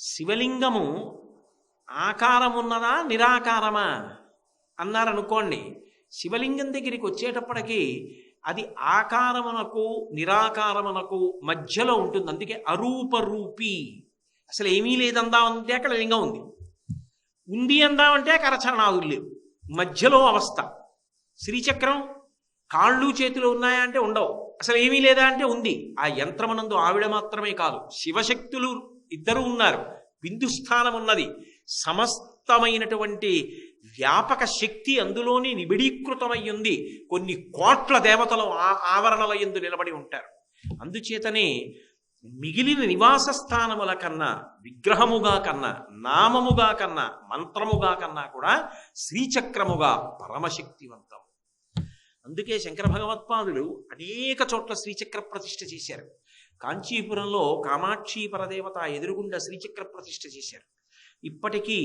శివలింగము ఆకారమున్నదా నిరాకారమా అన్నారనుకోండి, శివలింగం దగ్గరికి వచ్చేటప్పటికి అది ఆకారమునకు నిరాకారమునకు మధ్యలో ఉంటుంది. అందుకే అరూపరూపి. అసలు ఏమీ లేదందామంటే అక్కడ లింగం ఉంది, ఉంది అందామంటే కరచరణాదులు లేవు, మధ్యలో అవస్థ. శ్రీచక్రం కాళ్ళు చేతులు ఉన్నాయా అంటే ఉండవు, అసలు ఏమీ లేదా అంటే ఉంది. ఆ యంత్రమునందు ఆవిడ మాత్రమే కాదు, శివశక్తులు ఇద్దరు ఉన్నారు, బిందు స్థానం ఉన్నది, సమస్తమైనటువంటి వ్యాపక శక్తి అందులోని నిబిడీకృతమై ఉంది. కొన్ని కోట్ల దేవతలు ఆవరణల యందు నిలబడి ఉంటారు. అందుచేతనే మిగిలిన నివాస స్థానముల కన్నా, విగ్రహముగా కన్నా, నామముగా కన్నా, మంత్రముగా కన్నా కూడా శ్రీచక్రముగా పరమశక్తివంతం. అందుకే శంకర భగవత్పాదులు అనేక చోట్ల శ్రీచక్ర ప్రతిష్ఠ చేశారు. కాంచీపురంలో కామాక్షి పరదేవత ఎదురుగుండా శ్రీచక్ర ప్రతిష్ఠ చేశారు. ఇప్పటికీ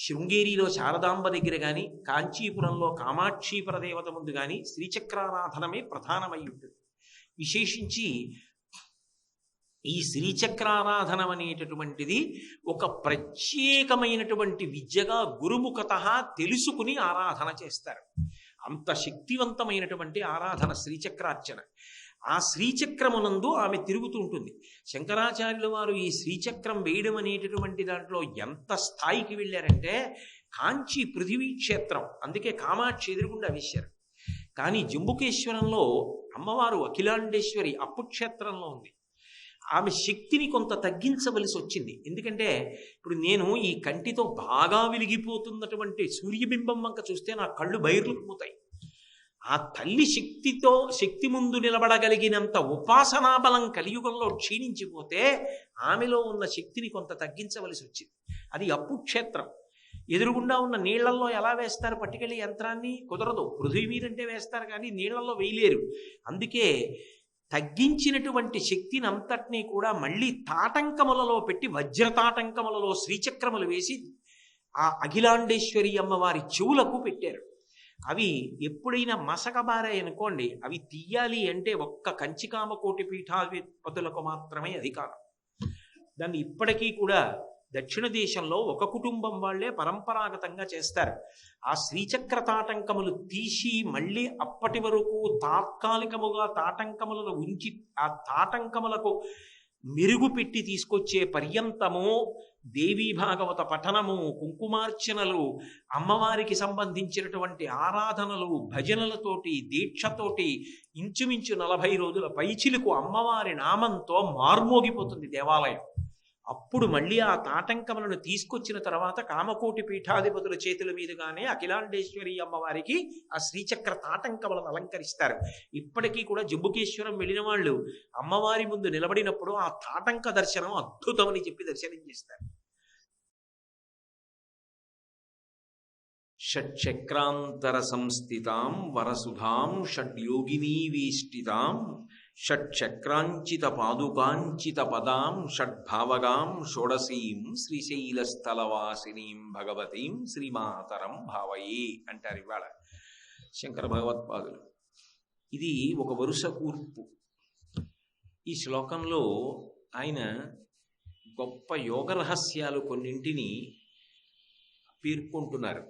శృంగేరిలో శారదాంబ దగ్గర కానీ, కాంచీపురంలో కామాక్షి పరదేవత ముందు కానీ శ్రీచక్రారాధనమే ప్రధానమై ఉంటుంది. విశేషించి ఈ శ్రీచక్రారాధనం అనేటటువంటిది ఒక ప్రత్యేకమైనటువంటి విద్యగా గురుముఖత తెలుసుకుని ఆరాధన చేస్తారు. అంత శక్తివంతమైనటువంటి ఆరాధన శ్రీచక్రార్చన. ఆ శ్రీచక్రమునందు ఆమె తిరుగుతూ ఉంటుంది. శంకరాచార్యుల వారు ఈ శ్రీచక్రం వేయడం అనేటటువంటి దాంట్లో ఎంత స్థాయికి వెళ్ళారంటే, కాంచి పృథివీ క్షేత్రం, అందుకే కామాక్షి ఎదురుగుండా వేశారు. కానీ జంబుకేశ్వరంలో అమ్మవారు అఖిలాండేశ్వరి అప్పుక్షేత్రంలో ఉంది. ఆమె శక్తిని కొంత తగ్గించవలసి వచ్చింది. ఎందుకంటే ఇప్పుడు నేను ఈ కంటితో బాగా వెలిగిపోతున్నటువంటి సూర్యబింబం వంక చూస్తే నా కళ్ళు బైర్లు పోతాయి. ఆ తల్లి శక్తి ముందు నిలబడగలిగినంత ఉపాసనా బలం కలియుగంలో క్షీణించిపోతే ఆమెలో ఉన్న శక్తిని కొంత తగ్గించవలసి వచ్చింది. అది అప్పుక్షేత్రం. ఎదురుగుండా ఉన్న నీళ్లలో ఎలా వేస్తారు పట్టుకెళ్ళి యంత్రాన్ని? కుదరదు. పృథ్వీ మీదంటే వేస్తారు కానీ నీళ్లలో వేయలేరు. అందుకే తగ్గించినటువంటి శక్తిని అంతటినీ కూడా మళ్ళీ తాటంకములలో పెట్టి, వజ్రతాటంకములలో శ్రీచక్రములు వేసి ఆ అఖిలాండేశ్వరి అమ్మవారి చెవులకు పెట్టారు. అవి ఎప్పుడైనా మసకబారాయనుకోండి, అవి తీయాలి అంటే ఒక్క కంచికామకోటి పీఠాధిపతులకు మాత్రమే అధికారం. దాన్ని ఇప్పటికీ కూడా దక్షిణ దేశంలో ఒక కుటుంబం వాళ్లే పరంపరాగతంగా చేస్తారు. ఆ శ్రీచక్ర తాటంకములు తీసి మళ్ళీ అప్పటి వరకు తాత్కాలికముగా తాటంకములను ఉంచి ఆ తాటంకములకు మెరుగు పెట్టి తీసుకొచ్చే పర్యంతము దేవీ భాగవత పఠనము, కుంకుమార్చనలు, అమ్మవారికి సంబంధించినటువంటి ఆరాధనలు, భజనలతోటి, దీక్షతోటి ఇంచుమించు 40 రోజుల పైచిలకు అమ్మవారి నామంతో మార్మోగిపోతుంది దేవాలయం. అప్పుడు మళ్ళీ ఆ తాటంకములను తీసుకొచ్చిన తర్వాత కామకోటి పీఠాధిపతుల చేతుల మీదుగానే అఖిలాండేశ్వరి అమ్మవారికి ఆ శ్రీచక్ర తాటంకములను అలంకరిస్తారు. ఇప్పటికీ కూడా జంబుకేశ్వరం వెళ్ళిన వాళ్ళు అమ్మవారి ముందు నిలబడినప్పుడు ఆ తాటంక దర్శనం అద్భుతమని చెప్పి దర్శనం చేస్తారు. షట్చక్రాంతర సంస్థితాం వరసుధాం షడ్యోగినీవేష్టితాం షట్చక్రాంచిత పాదుకాంచిత పదాం షడ్భావగాం షోడశీం శ్రీశైలస్థలవాసినీం భగవతీం శ్రీమాతరం భావయే అంటారు ఇవాళ శంకర భగవత్పాదులు. ఇది ఒక వరుస కూర్పు. ఈ శ్లోకంలో ఆయన గొప్ప యోగ రహస్యాలు కొన్నింటిని పేర్కొంటున్నారు.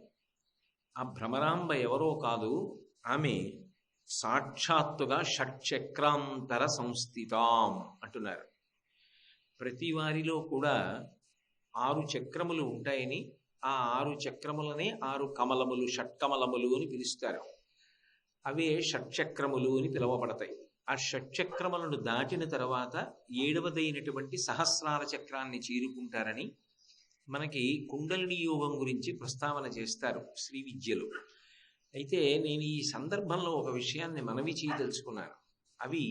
ఆ భ్రమరాంబ ఎవరో కాదు, ఆమె సాక్షాత్తుగా షట్చక్రాంతర సంస్థితాం అంటున్నారు. ప్రతి వారిలో కూడా 6 చక్రములు ఉంటాయని, ఆ 6 చక్రములనే 6 కమలములు, షట్కమలములు అని పిలుస్తారు. అవే షట్చక్రములు అని పిలువబడతాయి. ఆ షట్చక్రములను దాటిన తర్వాత 7వదైనటువంటి సహస్రార చక్రాన్ని చేరుకుంటారని మనకి కుండలిని యోగం గురించి ప్రస్తావన చేస్తారు శ్రీ విద్యలో. అయితే నేను ఈ సందర్భంలో ఒక విషయాన్ని మనవి చేయదలుచుకున్నాను. అవి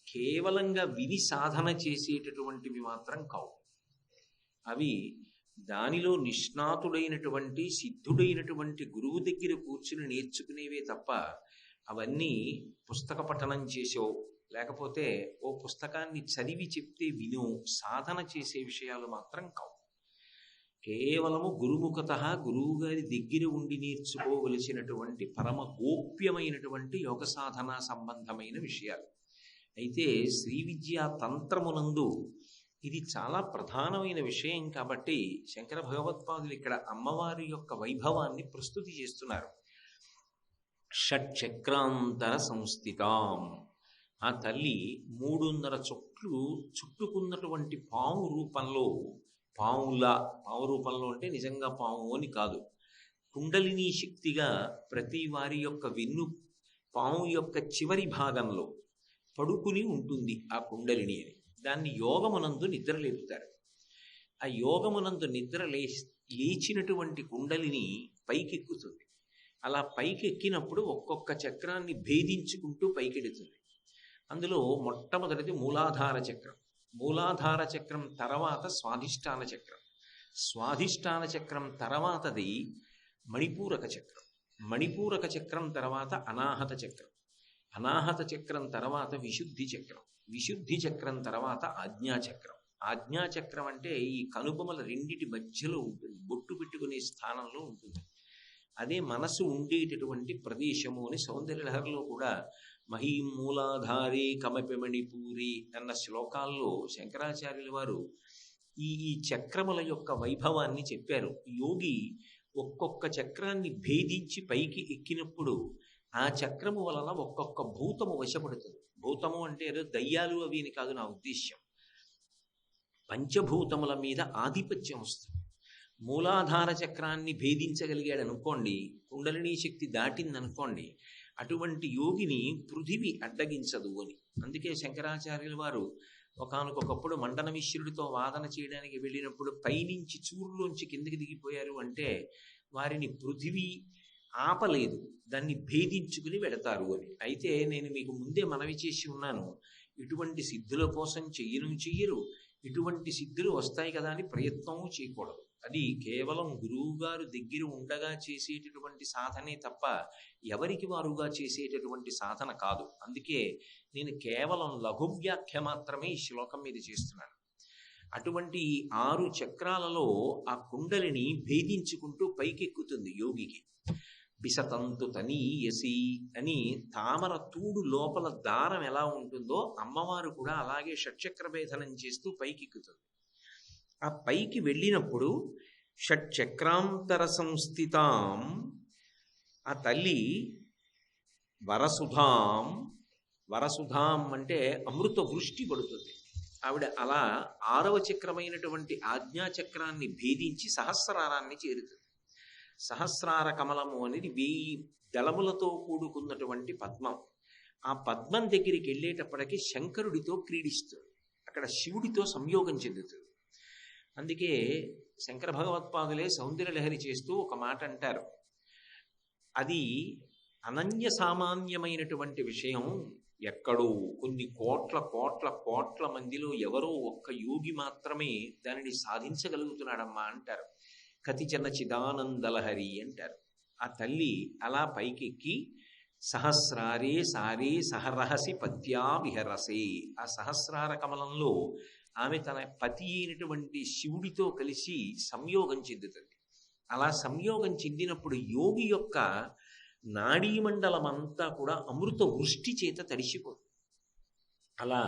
కేవలంగా విని సాధన చేసేటటువంటివి మాత్రం కావు. అవి దానిలో నిష్ణాతుడైనటువంటి సిద్ధుడైనటువంటి గురువు దగ్గర కూర్చుని నేర్చుకునేవే తప్ప అవన్నీ పుస్తక పఠనం చేసో లేకపోతే ఓ పుస్తకాన్ని చదివి చెప్తే వినో సాధన చేసే విషయాలు మాత్రం కావు. కేవలము గురుముఖత గురువు గారి దగ్గర ఉండి నేర్చుకోవలసినటువంటి పరమ గోప్యమైనటువంటి యోగ సాధన సంబంధమైన విషయాలు. అయితే శ్రీ విద్యా తంత్రమునందు ఇది చాలా ప్రధానమైన విషయం కాబట్టి శంకర భగవత్పాదులు ఇక్కడ అమ్మవారి యొక్క వైభవాన్ని ప్రస్తుతి చేస్తున్నారు. షట్చక్రాంతర సంస్థితాం, ఆ తల్లి 3.5 చుట్లు చుట్టుకున్నటువంటి పాము రూపంలో, పాము రూపంలో అంటే నిజంగా పాము అని కాదు, కుండలిని శక్తిగా ప్రతి వారి యొక్క పాము యొక్క చివరి భాగంలో పడుకుని ఉంటుంది ఆ కుండలిని అని. దాన్ని యోగమునందు నిద్రలేపుతారు. ఆ యోగమునందు లేచినటువంటి కుండలిని పైకెక్కుతుంది. అలా పైకెక్కినప్పుడు ఒక్కొక్క చక్రాన్ని భేదించుకుంటూ పైకెడుతుంది. అందులో మొట్టమొదటిది మూలాధార చక్రం. మూలాధార చక్రం తర్వాత స్వాధిష్టాన చక్రం. స్వాధిష్టాన చక్రం తర్వాతది మణిపూరక చక్రం. మణిపూరక చక్రం తర్వాత అనాహత చక్రం. అనాహత చక్రం తర్వాత విశుద్ధి చక్రం. విశుద్ధి చక్రం తర్వాత ఆజ్ఞాచక్రం. ఆజ్ఞాచక్రం అంటే ఈ కనుబొమల రెండిటి మధ్యలో ఉంటుంది, బొట్టు పెట్టుకునే స్థానంలో ఉంటుంది. అదే మనసు ఉండేటటువంటి ప్రదేశము అని సౌందర్యలహరిలో కూడా మహీం మూలాధారే కమపి మణిపూరి అన్న శ్లోకాల్లో శంకరాచార్యుల వారు ఈ చక్రముల యొక్క వైభవాన్ని చెప్పారు. యోగి ఒక్కొక్క చక్రాన్ని భేదించి పైకి ఎక్కినప్పుడు ఆ చక్రము వలన ఒక్కొక్క భూతము వశపడుతుంది. భూతము అంటే ఏదో దయ్యాలు అవి అని కాదు నా ఉద్దేశ్యం. పంచభూతముల మీద ఆధిపత్యం వస్తుంది. మూలాధార చక్రాన్ని భేదించగలిగాడు అనుకోండి, కుండలినీ శక్తి దాటిందనుకోండి, అటువంటి యోగిని పృథివీ అడ్డగించదు అని. అందుకే శంకరాచార్యుల వారు ఒకానొకప్పుడు మండన మిశ్రుడితో వాదన చేయడానికి వెళ్ళినప్పుడు పైనుంచి చూరులోంచి కిందకి దిగిపోయారు అంటే వారిని పృథివీ ఆపలేదు, దాన్ని భేదించుకుని వెడతారు అని. అయితే నేను మీకు ముందే మనవి చేసి ఉన్నాను, ఇటువంటి సిద్ధుల కోసం చెయ్యరు, ఇటువంటి సిద్ధులు వస్తాయి కదా అని ప్రయత్నము చేయకూడదు. అది కేవలం గురువు గారు దగ్గర ఉండగా చేసేటటువంటి సాధనే తప్ప ఎవరికి వారుగా చేసేటటువంటి సాధన కాదు. అందుకే నేను కేవలం లఘు వ్యాఖ్య మాత్రమే ఈ శ్లోకం మీద చేస్తున్నాను. అటువంటి 6 చక్రాలలో ఆ కుండలిని భేదించుకుంటూ పైకెక్కుతుంది యోగికి. బిసతంతు తనీయసి అని తామర తూడు లోపల దారం ఎలా ఉంటుందో అమ్మవారు కూడా అలాగే షట్చక్ర భేదనం చేస్తూ పైకెక్కుతుంది. ఆ పైకి వెళ్ళినప్పుడు షట్చక్రాంతర సంస్థితాం, ఆ తల్లి వరసుధాం అంటే అమృత వృష్టి పడుతుంది. ఆవిడ అలా 6వ చక్రమైనటువంటి ఆజ్ఞాచక్రాన్ని భేదించి సహస్రారాన్ని చేరుతుంది. సహస్రార కమలము అనేది 1000 దళములతో కూడుకున్నటువంటి పద్మం. ఆ పద్మం దగ్గరికి వెళ్ళేటప్పటికి శంకరుడితో క్రీడిస్తుంది, అక్కడ శివుడితో సంయోగం చెందుతుంది. అందుకే శంకర భగవత్పాదులే సౌందర్యలహరి చేస్తూ ఒక మాట అంటారు, అది అనన్య సామాన్యమైనటువంటి విషయం. ఎక్కడో కొన్ని కోట్ల మందిలో ఎవరో ఒక్క యోగి మాత్రమే దానిని సాధించగలుగుతున్నాడమ్మా అంటారు. కతిచన చిదానందలహరి అంటారు. ఆ తల్లి అలా పైకెక్కి సహస్రారే సారే సహరహసి పత్యా విహరసే, ఆ సహస్రార కమలంలో ఆమె తన పతి అయినటువంటి శివుడితో కలిసి సంయోగం చెందుతుంది. అలా సంయోగం చెందినప్పుడు యోగి యొక్క నాడీమండలం అంతా కూడా అమృత వృష్టి చేత తడిసిపోతుంది. అలా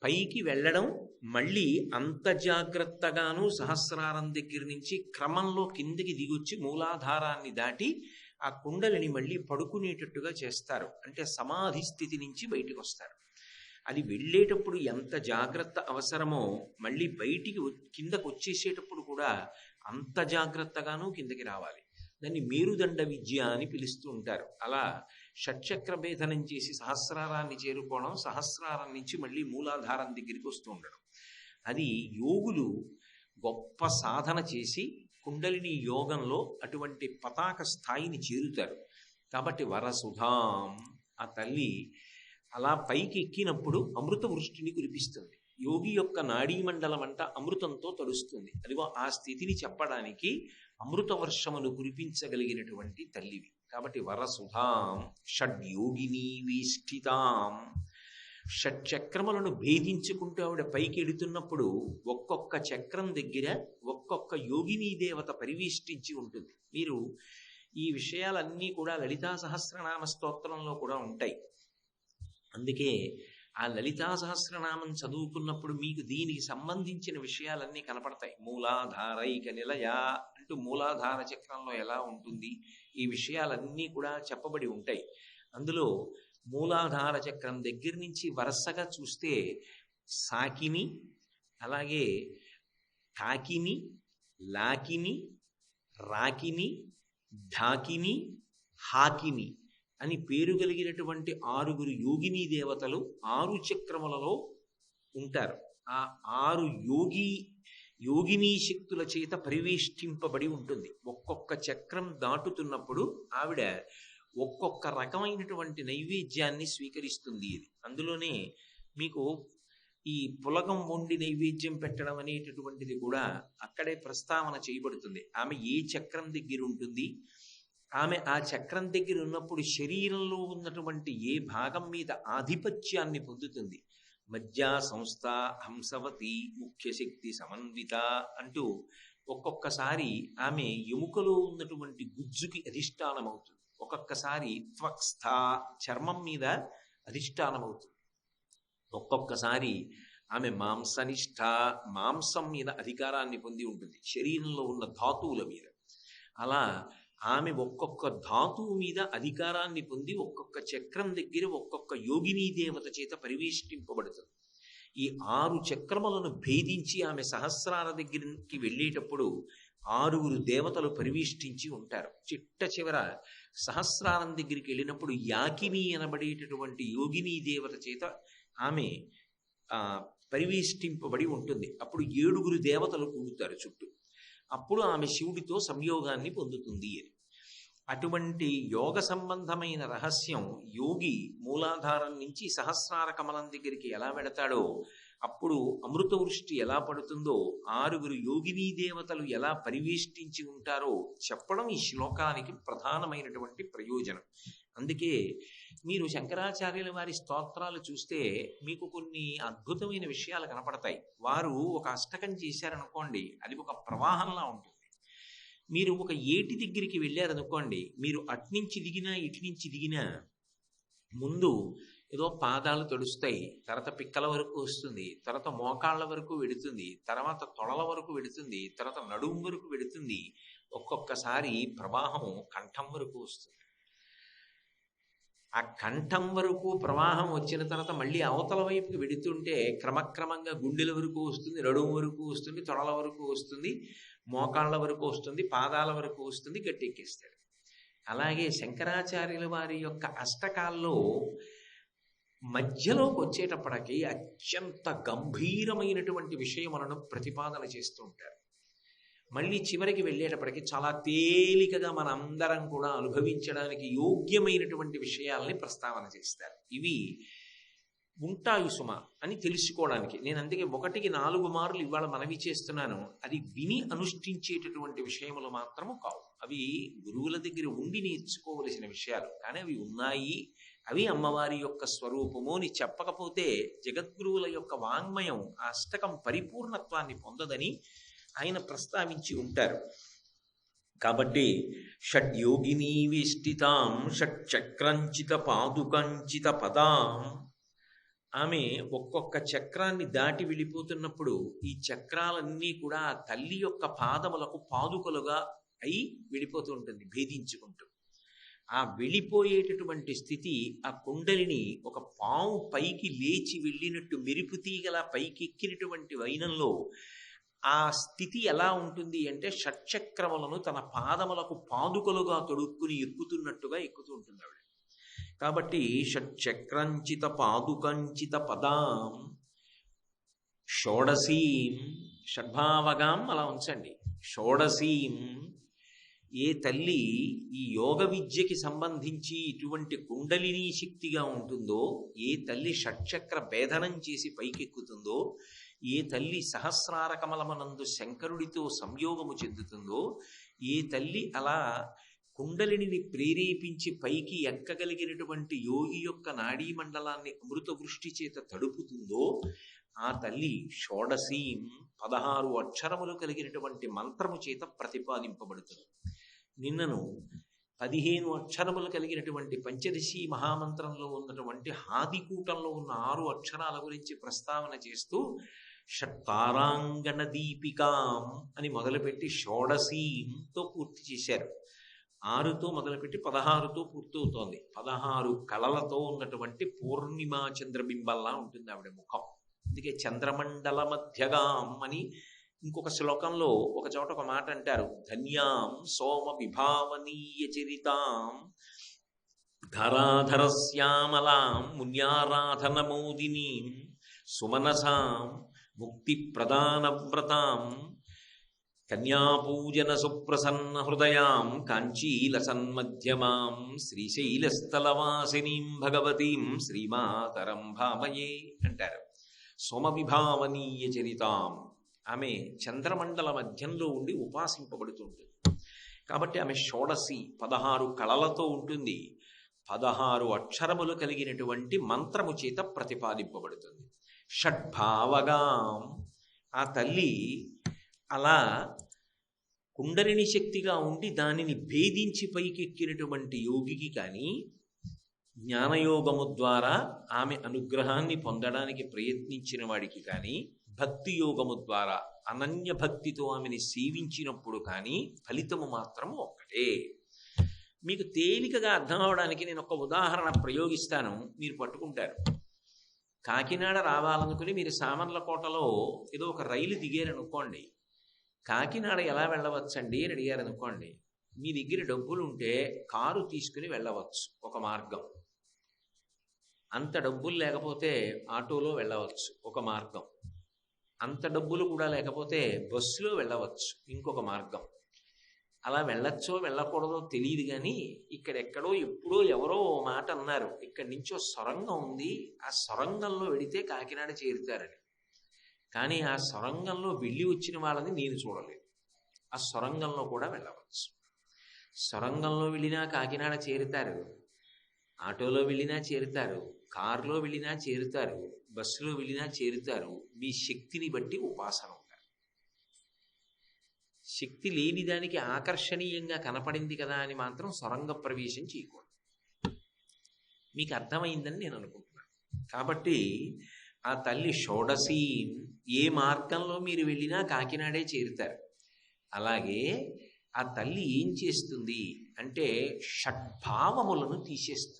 పైకి వెళ్ళడం, మళ్ళీ అంత జాగ్రత్తగాను సహస్రారం దగ్గర నుంచి క్రమంలో కిందికి దిగొచ్చి మూలాధారాన్ని దాటి ఆ కుండలిని మళ్ళీ పడుకునేటట్టుగా చేస్తారు. అంటే సమాధి స్థితి నుంచి బయటికి వస్తారు. అది వెళ్ళేటప్పుడు ఎంత జాగ్రత్త అవసరమో మళ్ళీ బయటికి కిందకు వచ్చేసేటప్పుడు కూడా అంత జాగ్రత్తగాను కిందకి రావాలి. దాన్ని మేరుదండ విద్య అని పిలుస్తూ ఉంటారు. అలా షట్చక్ర భేదనం చేసి సహస్రారాన్ని చేరుకోవడం, సహస్రారం నుంచి మళ్ళీ మూలాధారం దగ్గరికి వస్తూ ఉండడం, అది యోగులు గొప్ప సాధన చేసి కుండలిని యోగంలో అటువంటి పతాక స్థాయిని చేరుతారు. కాబట్టి వరసుధాం, ఆ తల్లి అలా పైకి ఎక్కినప్పుడు అమృత వృష్టిని కురిపిస్తుంది. యోగి యొక్క నాడీమండలం అంట అమృతంతో తడుస్తుంది. అదిగో ఆ స్థితిని చెప్పడానికి అమృత వర్షమును కురిపించగలిగినటువంటి తల్లివి. కాబట్టి వరసుధాం షడ్యోగిని వేష్టితాం, షట్చక్రములను భేదించుకుంటూ ఆవిడ పైకి ఎడుతున్నప్పుడు ఒక్కొక్క చక్రం దగ్గర ఒక్కొక్క యోగిని దేవత పరివేష్టించి ఉంటుంది. మీరు ఈ విషయాలన్నీ కూడా లలితా సహస్రనామ స్తోత్రంలో కూడా ఉంటాయి. అందుకే ఆ లలితా సహస్రనామం చదువుకున్నప్పుడు మీకు దీనికి సంబంధించిన విషయాలన్నీ కనపడతాయి. మూలాధారైక నిలయ అంటూ మూలాధార చక్రంలో ఎలా ఉంటుంది, ఈ విషయాలన్నీ కూడా చెప్పబడి ఉంటాయి. అందులో మూలాధార చక్రం దగ్గర నుంచి వరుసగా చూస్తే సాకిని, అలాగే కాకిని, లాకిని, రాకిని, ఢాకిని, హాకిని అని పేరు కలిగినటువంటి 6 యోగిని దేవతలు 6 చక్రములలో ఉంటారు. ఆ 6 యోగిని శక్తుల చేత పరివేష్టింపబడి ఉంటుంది. ఒక్కొక్క చక్రం దాటుతున్నప్పుడు ఆవిడ ఒక్కొక్క రకమైనటువంటి నైవేద్యాన్ని స్వీకరిస్తుంది. ఇది అందులోనే మీకు ఈ పులగం వండి నైవేద్యం పెట్టడం అనేటటువంటిది కూడా అక్కడే ప్రస్తావన చేయబడుతుంది. ఆమె ఏ చక్రం దగ్గర ఉంటుంది, ఆమె ఆ చక్రం దగ్గర ఉన్నప్పుడు శరీరంలో ఉన్నటువంటి ఏ భాగం మీద ఆధిపత్యాన్ని పొందుతుంది. మధ్య సంస్థ, హంసవతి, ముఖ్యశక్తి సమన్విత అంటూ ఒక్కొక్కసారి ఆమె ఎముకలో ఉన్నటువంటి గుజ్జుకి అధిష్టానం అవుతుంది. ఒక్కొక్కసారి త్వక్స్థ చర్మం మీద అధిష్టానం అవుతుంది. ఒక్కొక్కసారి ఆమె మాంసనిష్ట మాంసం మీద అధికారాన్ని పొంది ఉంటుంది, శరీరంలో ఉన్న ధాతువుల మీద. అలా ఆమె ఒక్కొక్క ధాతువు మీద అధికారాన్ని పొంది ఒక్కొక్క చక్రం దగ్గర ఒక్కొక్క యోగినీ దేవత చేత పరివేష్టింపబడుతుంది. ఈ 6 చక్రములను భేదించి ఆమె సహస్రాల దగ్గరికి వెళ్ళేటప్పుడు 6 దేవతలు పరివేష్టించి ఉంటారు. చిట్ట చివర సహస్రారం దగ్గరికి వెళ్ళినప్పుడు యాకిని అనబడేటటువంటి యోగినీ దేవత చేత ఆమె పరివేష్టింపబడి ఉంటుంది. అప్పుడు 7 దేవతలు కూడుతారు చుట్టూ. అప్పుడు ఆమె శివుడితో సంయోగాన్ని పొందుతుంది అని. అటువంటి యోగ సంబంధమైన రహస్యం యోగి మూలాధారం నుంచి సహస్రార కమలం దగ్గరికి ఎలా వెడతాడో, అప్పుడు అమృత వృష్టి ఎలా పడుతుందో, 6 యోగినీ దేవతలు ఎలా పరివేష్టించి ఉంటారో చెప్పడం ఈ శ్లోకానికి ప్రధానమైనటువంటి ప్రయోజనం. అందుకే మీరు శంకరాచార్యుల వారి స్తోత్రాలు చూస్తే మీకు కొన్ని అద్భుతమైన విషయాలు కనపడతాయి. వారు ఒక అష్టకం చేశారనుకోండి, అది ఒక ప్రవాహంలా ఉంటుంది. మీరు ఒక ఏటి దగ్గరికి వెళ్ళారనుకోండి, మీరు అట్నుంచి దిగినా ఇటునుంచి దిగినా ముందు ఏదో పాదాలు తడుస్తాయి, తర్వాత పిక్కల వరకు వస్తుంది, తర్వాత మోకాళ్ళ వరకు వెడుతుంది, తర్వాత తొడల వరకు వెడుతుంది, తర్వాత నడుము వరకు వెడుతుంది, ఒక్కొక్కసారి ప్రవాహం కంఠం వరకు వస్తుంది. ఆ కంఠం వరకు ప్రవాహం వచ్చిన తర్వాత మళ్ళీ అవతల వైపుకి వెడుతుంటే క్రమక్రమంగా గుండెల వరకు వస్తుంది, నడుము వరకు వస్తుంది, తొడల వరకు వస్తుంది, మోకాళ్ళ వరకు వస్తుంది, పాదాల వరకు వస్తుంది, గట్టెక్కిస్తాడు. అలాగే శంకరాచార్యుల వారి యొక్క అష్టకాల్లో మధ్యలోకి వచ్చేటప్పటికి అత్యంత గంభీరమైనటువంటి విషయములను ప్రతిపాదన చేస్తూ ఉంటారు. మళ్ళీ చివరికి వెళ్ళేటప్పటికి చాలా తేలికగా మనందరం కూడా అనుభవించడానికి యోగ్యమైనటువంటి విషయాల్ని ప్రస్తావన చేస్తారు. ఇవి ఉంటాయి సుమ అని తెలుసుకోవడానికి. నేను అందుకే 1కి 4 మార్లు ఇవాళ మనవి చేస్తున్నాను. అది విని అనుష్ఠించేటటువంటి విషయములు మాత్రము కావు. అవి గురువుల దగ్గర ఉండి నేర్చుకోవలసిన విషయాలు. కానీ అవి ఉన్నాయి, అవి అమ్మవారి యొక్క స్వరూపము అని చెప్పకపోతే జగద్గురువుల యొక్క వాంగ్మయం ఆ అష్టకం పరిపూర్ణత్వాన్ని పొందదని ఆయన ప్రస్తావించి ఉంటారు. కాబట్టి షడ్యోగినీ వేష్టితాం షట్చక్రంచిత పాదుకంచిత పదాం, ఆమె ఒక్కొక్క చక్రాన్ని దాటి వెళ్ళిపోతున్నప్పుడు ఈ చక్రాలన్నీ కూడా తల్లి యొక్క పాదములకు పాదుకలుగా అయి వెళ్ళిపోతూ ఉంటుంది, భేదించుకుంటూ. ఆ వెళ్ళిపోయేటటువంటి స్థితి, ఆ కుండలిని ఒక పాము పైకి లేచి వెళ్ళినట్టు మెరుపు తీగల పైకి ఎక్కినటువంటి వైనంలో ఆ స్థితి ఎలా ఉంటుంది అంటే షట్చక్రములను తన పాదములకు పాదుకలుగా తొడుక్కుని ఎక్కుతున్నట్టుగా ఎక్కుతూ ఉంటుంది ఆవిడ. కాబట్టి షట్చక్రంచిత పాదుకంచిత పదాం షోడసీం, షడ్భావగాం అలా ఉంచండి, షోడసీం. ఏ తల్లి ఈ యోగ విద్యకి సంబంధించి ఇటువంటి కుండలినీ శక్తిగా ఉంటుందో, ఏ తల్లి షట్చక్ర భేదనం చేసి పైకెక్కుతుందో, ఏ తల్లి సహస్రార కమలమనందు శంకరుడితో సంయోగము చెందుతుందో, ఏ తల్లి అలా కుండలిని ప్రేరేపించి పైకి ఎక్కగలిగినటువంటి యోగి యొక్క నాడీ మండలాన్ని అమృత వృష్టి చేత తడుపుతుందో, ఆ తల్లి షోడసీం 16 అక్షరములు కలిగినటువంటి మంత్రము చేత ప్రతిపాదింపబడుతుంది. నిన్నను 15 అక్షరములు కలిగినటువంటి పంచదశి మహామంత్రంలో ఉన్నటువంటి హాదికూటంలో ఉన్న 6 అక్షరాల గురించి ప్రస్తావన చేస్తూ షట్తారాంగణ దీపికాం అని మొదలుపెట్టి షోడశీంతో పూర్తి చేశారు. 6తో మొదలుపెట్టి 16తో పూర్తవుతోంది. 16 కళలతో ఉన్నటువంటి పూర్ణిమా చంద్రబింబల్లా ఉంటుంది ఆవిడ ముఖం. అందుకే చంద్రమండల మధ్యగాం అని ఇంకొక శ్లోకంలో ఒక చోట ఒక మాట అంటారు, ధన్యాం సోమ విభావనీయ చరితాం ధరాధరశ్యామలాం మున్యారాధన మోదినీం సుమనసాం ముక్తి ప్రదాన వ్రతాం కన్యాపూజన సుప్రసన్న హృదయాం కాంచీలసన్మధ్యమాం శ్రీశైలస్థలవాసినీం భగవతీం శ్రీమాతరం భామయే అంటారు. సోమవిభావనీయ చరితాం, ఆమె చంద్రమండల మధ్యంలో ఉండి ఉపాసింపబడుతుంటుంది కాబట్టి ఆమె షోడశి 16 కళలతో ఉంటుంది. 16 అక్షరములు కలిగినటువంటి మంత్రము చేత ప్రతిపాదింపబడుతుంది. షడ్భావగాం, ఆ తల్లి అలా కుండలిని శక్తిగా ఉండి దానిని భేదించి పైకెక్కినటువంటి యోగికి కానీ, జ్ఞానయోగము ద్వారా ఆమె అనుగ్రహాన్ని పొందడానికి ప్రయత్నించిన వాడికి కానీ, భక్తి యోగము ద్వారా అనన్య భక్తితో ఆమెని సేవించినప్పుడు కానీ ఫలితము మాత్రము ఒక్కటే. మీకు తేలికగా అర్థం అవడానికి నేను ఒక ఉదాహరణ ప్రయోగిస్తాను, మీరు పట్టుకుంటారు. కాకినాడ రావాలనుకుని మీరు సామర్లకోటలో ఏదో ఒక రైలు దిగారనుకోండి, కాకినాడ ఎలా వెళ్ళవచ్చండి అని అడిగారనుకోండి, మీ దగ్గర డబ్బులు ఉంటే కారు తీసుకుని వెళ్ళవచ్చు ఒక మార్గం. అంత డబ్బులు లేకపోతే ఆటోలో వెళ్ళవచ్చు ఒక మార్గం. అంత డబ్బులు కూడా లేకపోతే బస్సులో వెళ్ళవచ్చు ఇంకొక మార్గం. అలా వెళ్ళొచ్చో వెళ్ళకూడదో తెలియదు కానీ ఇక్కడెక్కడో ఎప్పుడో ఎవరో మాట అన్నారు, ఇక్కడి నుంచో సొరంగం ఉంది, ఆ సొరంగంలో వెడితే కాకినాడ చేరుతారని. కానీ ఆ సొరంగంలో వెళ్ళి వచ్చిన వాళ్ళని నేను చూడలేదు. ఆ సొరంగంలో కూడా వెళ్ళవచ్చు. సొరంగంలో వెళ్ళినా కాకినాడ చేరుతారు, ఆటోలో వెళ్ళినా చేరుతారు, కారులో వెళ్ళినా చేరుతారు, బస్సులో వెళ్ళినా చేరుతారు. మీ శక్తిని బట్టి ఉపాసన ఉంటారు. శక్తి లేని దానికి ఆకర్షణీయంగా కనపడింది కదా అని మాత్రం సొరంగ ప్రవేశం చేయకూడదు. మీకు అర్థమైందని నేను అనుకుంటున్నాను. కాబట్టి ఆ తల్లి షోడశి, ఏ మార్గంలో మీరు వెళ్ళినా కాకినాడే చేరుతారు. అలాగే ఆ తల్లి ఏం చేస్తుంది అంటే షడ్భావములను తీసేస్తుంది.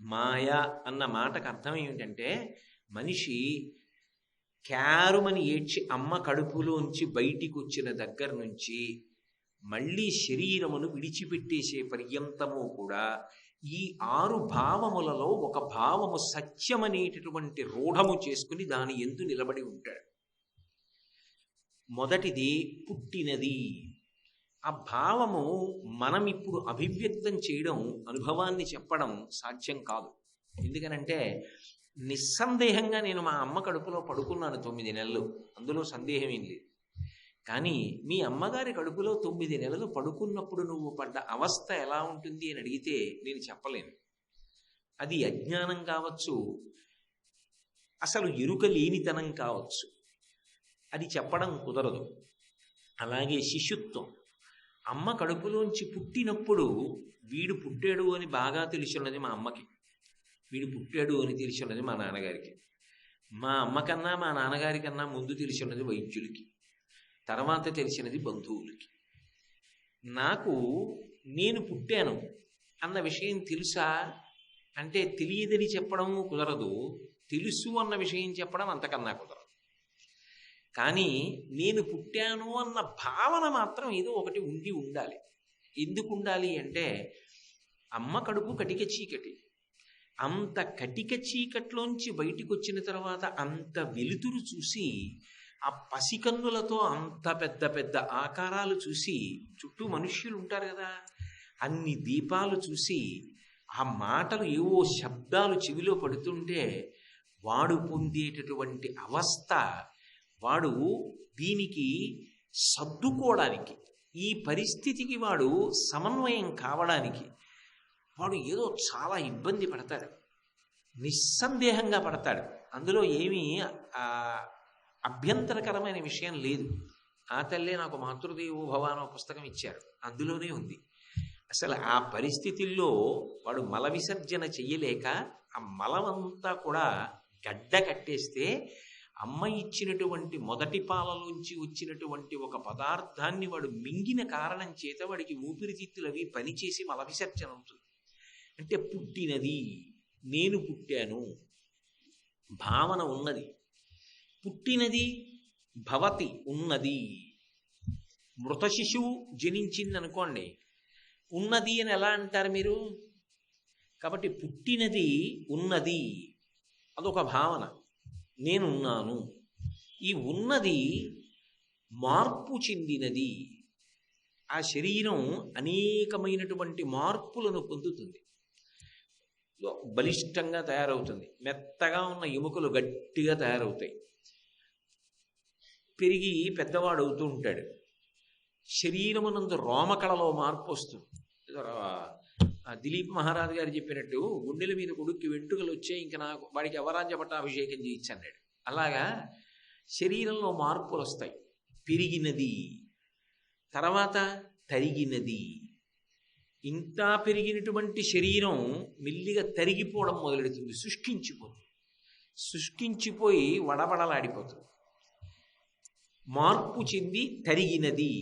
మాయ అన్న మాటకు అర్థం ఏమిటంటే, మనిషి క్యారుమని ఏడ్చి అమ్మ కడుపులోంచి బయటికి వచ్చిన దగ్గర నుంచి మళ్ళీ శరీరమును విడిచిపెట్టేసే పర్యంతము కూడా ఈ 6 భావములలో ఒక భావము సత్యమనేటటువంటి రూఢము చేసుకుని దాని యందు నిలబడి ఉంటాడు. మొదటిది పుట్టినది. ఆ భావము మనం ఇప్పుడు అభివ్యక్తం చేయడం, అనుభవాన్ని చెప్పడం సాధ్యం కాదు. ఎందుకనంటే నిస్సందేహంగా నేను మా అమ్మ కడుపులో పడుకున్నాను 9 నెలలు, అందులో సందేహం ఏం లేదు. కానీ మీ అమ్మగారి కడుపులో 9 నెలలు పడుకున్నప్పుడు నువ్వు పడ్డ అవస్థ ఎలా ఉంటుంది అని అడిగితే నేను చెప్పలేను. అది అజ్ఞానం కావచ్చు, అసలు ఎరుక లేనితనం కావచ్చు, అది చెప్పడం కుదరదు. అలాగే శిశుత్వం. అమ్మ కడుపులోంచి పుట్టినప్పుడు వీడు పుట్టాడు అని బాగా తెలిసిన్నది మా అమ్మకి, వీడు పుట్టాడు అని తెలిసిన్నది మా నాన్నగారికి. మా అమ్మకన్నా మా నాన్నగారి కన్నా ముందు తెలిసిన్నది వైద్యులకి, తర్వాత తెలిసినది బంధువులకి. నాకు నేను పుట్టాను అన్న విషయం తెలుసా అంటే తెలియదని చెప్పడం కుదరదు, తెలుసు అన్న విషయం చెప్పడం అంతకన్నా కుదరదు. కానీ నేను పుట్టాను అన్న భావన మాత్రం ఏదో ఒకటి ఉండాలి. ఎందుకు ఉండాలి అంటే, అమ్మ కడుపు కటిక చీకటి, అంత కటిక చీకట్లోంచి బయటికి వచ్చిన తర్వాత అంత వెలుతురు చూసి, ఆ పసికన్నులతో అంత పెద్ద పెద్ద ఆకారాలు చూసి, చుట్టూ మనుష్యులు ఉంటారు కదా, అన్ని దీపాలు చూసి, ఆ మాటలు ఏవో శబ్దాలు చెవిలో పడుతుంటే వాడు పొందేటటువంటి అవస్థ, వాడు దీనికి సర్దుకోవడానికి, ఈ పరిస్థితికి వాడు సమన్వయం కావడానికి వాడు ఏదో చాలా ఇబ్బంది పడతాడు, నిస్సందేహంగా పడతాడు. అందులో ఏమీ అభ్యంతరకరమైన విషయం లేదు. ఆ తల్లే నాకు మాతృదేవో భవ అనే పుస్తకం ఇచ్చారు, అందులోనే ఉంది. అసలు ఆ పరిస్థితుల్లో వాడు మల విసర్జన చెయ్యలేక ఆ మలమంతా కూడా గడ్డ కట్టేస్తే అమ్మ ఇచ్చినటువంటి మొదటి పాలలోంచి వచ్చినటువంటి ఒక పదార్థాన్ని వాడు మింగిన కారణం చేత వాడికి ఊపిరితిత్తులు అవి పనిచేసి మల విసర్జన అవుతుంది. అంటే పుట్టినది, నేను పుట్టాను భావన ఉన్నది, పుట్టినది భవతి ఉన్నది. మృత శిశువు జనించింది అనుకోండి, ఉన్నది అని ఎలా అంటారు మీరు? కాబట్టి పుట్టినది ఉన్నది అదొక భావన, నేనున్నాను. ఈ ఉన్నది మార్పు చెందినది. ఆ శరీరం అనేకమైనటువంటి మార్పులను పొందుతుంది. బలిష్టంగా తయారవుతుంది, మెత్తగా ఉన్న ఎముకలు గట్టిగా తయారవుతాయి, పెరిగి పెద్దవాడు అవుతూ ఉంటాడు. శరీరమునందు రోమకళలో మార్పు వస్తుంది. దిలీప్ మహారాజు గారు చెప్పినట్టు గుండెల మీద కొడుక్కి వెంట్రుకలు వచ్చే ఇంకా నాకు వాడికి అవరాజ్య పట్టాభిషేకం చేయొచ్చు అన్నాడు. అలాగా శరీరంలో మార్పులు వస్తాయి. పెరిగినది, తర్వాత తరిగినది. ఇంత పెరిగినటువంటి శరీరం మెల్లిగా తరిగిపోవడం మొదలెడుతుంది, శుష్కించిపోతుంది. శుష్కించిపోయి వడబడలాడిపోతుంది, మార్పు చెంది తరిగినది.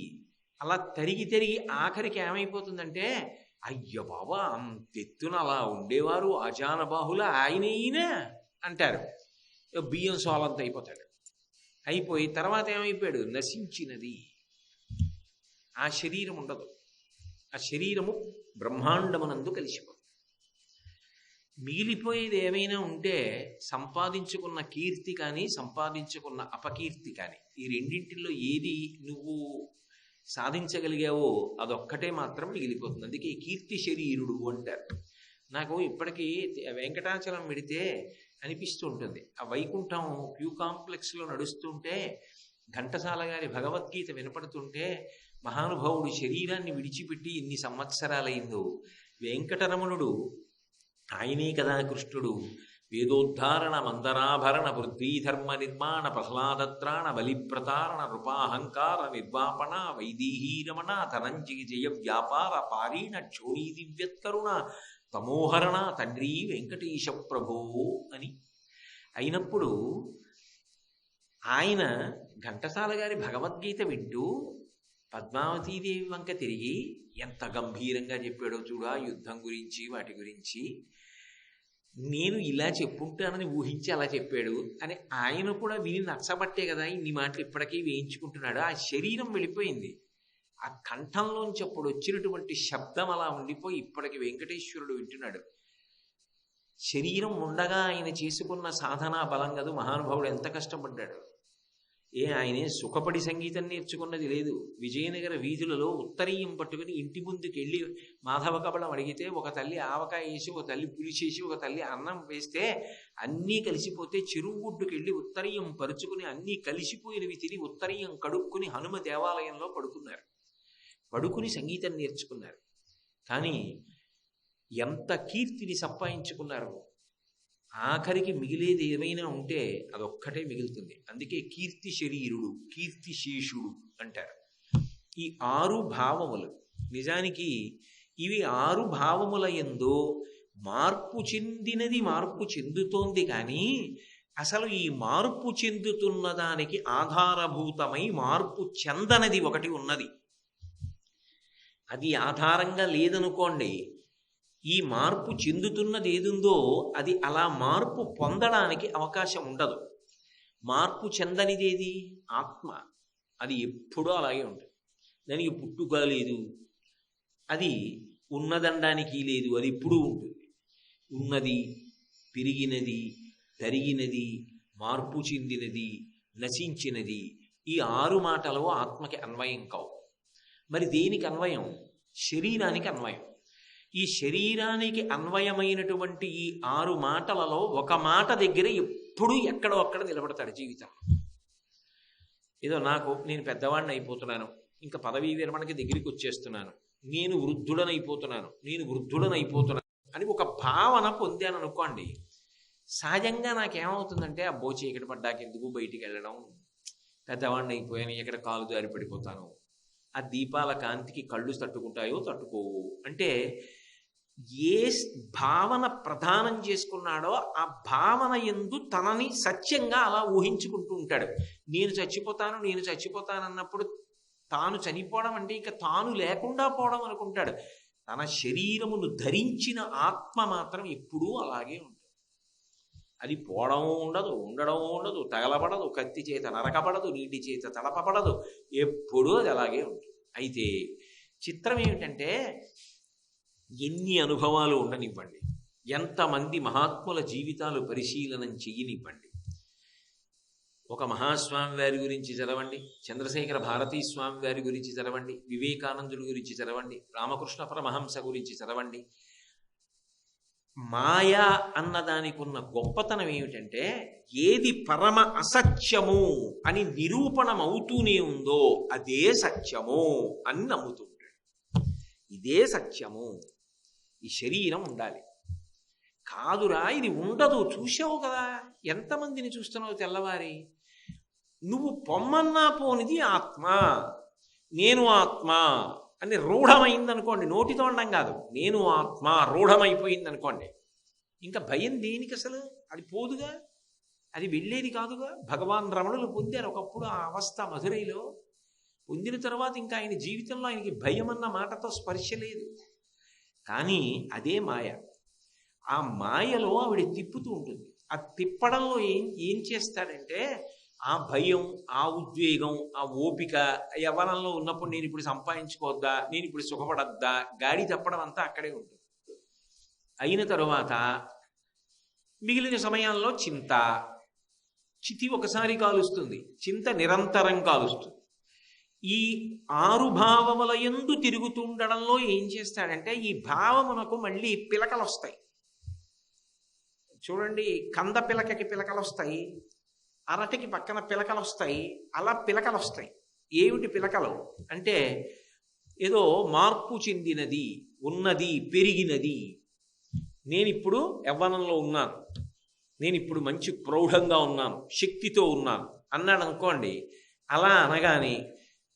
అలా తరిగి తరిగి ఆఖరికి ఏమైపోతుందంటే, అయ్య బాబా అంతెత్తున అలా ఉండేవారు అజానబాహుల ఆయనైనా అంటారు. బియ్యం సోలంత అయిపోతాడు. అయిపోయి తర్వాత ఏమైపోయాడు? నశించినది. ఆ శరీరం ఉండదు. ఆ శరీరము బ్రహ్మాండమునందు కలిసిపోతుంది. మిగిలిపోయేది ఏమైనా ఉంటే సంపాదించుకున్న కీర్తి కానీ సంపాదించుకున్న అపకీర్తి కానీ, ఈ రెండింటిలో ఏది నువ్వు సాధించగలిగావో అదొక్కటే మాత్రం మిగిలిపోతుంది. అందుకే కీర్తి శరీరుడు అంటారు. నాకు ఇప్పటికీ వెంకటాచలం పెడితే అనిపిస్తూ ఉంటుంది. ఆ వైకుంఠం క్యూ కాంప్లెక్స్లో నడుస్తుంటే ఘంటసాల గారి భగవద్గీత వినపడుతుంటే, మహానుభావుడు శరీరాన్ని విడిచిపెట్టి ఇన్ని సంవత్సరాలైందో, వెంకటరమణుడు ఆయనే కదా కృష్ణుడు, వేదోద్ధారణ మందరాభరణ పృథ్వీధర్మ నిర్మాణ ప్రహ్లాదత్రాణ బలిప్రతారణ నృపాహంకార నిర్వాపణ వైదేహీరమణ ధనంజయ జయ వ్యాపార పారీణ క్షోణీ దివ్యత్కరుణ తమోహరణ తండ్రి వెంకటేశ ప్రభో అని అయినప్పుడు ఆయన ఘంటసాల గారి భగవద్గీత వింటూ పద్మావతీదేవి వంక తిరిగి ఎంత గంభీరంగా చెప్పాడో చూడా, యుద్ధం గురించి వాటి గురించి. నేను ఇలా చెప్పుంటానని ఊహించి అలా చెప్పాడు అని ఆయన కూడా విని నచ్చబట్టే కదా ఇన్ని మాటలు ఇప్పటికీ వేయించుకుంటున్నాడు. ఆ శరీరం వెళ్ళిపోయింది. ఆ కంఠంలోంచి అప్పుడు వచ్చినటువంటి శబ్దం అలా ఉండిపోయి ఇప్పటికి వెంకటేశ్వరుడు వింటున్నాడు. శరీరం ఉండగా ఆయన చేసుకున్న సాధనా బలం కదూ. మహానుభావుడు ఎంత కష్టపడ్డాడు. ఆయనే సుఖపడి సంగీతం నేర్చుకున్నది లేదు. విజయనగర వీధులలో ఉత్తరీయం పట్టుకుని ఇంటి ముందుకు వెళ్ళి మాధవ కబళం అడిగితే ఒక తల్లి ఆవకాయ వేసి, ఒక తల్లి పులిచేసి, ఒక తల్లి అన్నం వేస్తే అన్నీ కలిసిపోతే చెరువుగుడ్డుకు వెళ్ళి ఉత్తరీయం పరుచుకుని అన్నీ కలిసిపోయినవి తిని ఉత్తరీయం కడుక్కుని హనుమ దేవాలయంలో పడుకున్నారు. పడుకుని సంగీతం నేర్చుకున్నారు. కానీ ఎంత కీర్తిని సంపాదించుకున్నారు. ఆఖరికి మిగిలేది ఏమైనా ఉంటే అదొక్కటే మిగులుతుంది. అందుకే కీర్తి శరీరుడు, కీర్తి శేషుడు అంటారు. ఈ 6 భావములు నిజానికి ఇవి 6 భావముల యందు మార్పు చెందినది మార్పు చెందుతోంది. కానీ అసలు ఈ మార్పు చెందుతున్న దానికి ఆధారభూతమై మార్పు చెందనది ఒకటి ఉన్నది. అది ఆధారంగా లేదనుకోండి, ఈ మార్పు చెందుతున్నది ఏదుందో అది అలా మార్పు పొందడానికి అవకాశం ఉండదు. మార్పు చెందనిదేది ఆత్మ. అది ఎప్పుడూ అలాగే ఉంటుంది. దానికి పుట్టుక లేదు, అది ఉన్నదనడానికి లేదు, అది ఎప్పుడూ ఉంటుంది. ఉన్నది, పెరిగినది, తరిగినది, మార్పు చెందినది, నశించినది, ఈ 6 మాటలు ఆత్మకి అన్వయం కావు. మరి దేనికి అన్వయం? శరీరానికి అన్వయం. ఈ శరీరానికి అన్వయమైనటువంటి ఈ 6 మాటలలో ఒక మాట దగ్గర ఎప్పుడూ ఎక్కడో అక్కడ నిలబడతాడు జీవితంలో. ఏదో నేను పెద్దవాడిని అయిపోతున్నాను, ఇంకా పదవీ విరమణకి దగ్గరికి వచ్చేస్తున్నాను, నేను వృద్ధుడనైపోతున్నాను అని ఒక భావన పొందాను అనుకోండి. సహజంగా నాకేమవుతుందంటే, అబ్బో చీకటి పడ్డాక ఎందుకు బయటికి వెళ్ళడం, పెద్దవాడిని అయిపోయాను, ఎక్కడ కాలు దారి పడిపోతాను, ఆ దీపాల కాంతికి కళ్ళు తట్టుకుంటాయో తట్టుకోవు. అంటే ఏ భావన ప్రధానం చేసుకున్నాడో ఆ భావన యందు తనని సత్యంగా అలా ఊహించుకుంటూ ఉంటాడు. నేను చచ్చిపోతాను, నేను చచ్చిపోతాను అన్నప్పుడు తాను చనిపోవడం అంటే ఇక తాను లేకుండా పోవడం అనుకుంటాడు. తన శరీరమును ధరించిన ఆత్మ మాత్రం ఎప్పుడూ అలాగే ఉంటుంది. అది పోవడం ఉండదు, ఉండడం ఉండదు, తగలబడదు, కత్తి చేత నరకబడదు, నీటి చేత తడపబడదు, ఎప్పుడూ అది అలాగే ఉంటుంది. అయితే చిత్రం ఏమిటంటే ఎన్ని అనుభవాలు ఉండనివ్వండి, ఎంతమంది మహాత్ముల జీవితాలు పరిశీలనం చెయ్యనివ్వండి, ఒక మహాస్వామి వారి గురించి చదవండి, చంద్రశేఖర భారతీ స్వామి వారి గురించి చదవండి, వివేకానందుడి గురించి చదవండి, రామకృష్ణ పరమహంస గురించి చదవండి. మాయా అన్నదానికి ఉన్న గొప్పతనం ఏమిటంటే ఏది పరమ అసత్యము అని నిరూపణం అవుతూనే ఉందో అదే సత్యము అని నమ్ముతుంటాడు. ఇదే సత్యము, ఈ శరీరం ఉండాలి. కాదురా ఇది ఉండదు, చూసావు కదా, ఎంతమందిని చూస్తున్నావు తెల్లవారి. నువ్వు పొమ్మన్నా పోనిది ఆత్మ, నేను ఆత్మ అని రూఢమైందనుకోండి, నోటితో అనడం కాదు, నేను ఆత్మ రూఢమైపోయింది అనుకోండి, ఇంకా భయం దేనికి అసలు? అది పోదుగా, అది వెళ్ళేది కాదుగా. భగవాన్ రమణులు పొందారు ఒకప్పుడు ఆ అవస్థ మధురైలో. పొందిన తర్వాత ఇంకా ఆయన జీవితంలో ఆయనకి భయం అన్న మాటతో స్పర్శ లేదు. కానీ అదే మాయ. ఆ మాయలో ఆవిడ తిప్పుతూ ఉంటుంది. ఆ తిప్పడంలో ఏం చేస్తాడంటే ఆ భయం, ఆ ఉద్వేగం, ఆ ఓపిక, యవ్వనంలో ఉన్నప్పుడు నేను ఇప్పుడు సంపాదించుకోవద్దా, నేను ఇప్పుడు సుఖపడద్దా, గాడి తప్పడం అంతా అక్కడే ఉంటుంది. అయిన తరువాత మిగిలిన సమయాల్లో చింత, చితి ఒకసారి కాలుస్తుంది, చింత నిరంతరం కాలుస్తుంది. ఈ 6 భావముల యందు తిరుగుతుండడంలో ఏం చేస్తాడంటే ఈ భావమునకు మళ్ళీ పిలకలు వస్తాయి. చూడండి, కంద పిలకకి పిలకలు వస్తాయి, అరటికి పక్కన పిలకలు వస్తాయి, అలా పిలకలు వస్తాయి. ఏమిటి పిలకలు అంటే ఏదో మార్పు చెందినది, ఉన్నది, పెరిగినది. నేనిప్పుడు యవ్వనంలో ఉన్నాను, నేను ఇప్పుడు మంచి ప్రౌఢంగా ఉన్నాను, శక్తితో ఉన్నాను అన్నాడు అనుకోండి. అలా అనగానే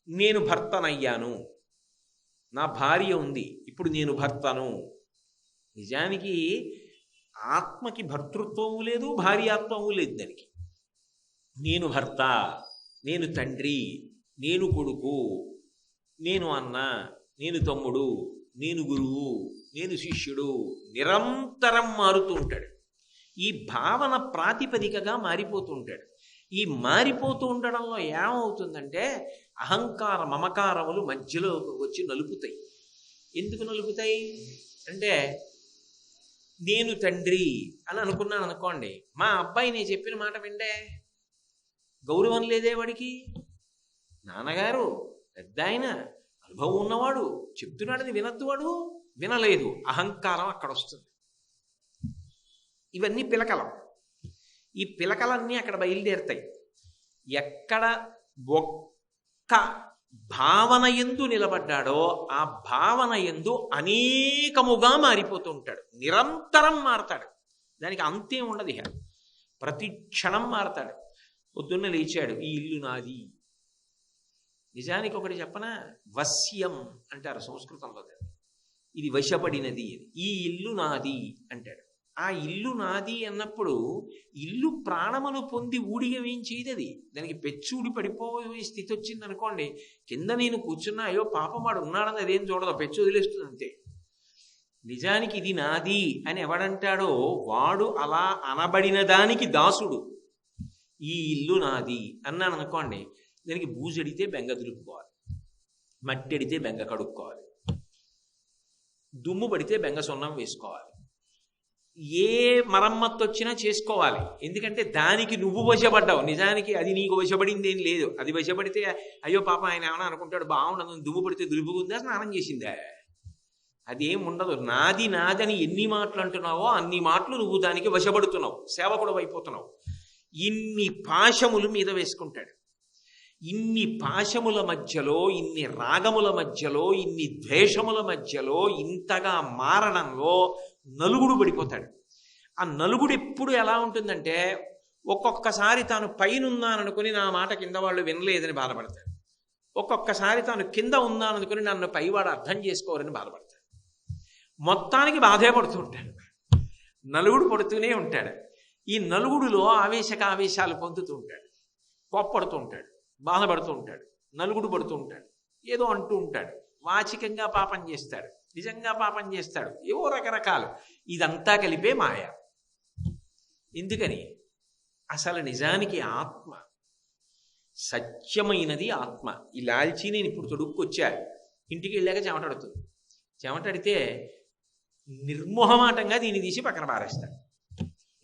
నేను భర్తనయ్యాను, నా భార్య ఉంది, ఇప్పుడు నేను భర్తను. నిజానికి ఆత్మకి భర్తృత్వము లేదు, భార్యాత్వము లేదు. దానికి నేను భర్త, నేను తండ్రి, నేను కొడుకు, నేను అన్న, నేను తమ్ముడు, నేను గురువు, నేను శిష్యుడు, నిరంతరం మారుతూ ఉంటాడు. ఈ భావన ప్రాతిపదికగా మారిపోతూ ఉంటాడు. ఈ మారిపోతూ ఉండడంలో ఏమవుతుందంటే అహంకార మమకారములు మధ్యలో వచ్చి నలుపుతాయి. ఎందుకు నలుపుతాయి అంటే నేను తండ్రి అని అనుకున్నాను అనుకోండి, మా అబ్బాయి నేను చెప్పిన మాట విండే, గౌరవం లేదే వాడికి. నాన్నగారు పెద్ద ఆయన, అనుభవం ఉన్నవాడు, చెప్తున్నాడని వినద్దు, వాడు వినలేదు, అహంకారం అక్కడ వస్తుంది. ఇవన్నీ పిలకలం. ఈ పిలకలన్నీ అక్కడ బయలుదేరుతాయి. ఎక్కడ ఒక్క భావన యందు నిలబడ్డాడో ఆ భావన యందు అనేకముగా మారిపోతూ ఉంటాడు. నిరంతరం మారతాడు, దానికి అంతే ఉండదు. ఇక ప్రతి క్షణం మారతాడు. పొద్దున్న లేచాడు, ఈ ఇల్లు నాది. నిజానికి ఒకటి చెప్పనా, వశ్యం అంటారు సంస్కృతంలో, ఇది వశపడినది, ఈ ఇల్లు నాది అంటాడు. ఆ ఇల్లు నాది అన్నప్పుడు ఇల్లు ప్రాణమును పొంది ఊడిగా ఏం చేయదది, దానికి పెచ్చూడి పడిపోయే స్థితి వచ్చింది అనుకోండి, కింద నేను కూర్చున్నా అయ్యో పాపం వాడు ఉన్నాడని అదేం చూడదు, పెచ్చు వదిలేస్తుంది అంతే. నిజానికి ఇది నాది అని ఎవడంటాడో వాడు అలా అనబడిన దానికి దాసుడు. ఈ ఇల్లు నాది అన్నాను అనుకోండి, దానికి బూజడితే బెంగ దులుపుకోవాలి, మట్టి అడితే బెంగ కడుక్కోవాలి, దుమ్ము పడితే బెంగ సున్నం వేసుకోవాలి, ఏ మరమ్మత్తు వచ్చినా చేసుకోవాలి. ఎందుకంటే దానికి నువ్వు వశపడ్డావు. నిజానికి అది నీకు వశపడింది ఏం లేదు. అది వశపడితే అయ్యో పాప ఆయన ఏమైనా అనుకుంటాడు, బాగుండదు, దుమ్ము పడితే దులుపుకుందా, స్నానం చేసిందా, అదేం ఉండదు. నాది నాదని ఎన్ని మాటలు అంటున్నావో అన్ని మాటలు నువ్వు దానికి వశపడుతున్నావు, సేవకుడు అయిపోతున్నావు. ఇన్ని పాశములు మీద వేసుకుంటాడు. ఇన్ని పాశముల మధ్యలో, ఇన్ని రాగముల మధ్యలో, ఇన్ని ద్వేషముల మధ్యలో ఇంతగా మారడంలో నలుగుడు పడిపోతాడు. ఆ నలుగుడు ఎప్పుడు ఎలా ఉంటుందంటే ఒక్కొక్కసారి తాను పైనున్నాననుకుని నా మాట కింద వాళ్ళు వినలేదని బాధపడతాడు, ఒక్కొక్కసారి తాను కింద ఉన్నాననుకుని నన్ను పైవాడు అర్థం చేసుకోరని బాధపడతాడు. మొత్తానికి బాధే పడుతూ ఉంటాడు, నలుగుడు పడుతూనే ఉంటాడు. ఈ నలుగుడులో ఆవేశాలు పొందుతూ ఉంటాడు, కోప్పడుతూ ఉంటాడు, బాధపడుతూ ఉంటాడు, నలుగుడు పడుతూ ఉంటాడు, ఏదో అంటూ ఉంటాడు, వాచికంగా పాపం చేస్తాడు, నిజంగా పాపం చేస్తాడు, ఏవో రకరకాలు. ఇదంతా కలిపే మాయ. ఎందుకని? అసలు నిజానికి ఆత్మ సత్యమైనది. ఆత్మ ఈ లాల్చీ నేను ఇప్పుడు తొడుక్కొచ్చా, ఇంటికి వెళ్ళాక చెమటడుతుంది. చెమటడితే నిర్మోహమాటంగా దీన్ని తీసి పక్కన పారేస్తాడు.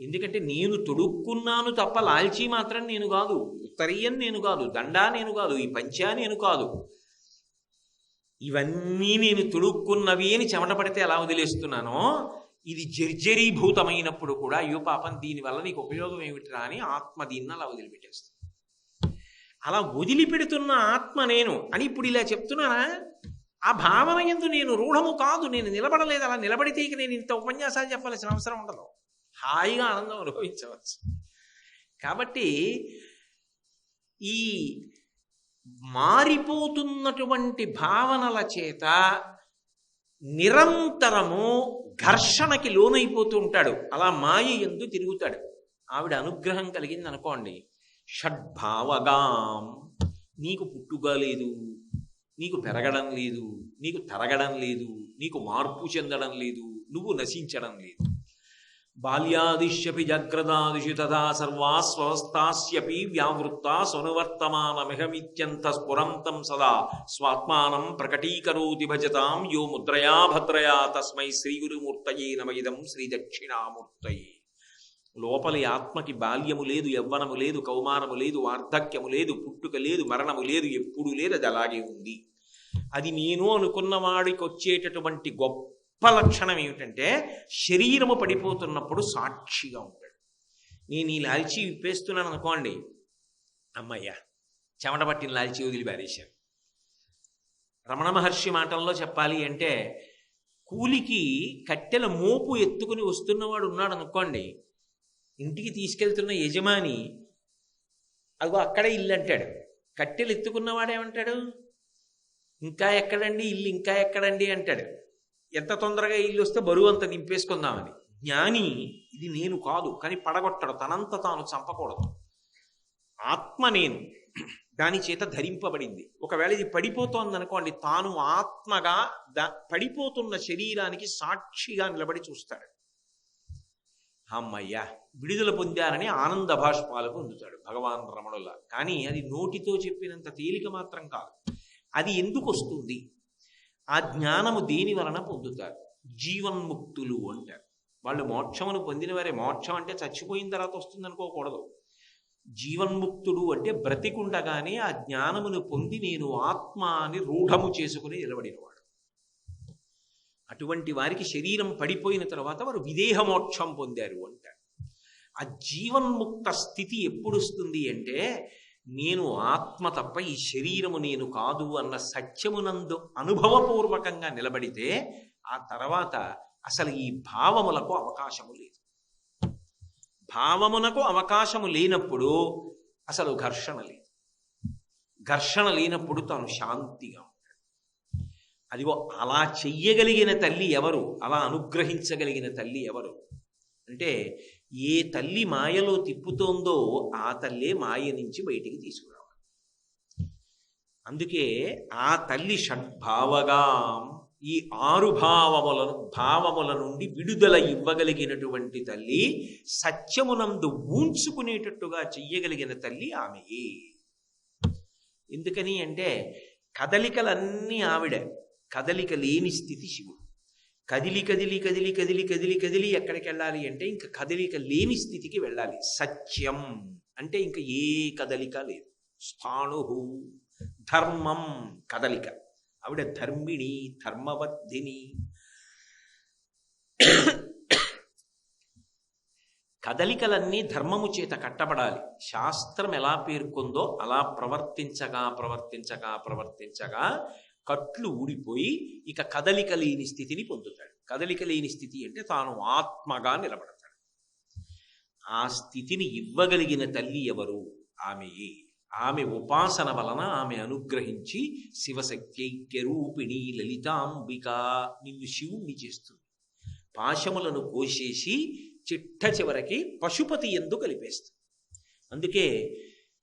ఎందుకంటే నేను తొడుక్కున్నాను తప్ప లాల్చీ మాత్రం నేను కాదు, ఉత్తరీయం నేను కాదు, దండా నేను కాదు, ఈ పంచా నేను కాదు. ఇవన్నీ నేను తొడుక్కున్నవి అని చెమట పడితే ఎలా వదిలేస్తున్నానో, ఇది జర్జరీభూతమైనప్పుడు కూడా అయ్యో పాపం దీనివల్ల నీకు ఉపయోగం ఏమిటిరా అని ఆత్మ దీన్ని అలా వదిలిపెట్టేస్తుంది. అలా వదిలిపెడుతున్న ఆత్మ నేను అని ఇప్పుడు ఇలా చెప్తున్నానా? ఆ భావన యందు నేను రూఢము కాదు, నేను నిలబడలేదు. అలా నిలబడితే ఇక నేను ఇంత ఉపన్యాసాలు చెప్పాల్సిన అవసరం ఉండదు, హాయిగా ఆనందం అనుభవించవచ్చు. కాబట్టి ఈ మారిపోతున్నటువంటి భావనల చేత నిరంతరము ఘర్షణకి లోనైపోతూ ఉంటాడు. అలా మాయ యందు తిరుగుతాడు. ఆవిడ అనుగ్రహం కలిగింది అనుకోండి, షడ్భావగాం, నీకు పుట్టుగా లేదు, నీకు పెరగడం లేదు, నీకు తరగడం లేదు, నీకు మార్పు చెందడం లేదు, నువ్వు నశించడం లేదు. బాల్యాదిశ్యపి జాగ్రత్తాదిషు తదా సర్వాస్వస్థాస్యపి వ్యావృత్తా స్వనువర్తమానమిహమిత్యంత స్ఫురంతం సదా స్వాత్మానం ప్రకటీకరోతి భజతాం యో ముద్రయా భద్రయా తస్మై శ్రీగురుమూర్తయే నమః శ్రీ దక్షిణామూర్తయే. లోపలి ఆత్మకి బాల్యము లేదు, యవ్వనము లేదు, కౌమారము లేదు, వార్ధక్యము లేదు, పుట్టుక లేదు, మరణము లేదు, ఎప్పుడు లేదు, అది అలాగే ఉంది. అది నేను అనుకున్నవాడికి వచ్చేటటువంటి గొప్ప లక్షణం ఏమిటంటే శరీరము పడిపోతున్నప్పుడు సాక్షిగా ఉంటాడు. నేను ఈ లాల్చీ విప్పేస్తున్నాను అనుకోండి, అమ్మయ్యా చెమట పట్టిన లాల్చీ వదిలి పారేశాను. రమణ మహర్షి మాటల్లో చెప్పాలి అంటే, కూలికి కట్టెల మోపు ఎత్తుకుని వస్తున్నవాడు ఉన్నాడు అనుకోండి, ఇంటికి తీసుకెళ్తున్న యజమాని అదిగో అక్కడే ఇల్లు అంటాడు. కట్టెలు ఎత్తుకున్నవాడేమంటాడు? ఇంకా ఎక్కడండి ఇల్లు, ఇంకా ఎక్కడండి అంటాడు. ఎంత తొందరగా ఇల్లు వస్తే బరువు అంత దింపేసుకుందామని. జ్ఞాని ఇది నేను కాదు కానీ పడగొట్టడు, తనంత తాను చంపకూడదు. ఆత్మ నేను, దాని చేత ధరింపబడింది. ఒకవేళ ఇది పడిపోతోంది అనుకోండి, తాను ఆత్మగా పడిపోతున్న శరీరానికి సాక్షిగా నిలబడి చూస్తాడు. అమ్మయ్యా విడుదల పొందారని ఆనంద భాష్పాలు పొందుతాడు భగవాన్ రమణుల. కానీ అది నోటితో చెప్పినంత తేలిక మాత్రం కాదు. అది ఎందుకు వస్తుంది? ఆ జ్ఞానము దేని వలన పొందుతారు? జీవన్ముక్తులు అంటారు. వాళ్ళు మోక్షమును పొందిన వారే. మోక్షం అంటే చచ్చిపోయిన తర్వాత వస్తుంది అనుకోకూడదు. జీవన్ముక్తుడు అంటే బ్రతికుండగానే ఆ జ్ఞానమును పొంది నేను ఆత్మ అని రూఢము చేసుకుని నిలబడినవాడు. అటువంటి వారికి శరీరం పడిపోయిన తర్వాత వారు విదేహ మోక్షం పొందారు అంటారు. ఆ జీవన్ముక్త స్థితి ఎప్పుడు వస్తుంది అంటే, నేను ఆత్మ తప్ప ఈ శరీరము నేను కాదు అన్న సత్యమునందు అనుభవపూర్వకంగా నిలబడితే ఆ తర్వాత అసలు ఈ భావములకు అవకాశము లేదు. భావమునకు అవకాశము లేనప్పుడు అసలు ఘర్షణ లేదు. ఘర్షణ లేనప్పుడు తాను శాంతిగా ఉంటాడు. అదిగో అలా చెయ్యగలిగిన తల్లి ఎవరు? అలా అనుగ్రహించగలిగిన తల్లి ఎవరు అంటే, ఏ తల్లి మాయలో తిప్పుతోందో ఆ తల్లే మాయ నుంచి బయటికి తీసుకురావాలి. అందుకే ఆ తల్లి షడ్భావగా ఈ 6 భావముల నుండి విడుదల ఇవ్వగలిగినటువంటి తల్లి, సత్యమునందు ఊంచుకునేటట్టుగా చెయ్యగలిగిన తల్లి ఆమెయే. ఎందుకని అంటే కదలికలన్నీ ఆవిడ, కదలిక లేని స్థితి శివుడు. కదిలి కదిలి కదిలి కదిలి కదిలి కదిలి ఎక్కడికి వెళ్ళాలి అంటే ఇంకా కదలిక లేని స్థితికి వెళ్ళాలి. సత్యం అంటే ఇంకా ఏ కదలిక లేదు. స్థాణు ధర్మం కదలిక. ఆవిడ ధర్మిణి, ధర్మవర్ధిని. కదలికలన్నీ ధర్మము చేత కట్టబడాలి. శాస్త్రం ఎలా పేర్కొందో అలా ప్రవర్తించగా ప్రవర్తించగా ప్రవర్తించగా కట్లు ఊడిపోయి ఇక కదలిక లేని స్థితిని పొందుతాడు. కదలిక లేని స్థితి అంటే తాను ఆత్మగా నిలబడతాడు. ఆ స్థితిని ఇవ్వగలిగిన తల్లి ఎవరు? ఆమెయే. ఆమె ఉపాసన వలన ఆమె అనుగ్రహించి శివశక్త్యైక్యరూపిణి లలితాంబిక నిన్ను శివుణ్ణి చేస్తుంది. పాశములను కోసేసి చిట్ట చివరికి పశుపతి యందు కలిపేస్తుంది. అందుకే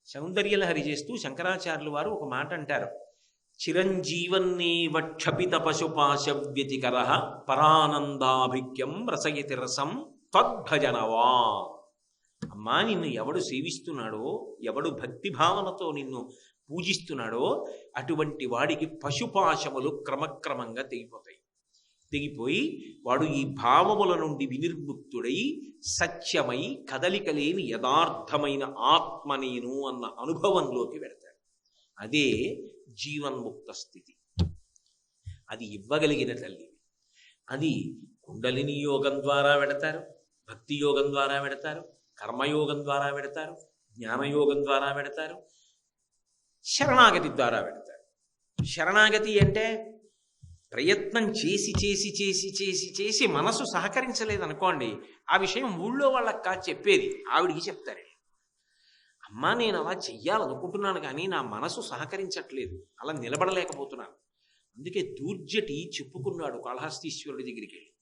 సౌందర్యలహరి చేస్తూ శంకరాచార్యులు వారు ఒక మాట అంటారు, చిరంజీవన్నేవ క్షపిత పశుపాశ వ్యతికర పరానందాభిక్యం రసయతి రసం త్వద్భజనవా. అమ్మా, నిన్ను ఎవడు సేవిస్తున్నాడో, ఎవడు భక్తిభావనతో నిన్ను పూజిస్తున్నాడో అటువంటి వాడికి పశుపాశములు క్రమక్రమంగా తెగిపోయి వాడు ఈ భావముల నుండి వినిర్ముక్తుడై సత్యమై కదలిక లేని యథార్థమైన ఆత్మ నేను అన్న అనుభవంలోకి వెడతాడు. అదే జీవన్ముక్త స్థితి. అది ఇవ్వగలిగిన తల్లి. అది కుండలిని యోగం ద్వారా వెడతారు, భక్తి యోగం ద్వారా వెడతారు, కర్మయోగం ద్వారా వెడతారు, జ్ఞానయోగం ద్వారా వెడతారు, శరణాగతి ద్వారా వెడతారు. శరణాగతి అంటే ప్రయత్నం చేసి చేసి చేసి చేసి చేసి మనసు సహకరించలేదనుకోండి, ఆ విషయం ఊళ్ళో వాళ్ళకి కాదు చెప్పేది, ఆవిడికి చెప్తారు. అమ్మా, నేను అలా చెయ్యాలనుకుంటున్నాను కానీ నా మనసు సహకరించట్లేదు, అలా నిలబడలేకపోతున్నాను. అందుకే దూర్జటి చెప్పుకున్నాడు కాళహస్తీశ్వరుడి దగ్గరికి వెళ్ళి.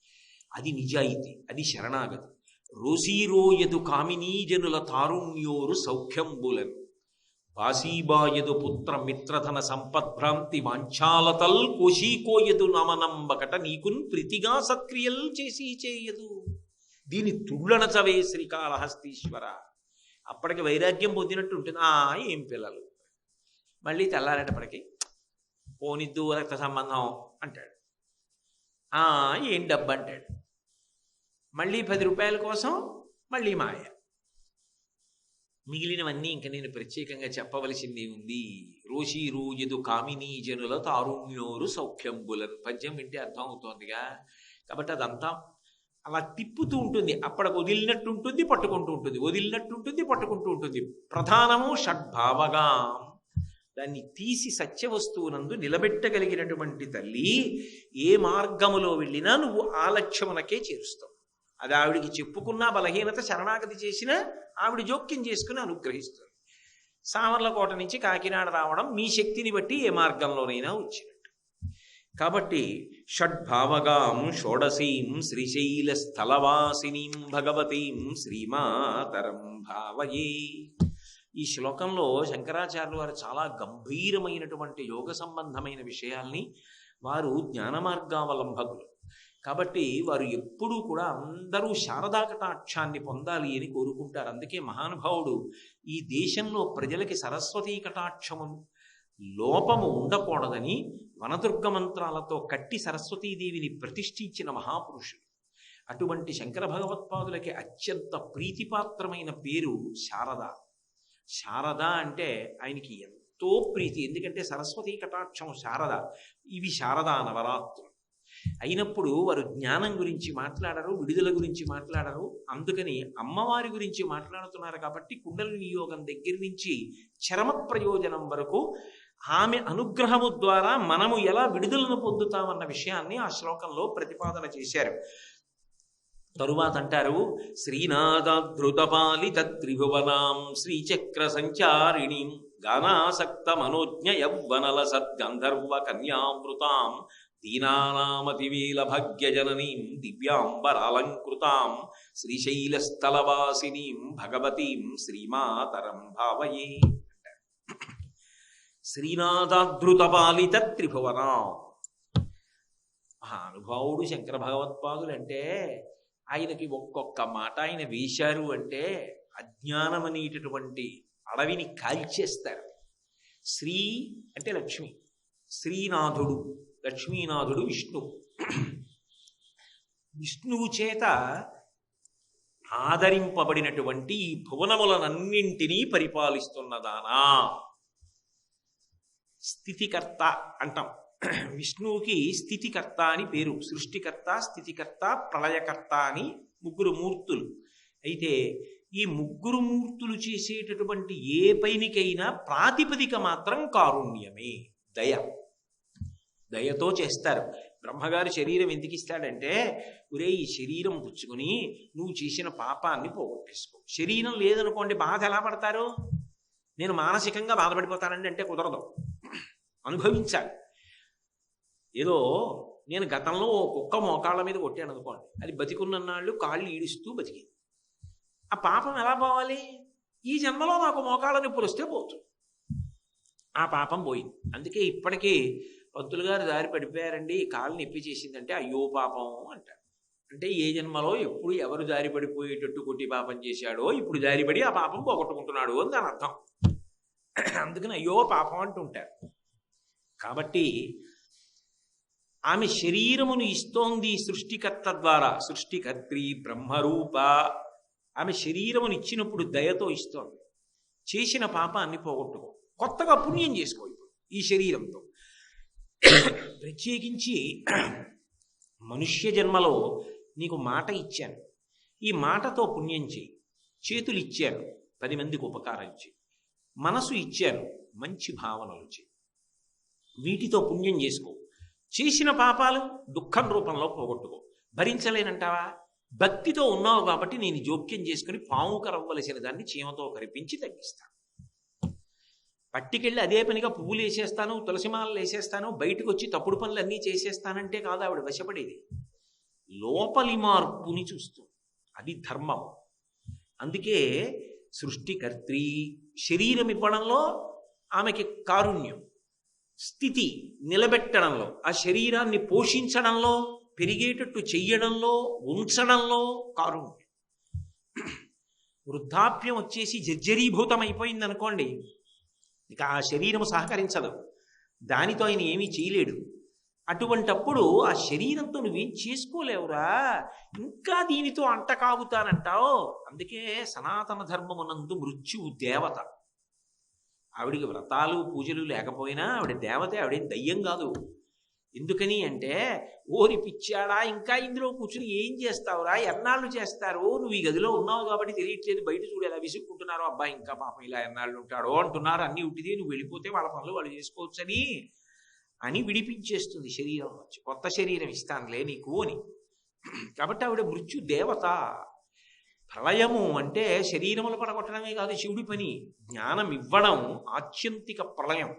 అది నిజాయితీ, అది శరణాగతి. రోసీరోయదు కామినీజనుల తారుణ్యోరు సౌఖ్యంబులను బాసీబాయదు పుత్ర మిత్రధన సంపద్భ్రాంతి వాంఛాలతల్ కోశీకోయదు నమనంబకట నీకున్ ప్రీతిగా సత్క్రియలు చేసి చేయదు. దీని తుళ్ళనచవే శ్రీకాళహస్తీశ్వర. అప్పటికి వైరాగ్యం పొందినట్టు ఉంటుంది. ఏం పిల్లలు, మళ్ళీ తెల్లారేటప్పటికి పోనిద్దు రక్త సంబంధం అంటాడు. ఏం డబ్బు అంటాడు. మళ్ళీ 10 రూపాయల కోసం మళ్ళీ మాయ. మిగిలినవన్నీ ఇంక నేను ప్రత్యేకంగా చెప్పవలసింది ఉంది. రోషి రోజు కామినీ జనుల తారుణ్యోరు సౌఖ్యంబులను పద్యం వింటే అర్థం అవుతోందిగా. కాబట్టి అదంతా అలా తిప్పుతూ ఉంటుంది. అప్పటికి వదిలినట్టు ఉంటుంది, పట్టుకుంటూ ఉంటుంది, వదిలినట్టు ఉంటుంది, పట్టుకుంటూ ఉంటుంది. ప్రధానము షడ్భావగా దాన్ని తీసి సత్యవస్తువునందు నిలబెట్టగలిగినటువంటి తల్లి ఏ మార్గములో వెళ్ళినా నువ్వు ఆ లక్ష్యమునకే చేరుస్తావు. అది ఆవిడికి చెప్పుకున్నా బలహీనత, శరణాగతి చేసినా ఆవిడ జోక్యం చేసుకుని అనుగ్రహిస్తుంది. సామర్లకోట నుంచి కాకినాడ రావడం మీ శక్తిని బట్టి ఏ మార్గంలోనైనా వచ్చినట్టు. కాబట్టి షడ్భావగాం షోడశీం శ్రీశైల స్థలవాసినీం భగవతీం శ్రీమాతరం భావయే. ఈ శ్లోకంలో శంకరాచార్యులు వారు చాలా గంభీరమైనటువంటి యోగ సంబంధమైన విషయాల్ని, వారు జ్ఞాన మార్గావలంబకులు కాబట్టి వారు ఎప్పుడూ కూడా అందరూ శారదా కటాక్షాన్ని పొందాలి అని కోరుకుంటారు. అందుకే మహానుభావుడు ఈ దేశంలో ప్రజలకి సరస్వతీ కటాక్షము లోపము ఉండకూడదని వనదుర్గ మంత్రాలతో కట్టి సరస్వతీదేవిని ప్రతిష్ఠించిన మహాపురుషుడు. అటువంటి శంకర భగవత్పాదులకి అత్యంత ప్రీతిపాత్రమైన పేరు శారద. శారద అంటే ఆయనకి ఎంతో ప్రీతి. ఎందుకంటే సరస్వతీ కటాక్షం శారద. ఇవి శారదా నవరాత్రులు అయినప్పుడు వారు జ్ఞానం గురించి మాట్లాడరు, విడుదల గురించి మాట్లాడరు. అందుకని అమ్మవారి గురించి మాట్లాడుతున్నారు కాబట్టి కుండలిని యోగం దగ్గర నుంచి చరమ ప్రయోజనం వరకు ఆమె అనుగ్రహము ద్వారా మనము ఎలా విడుదలను పొందుతామన్న విషయాన్ని ఆ శ్లోకంలో ప్రతిపాదన చేశారు. తరువాత అంటారు, శ్రీనాథాధృతపాలిత త్రిభువనాం శ్రీచక్ర సంచారిణీం గానాసక్త మనోజ్ఞ యవ్వనల సద్గంధర్వ కన్యామృతాం దీనానామతివేల భాగ్యజననీం దివ్యాంబరాలంకృతాం శ్రీశైలస్థలవాసినీం భగవతీం శ్రీమాతరం భావయే. శ్రీనాథాధృతపాలిత త్రిభువనాం. మహానుభావుడు శంకర భగవత్పాదులు అంటే ఆయనకి ఒక్కొక్క మాట ఆయన వేశారు అంటే అజ్ఞానం అనేటటువంటి అడవిని కాల్చేస్తారు. శ్రీ అంటే లక్ష్మి, శ్రీనాథుడు లక్ష్మీనాథుడు విష్ణు. విష్ణువు చేత ఆదరింపబడినటువంటి ఈ భువనములనన్నింటినీ పరిపాలిస్తున్నదానా స్థితికర్త అంటాం. విష్ణువుకి స్థితికర్త అని పేరు. సృష్టికర్త, స్థితికర్త, ప్రళయకర్త అని 3 మూర్తులు. అయితే ఈ 3 మూర్తులు చేసేటటువంటి ఏ పైనికైనా ప్రాతిపదిక మాత్రం కారుణ్యమే, దయ. దయతో చేస్తారు. బ్రహ్మగారు శరీరం ఎందుకు ఇస్తాడంటే, ఒరే ఈ శరీరం పుచ్చుకొని నువ్వు చేసిన పాపాన్ని పోగొట్టేసుకో. శరీరం లేదనుకోండి బాధ ఎలా పడతారు? నేను మానసికంగా బాధపడిపోతానండి అంటే కుదరదు, అనుభవించాలి. ఏదో నేను గతంలో ఓ కుక్క మోకాళ్ళ మీద కొట్టాను అనుకోండి, అది బతికున్నన్నాళ్ళు కాళ్ళు ఈడుస్తూ బతికింది. ఆ పాపం ఎలా పోవాలి? ఈ జన్మలో నాకు మోకాళ్ళ నొప్పులు వస్తే పోతుంది, ఆ పాపం పోయింది. అందుకే ఇప్పటికీ పంతులు గారు దారి పడిపోయారండి, కాళ్ళు నొప్పి చేసిందంటే అయ్యో పాపం అంటారు. అంటే ఏ జన్మలో ఎప్పుడు ఎవరు దారి పడిపోయేటట్టు కొట్టి పాపం చేశాడో ఇప్పుడు దారిపడి ఆ పాపం పోగొట్టుకుంటున్నాడు అని దాని అర్థం. అందుకని అయ్యో పాపం అంటుంటారు. కాబట్టి ఆమె శరీరమును ఇస్తోంది సృష్టికర్త ద్వారా, సృష్టికర్త్రి బ్రహ్మరూప. ఆమె శరీరమును ఇచ్చినప్పుడు దయతో ఇస్తోంది. చేసిన పాపాన్ని పోగొట్టుకో, కొత్తగా పుణ్యం చేసుకో. ఇప్పుడు ఈ శరీరంతో ప్రత్యేకించి మనుష్య జన్మలో నీకు మాట ఇచ్చాను, ఈ మాటతో పుణ్యం చేయి. చేతులు ఇచ్చాను, 10 మందికి ఉపకారం చేయి. మనసు ఇచ్చాను, మంచి భావనలు చేయి. వీటితో పుణ్యం చేసుకో. చేసిన పాపాలు దుఃఖం రూపంలో పోగొట్టుకో. భరించలేనంటావా? భక్తితో ఉన్నావు కాబట్టి నేను జోక్యం చేసుకుని పాము కరవ్వలసిన దాన్ని చీమతో కరిపించి తగ్గిస్తాను. పట్టికెళ్ళి అదే పనిగా పువ్వులు వేసేస్తాను, తులసిమాలలు వేసేస్తాను, బయటకు వచ్చి తప్పుడు పనులు అన్నీ చేసేస్తానంటే కాదు ఆవిడ వశపడేది. లోపలి మార్పుని చూస్తూ, అది ధర్మం. అందుకే సృష్టికర్త్రి, శరీరం ఇవ్వడంలో ఆమెకి కారుణ్యం, స్థితి నిలబెట్టడంలో, ఆ శరీరాన్ని పోషించడంలో, పెరిగేటట్టు చెయ్యడంలో, ఉంచడంలో కారుణ్యం. వృద్ధాప్యం వచ్చేసి జర్జరీభూతం అయిపోయింది అనుకోండి, ఇక ఆ శరీరము సహకరించదు, దానితో ఆయన ఏమీ చేయలేడు. అటువంటప్పుడు ఆ శరీరంతో నువ్వేం చేసుకోలేవురా, ఇంకా దీనితో అంట కాగుతానంటావు. అందుకే సనాతన ధర్మమునందు మృత్యువు దేవత. ఆవిడికి వ్రతాలు పూజలు లేకపోయినా ఆవిడ దేవతే, ఆవిడేం దయ్యం కాదు. ఎందుకని అంటే, ఓరి పిచ్చాడా, ఇంకా ఇందులో కూర్చుని ఏం చేస్తావురా, ఎన్నాళ్ళు చేస్తారు, నువ్వు ఈ గదిలో ఉన్నావు కాబట్టి తెలియట్లేదు, బయట చూడు ఎలా విసుక్కుంటున్నారో, అబ్బాయి ఇంకా పాపం ఇలా ఎన్నాళ్ళు ఉంటాడో అంటున్నారు, అన్నీ ఉట్టిదే, నువ్వు వెళ్ళిపోతే వాళ్ళ పనులు వాళ్ళు చేసుకోవచ్చని అని విడిపించేస్తుంది శరీరం వచ్చి. కొత్త శరీరం ఇస్తానులే నీకు అని. కాబట్టి ఆవిడ మృత్యు దేవత. ప్రళయము అంటే శరీరములు పడగొట్టడమే కాదు శివుడి పని, జ్ఞానం ఇవ్వడం ఆత్యంతిక ప్రళయం.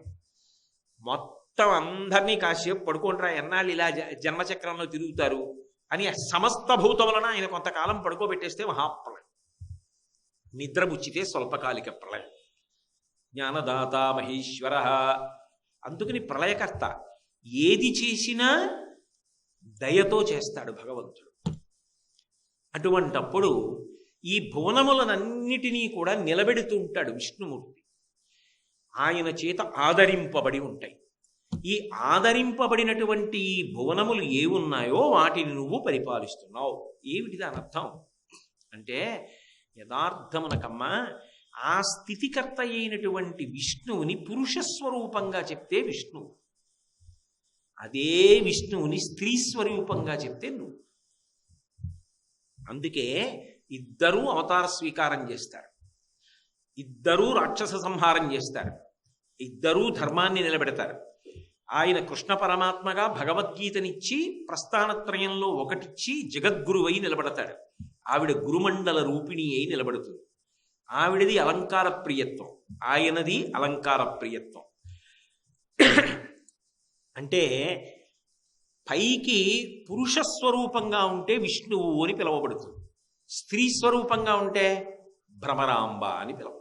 మొత్తం అందరినీ కాసేపు పడుకుంటారా, ఎన్నాళ్ళు ఇలా జన్మచక్రంలో తిరుగుతారు అని సమస్త భూతములను ఆయన కొంతకాలం పడుకోబెట్టేస్తే మహాప్రళయం. నిద్రముచ్చితే స్వల్పకాలిక ప్రళయం. జ్ఞానదాత మహేశ్వర. అందుకని ప్రళయకర్త. ఏది చేసినా దయతో చేస్తాడు భగవంతుడు. అటువంటప్పుడు ఈ భువనములనన్నిటినీ కూడా నిలబెడుతూ ఉంటాడు విష్ణుమూర్తి. ఆయన చేత ఆదరింపబడి ఉంటాయి. ఈ ఆదరింపబడినటువంటి ఈ భువనములు ఏ ఉన్నాయో వాటిని నువ్వు పరిపాలిస్తున్నావు. ఏమిటి దాని అర్థం అంటే, యథార్థమునకమ్మా ఆ స్థితికర్త అయినటువంటి విష్ణువుని పురుషస్వరూపంగా చెప్తే విష్ణువు, అదే విష్ణువుని స్త్రీ స్వరూపంగా చెప్తే నువ్వు. అందుకే ఇద్దరూ అవతార స్వీకారం చేస్తారు, ఇద్దరూ రాక్షస సంహారం చేస్తారు, ఇద్దరూ ధర్మాన్ని నిలబెడతారు. ఆయన కృష్ణ పరమాత్మగా భగవద్గీతనిచ్చి ప్రస్థానత్రయంలో ఒకటిచ్చి జగద్గురువై నిలబడతాడు. ఆవిడ గురుమండల రూపిణి అయి నిలబడుతుంది. ఆవిడది అలంకార ప్రియత్వం, ఆయనది అలంకార ప్రియత్వం. అంటే పైకి పురుష స్వరూపంగా ఉంటే విష్ణువు అని పిలువబడుతుంది, స్త్రీ స్వరూపంగా ఉంటే భ్రమరాంబ అని పిలువబడుతుంది.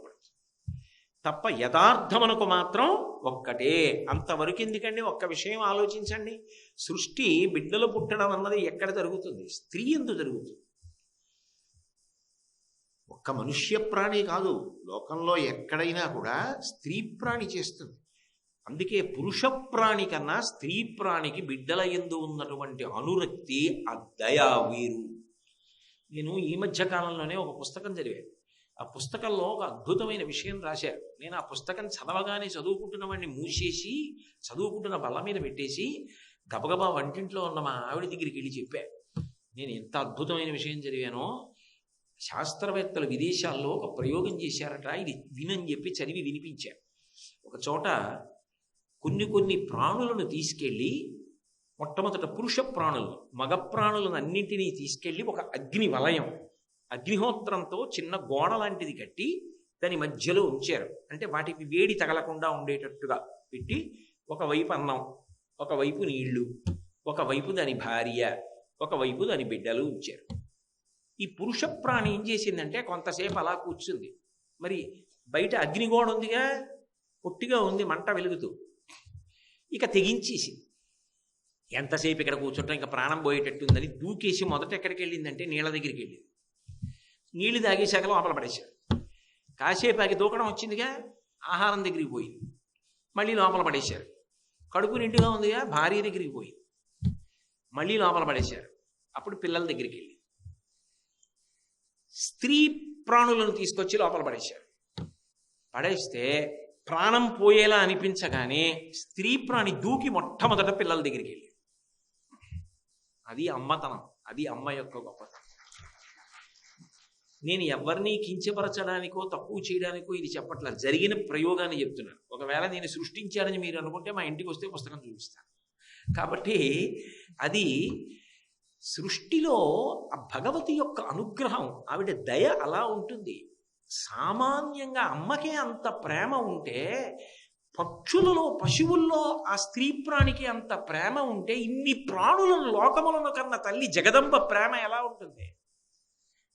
తప్ప యథార్థమునకు మాత్రం ఒక్కటే. అంతవరకు ఎందుకండి? ఒక్క విషయం ఆలోచించండి. సృష్టి బిడ్డలు పుట్టడం అన్నది ఎక్కడ జరుగుతుంది? స్త్రీ ఎందు జరుగుతుంది. ఒక్క మనుష్య ప్రాణి కాదు, లోకంలో ఎక్కడైనా కూడా స్త్రీ ప్రాణి చేస్తుంది. అందుకే పురుష ప్రాణి కన్నా స్త్రీ ప్రాణికి బిడ్డల యందు ఉన్నటువంటి అనురక్తి, ఆ దయ వేరు. నేను ఈ మధ్య కాలంలోనే ఒక పుస్తకం చదివాను. ఆ పుస్తకంలో ఒక అద్భుతమైన విషయం రాశారు. నేను ఆ పుస్తకం చదవగానే చదువుకుంటున్న వాడిని మూసేసి, చదువుకుంటున్న బల్ల మీద పెట్టేసి గబగబా వంటింట్లో ఉన్న మా ఆవిడ దగ్గరికి వెళ్ళి చెప్పాను, నేను ఎంత అద్భుతమైన విషయం చదివానో. శాస్త్రవేత్తలు విదేశాల్లో ఒక ప్రయోగం చేశారట, ఇది వినని చెప్పి చదివి వినిపించారు. ఒక చోట కొన్ని ప్రాణులను తీసుకెళ్ళి, మొట్టమొదట పురుష ప్రాణులు, మగ ప్రాణులను అన్నింటినీ తీసుకెళ్ళి ఒక అగ్ని వలయం, అగ్నిహోత్రంతో చిన్న గోడ లాంటిది కట్టి దాని మధ్యలో ఉంచారు. అంటే వాటికి వేడి తగలకుండా ఉండేటట్టుగా పెట్టి ఒకవైపు అన్నం, ఒకవైపు నీళ్లు, ఒకవైపు దాని భార్య, ఒకవైపు దాని బిడ్డలు ఉంచారు. ఈ పురుష ప్రాణి ఏం చేసిందంటే కొంతసేపు అలా కూర్చుంది. మరి బయట అగ్నిగోడ ఉందిగా, పొట్టిగా ఉంది, మంట వెలుగుతూ. ఇక తెగించేసింది. ఎంతసేపు ఇక్కడ కూర్చుంటాం, ఇంకా ప్రాణం పోయేటట్టుందని దూకేసి మొదట ఎక్కడికి వెళ్ళిందంటే నీళ్ళ దగ్గరికి వెళ్ళింది. నీళ్లు తాగేశాక లోపల పడేశారు. కాసేపు ఆగి దూకడం వచ్చిందిగా, ఆహారం దగ్గరికి పోయింది. మళ్ళీ లోపల పడేశారు. కడుపు నిండుగా ఉందిగా, భార్య దగ్గరికి పోయింది. మళ్ళీ లోపల పడేశారు. అప్పుడు పిల్లల దగ్గరికి వెళ్ళి స్త్రీ ప్రాణులను తీసుకొచ్చి లోపల పడేశారు. పడేస్తే ప్రాణం పోయేలా అనిపించగానే స్త్రీ ప్రాణి దూకి మొట్టమొదట పిల్లల దగ్గరికి వెళ్ళి. అది అమ్మతనం, అది అమ్మ యొక్క గొప్పతనం. నేను ఎవరిని కించపరచడానికో తక్కువ చేయడానికో ఇది చెప్పట్లా, జరిగిన ప్రయోగాన్ని చెప్తున్నాను. ఒకవేళ నేను సృష్టించానని మీరు అనుకుంటే మా ఇంటికి వస్తే పుస్తకం చూపిస్తాను. కాబట్టి అది సృష్టిలో ఆ భగవతి యొక్క అనుగ్రహం, ఆవిడ దయ అలా ఉంటుంది. సామాన్యంగా అమ్మకే అంత ప్రేమ ఉంటే, పక్షులలో పశువుల్లో ఆ స్త్రీ ప్రాణికి అంత ప్రేమ ఉంటే, ఇన్ని ప్రాణులను లోకములను కన్న తల్లి జగదంబ ప్రేమ ఎలా ఉంటుంది?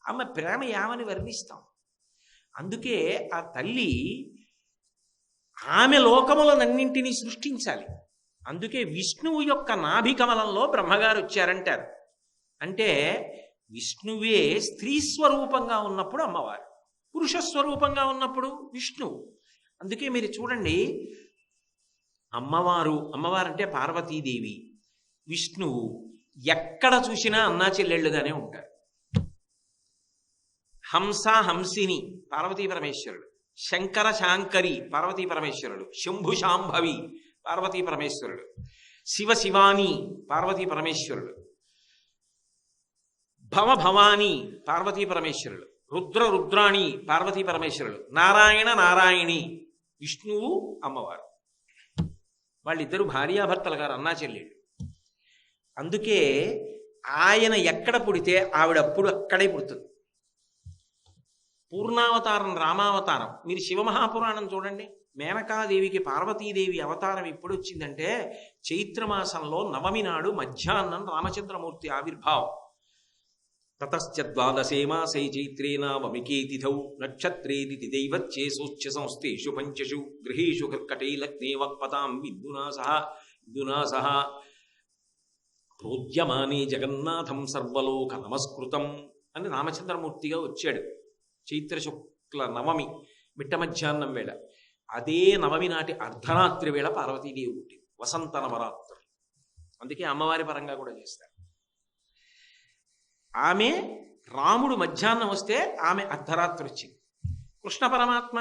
ఆమె ప్రేమ ఏమని వర్ణిస్తాం? అందుకే ఆ తల్లి ఆమె లోకములనన్నింటినీ సృష్టించాలి. అందుకే విష్ణువు యొక్క నాభికమలంలో బ్రహ్మగారు వచ్చారంటారు. అంటే విష్ణువే స్త్రీ స్వరూపంగా ఉన్నప్పుడు అమ్మవారు, పురుష స్వరూపంగా ఉన్నప్పుడు విష్ణువు. అందుకే మీరు చూడండి, అమ్మవారు అంటే పార్వతీదేవి, విష్ణువు ఎక్కడ చూసినా అన్నా చెల్లెళ్ళుగానే ఉంటారు. హంస హంసిని పార్వతీ పరమేశ్వరుడు, శంకర శాంకరి పార్వతీ పరమేశ్వరుడు, శంభు శాంభవి పార్వతీ పరమేశ్వరుడు, శివ శివాని పార్వతీ పరమేశ్వరుడు, భవ భవాని పార్వతీ పరమేశ్వరుడు, రుద్ర రుద్రాణి పార్వతీ పరమేశ్వరుడు, నారాయణ నారాయణి విష్ణువు అమ్మవారు. వాళ్ళిద్దరూ భార్యాభర్తలు గారు, అన్నా చెల్లెళ్ళు. అందుకే ఆయన ఎక్కడ పుడితే ఆవిడప్పుడు అక్కడే పుడుతుంది. పూర్ణావతారం రామావతారం. మీరు శివమహాపురాణం చూడండి, మేనకాదేవికి పార్వతీదేవి అవతారం ఎప్పుడు వచ్చిందంటే చైత్రమాసంలో నవమి నాడు మధ్యాహ్నం రామచంద్రమూర్తి ఆవిర్భావం. తతశ్చ ద్వాదశే మాసే చైత్రే నవమికే తిథౌ నక్షత్రేతి దైవచ్చేసోచ్ఛ సంస్థేషు పంచషు గృహేషు కర్కటే లగ్నే వక్పతాం విద్యునా సహ ప్రోద్యమానే జగన్నాథం సర్వలోక నమస్కృతం అని రామచంద్రమూర్తిగా వచ్చాడు. చైత్ర శుక్ల నవమి మిట్ట మధ్యాహ్నం వేళ. అదే నవమి నాటి అర్ధరాత్రి వేళ పార్వతీదేవి పుట్టింది, వసంత నవరాత్రి. అందుకే అమ్మవారి పరంగా కూడా చేస్తారు. ఆమె రాముడు మధ్యాహ్నం వస్తే ఆమె అర్ధరాత్రి వచ్చింది. కృష్ణ పరమాత్మ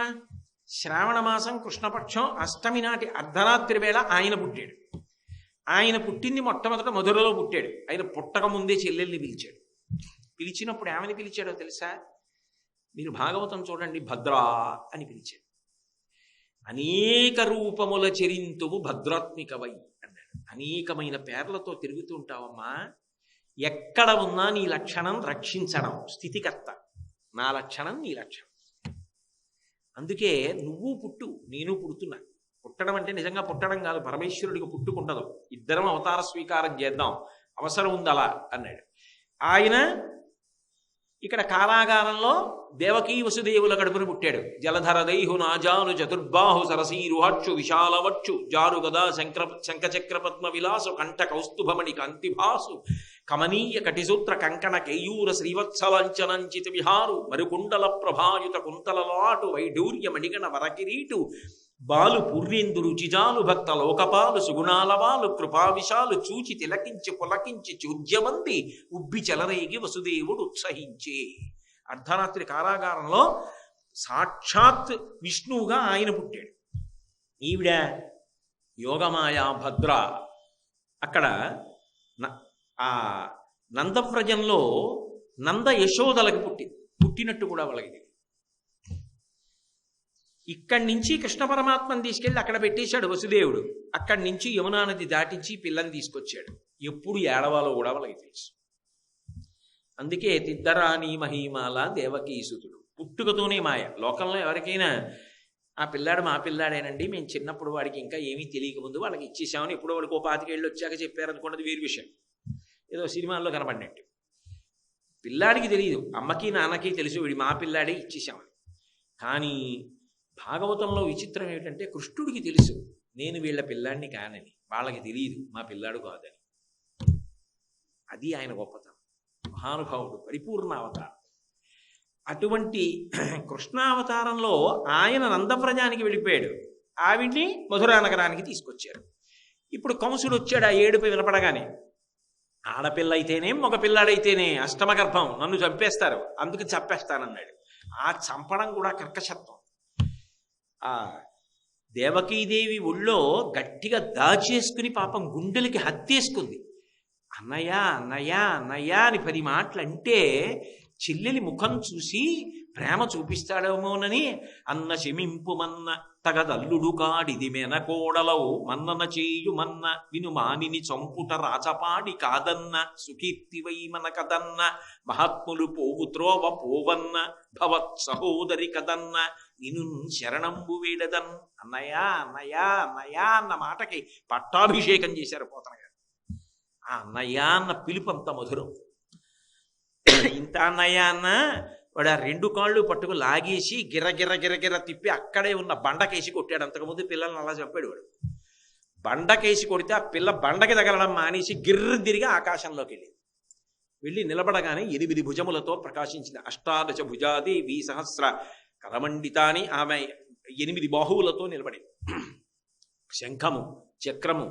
శ్రావణ మాసం కృష్ణపక్షం అష్టమి నాటి అర్ధరాత్రి వేళ ఆయన పుట్టాడు. ఆయన పుట్టింది మొట్టమొదట మధురలో పుట్టాడు. ఆయన పుట్టక ముందే చెల్లెల్ని పిలిచాడు. పిలిచినప్పుడు ఏమని పిలిచాడో తెలుసా? మీరు భాగవతం చూడండి, భద్రా అని పిలిచాడు. అనేక రూపముల చరింతువు భద్రాత్మికవై అన్నాడు. అనేకమైన పేర్లతో తిరుగుతూ ఉంటావమ్మా, ఎక్కడ ఉన్నా నీ లక్షణం రక్షించడం స్థితికర్త. నా లక్షణం నీ లక్షణం. అందుకే నువ్వు పుట్టు, నేను పుడుతున్నా. పుట్టడం అంటే నిజంగా పుట్టడం కాదు, పరమేశ్వరుడికి పుట్టుకుండదు. ఇద్దరం అవతార స్వీకారం చేద్దాం, అవసరం ఉంది అలా అన్నాడు. ఆయన ఇక్కడ కారాగారంలో దేవకీ వసుదేవుల కడుపును పుట్టాడు. జలధర దైహు నాజాను చతుర్బాహు సరసీరుహక్షు విశాలవక్షు జారు గదా శంఖచక్ర పద్మ విలాసు కంఠ కౌస్తుభమణి కాంతిభాసు కమనీయ కటిసూత్ర కంకణ కేయూర శ్రీవత్సలాంచనంచిత విహారు మరుకుండల ప్రభాయుత కుంతలలాటు వైఢూర్య మణిగణ వరకిరీటు బాలు పూర్ణేందు రుచిజాలు భక్త లోకపాలు సుగుణాలవాలు కృపావిశాలు చూచి తిలకించి పులకించి చూద్యమంది ఉబ్బి చెలరేగి వసుదేవుడు ఉత్సహించే. అర్ధరాత్రి కారాగారంలో సాక్షాత్ విష్ణువుగా ఆయన పుట్టాడు. ఈవిడ యోగమాయా భద్ర అక్కడ ఆ నందవ్రజంలో నంద యశోదలకు పుట్టినట్టు కూడా వాళ్ళకి. ఇక్కడి నుంచి కృష్ణ పరమాత్మను తీసుకెళ్ళి అక్కడ పెట్టేశాడు వసుదేవుడు. అక్కడి నుంచి యమునా నది దాటించి పిల్లని తీసుకొచ్చాడు. ఎప్పుడు ఏడవాలో కూడా వాళ్ళకి తెలుసు. అందుకే తిద్దరాని మహిమాల దేవకీసుతుడు పుట్టుకతోనే మాయ. లోకంలో ఎవరికైనా ఆ పిల్లాడు మా పిల్లాడేనండి, మేము చిన్నప్పుడు వాడికి ఇంకా ఏమీ తెలియకముందు వాళ్ళకి ఇచ్చేసామని ఎప్పుడో వాడికి 25 ఏళ్ళు వచ్చాక చెప్పారనుకున్నది వేరు విషయం, ఏదో సినిమాల్లో కనపడినట్టు. పిల్లాడికి తెలియదు, అమ్మకి నాన్నకి తెలుసు వీడి మా పిల్లాడే ఇచ్చేసామని. కానీ భాగవతంలో విచిత్రం ఏమిటంటే కృష్ణుడికి తెలుసు నేను వీళ్ళ పిల్లాడిని కానని, వాళ్ళకి తెలియదు మా పిల్లాడు కాదని. అది ఆయన గొప్పతనం. మహానుభావుడు, పరిపూర్ణ అవతారం. అటువంటి కృష్ణావతారంలో ఆయన నందవ్రజానికి వెళ్ళిపోయాడు, ఆవిడ్ని మధురా నగరానికి తీసుకొచ్చారు. ఇప్పుడు కంసుడు వచ్చాడు ఆ ఏడుపు వినపడగానే. ఆడపిల్ల అయితేనే మగ పిల్లాడైతేనే అష్టమ గర్భం, నన్ను చంపేస్తారు, అందుకు చంపేస్తానన్నాడు. ఆ చంపడం కూడా కర్కశత్వం. ఆ దేవకీదేవి ఒళ్ళో గట్టిగా దాచేసుకుని పాపం గుండెలకి హత్తేసుకుంది. అన్నయ్య అన్నయ్య అన్నయ్య అని 10 మాటలు అంటే చెల్లెలి ముఖం చూసి ప్రేమ చూపిస్తాడేమోనని అన్న శమింపుమన్న తగదల్లుడు కాడిది మెనకోడలవు మన్నన చేయుమన్న విను మానిని చంపుట రాచపాడి కాదన్న సుకీర్తివై మన కదన్న మహాత్ములు పోవు త్రోవ పోవన్న భవత్ సహోదరి కదన్న నిను శరణంబు వేడదన్. అన్నయ్య అన్నయ్య అన్నయ్య అన్న మాటకి పట్టాభిషేకం చేశారు పోతన గారు. ఆ అన్నయ్య అన్న పిలుపు అంత మధురం. ఇంత అన్నయ్య అన్న వాడు ఆ 2 కాళ్ళు పట్టుకు లాగేసి గిర్ర తిప్పి అక్కడే ఉన్న బండకేసి కొట్టాడు. అంతకుముందు పిల్లల్ని అలా చంపాడు వాడు. బండకేసి కొడితే ఆ పిల్ల బండకి తగలడం మానేసి గిర్ర తిరిగి ఆకాశంలోకి వెళ్ళి నిలబడగానే 8 భుజములతో ప్రకాశించిన అష్టాదశ భుజాదేవి సహస్ర కరమండితాని ఆమె 8 బాహువులతో నిలబడి శంఖము చక్రము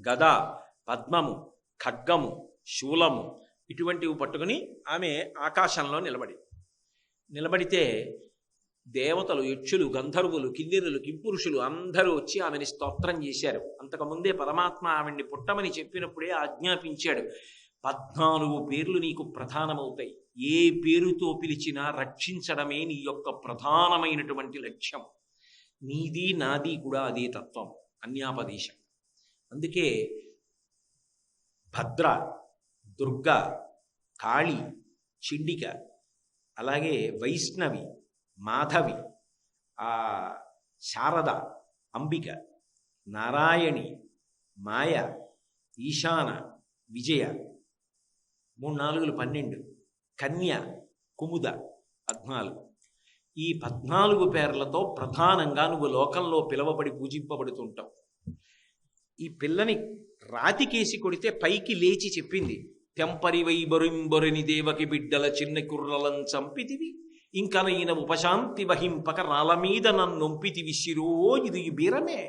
గద పద్మము ఖడ్గము శూలము ఇటువంటివి పట్టుకుని ఆమె ఆకాశంలో నిలబడితే దేవతలు యక్షులు గంధర్వులు కిన్నెరులు కింపురుషులు అందరూ వచ్చి ఆమెని స్తోత్రం చేశారు. అంతకుముందే పరమాత్మ ఆమెని పుట్టమని చెప్పినప్పుడే ఆజ్ఞాపించాడు, 14 పేర్లు నీకు ప్రధానమవుతాయి, ఏ పేరుతో పిలిచినా రక్షించడమే నీ యొక్క ప్రధానమైనటువంటి లక్ష్యం. నీది నాది కూడా అదే తత్వం, అన్యాపదేశం. అందుకే భద్ర, దుర్గ, కాళి, చిండిక, అలాగే వైష్ణవి, మాధవి, శారద, అంబిక, నారాయణి, మాయ, ఈశాన, విజయ, 3 4 12, కన్య, కుముద 14. ఈ 14 పేర్లతో ప్రధానంగా నువ్వు లోకంలో పిలవబడి పూజింపబడుతుంటావు. ఈ పిల్లని రాతికేసి కొడితే పైకి లేచి చెప్పింది, తెంపరి వైబొరింబొరిని దేవకి బిడ్డల చిన్న కుర్రలం చంపితివి, ఇంకనైన ఉపశాంతి వహింపక రాళ్ళ మీద నన్నొంపితివి శిరో ఇది బీరమే.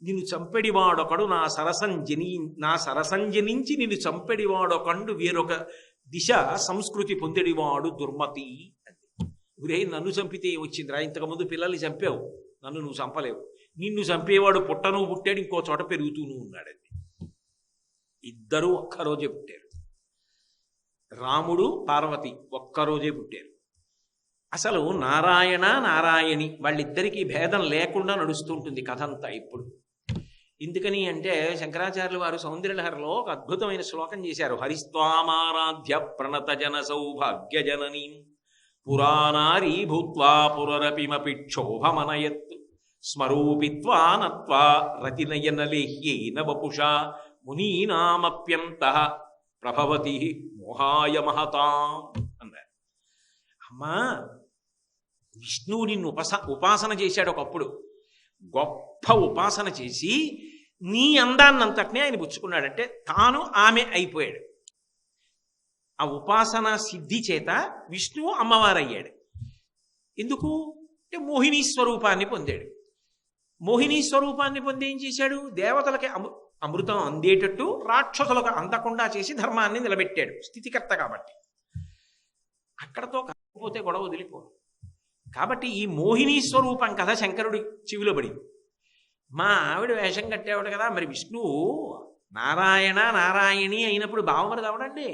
నిన్ను చంపెడివాడొకడు నా సరసంజనించి నిన్ను చంపెడివాడొకండు వేరొక దిశ సంస్కృతి పొందెడివాడు దుర్మతి. గురే నన్ను చంపితే వచ్చిందిరా, ఇంతకుముందు పిల్లల్ని చంపావు, నన్ను నువ్వు చంపలేవు, నిన్ను చంపేవాడు పుట్టను పుట్టాడు, ఇంకో చోట పెరుగుతూను ఉన్నాడండి. ఇద్దరూ ఒక్కరోజే పుట్టారు, రాముడు పార్వతి ఒక్కరోజే పుట్టారు. అసలు నారాయణ నారాయణి వాళ్ళిద్దరికీ భేదం లేకుండా నడుస్తుంటుంది కథ అంతా. ఇప్పుడు ఎందుకని అంటే శంకరాచార్యులు వారు సౌందర్యలహరిలో ఒక అద్భుతమైన శ్లోకం చేశారు, హరిస్వామారాధ్య ప్రణత జన సౌభాగ్య జననీ పురాణారీ భూత్వా పురరపిమపి క్షోభమనయత్ స్మరూపిత్వా నత్వా రతినయనలేహ్యేన వపుషా మునీనామప్యంతః ప్రభవతి మోహాయ మహతాం అన్నారు. అమ్మా, విష్ణువు నిన్ను ఉపాసన చేశాడు ఒకప్పుడు, గొప్ప ఉపాసన చేసి నీ అందాన్నంతటినీ ఆయన పుచ్చుకున్నాడంటే తాను ఆమె అయిపోయాడు. ఆ ఉపాసన సిద్ధి చేత విష్ణువు అమ్మవారయ్యాడు. ఎందుకు అంటే మోహిని స్వరూపాన్ని పొందాడు. మోహిని స్వరూపాన్ని పొంది ఏం చేశాడు, దేవతలకి అమృతం అందేటట్టు రాక్షసులకు అందకుండా చేసి ధర్మాన్ని నిలబెట్టాడు, స్థితికర్త కాబట్టి. అక్కడతో కాకపోతే గొడవ వదిలిపోదు. కాబట్టి ఈ మోహిని స్వరూపం కదా శంకరుడి చెవిలో పడింది. మా ఆవిడ వేషం కట్టేవాడు కదా, మరి విష్ణువు నారాయణ నారాయణి అయినప్పుడు బావమరిది అవడండి,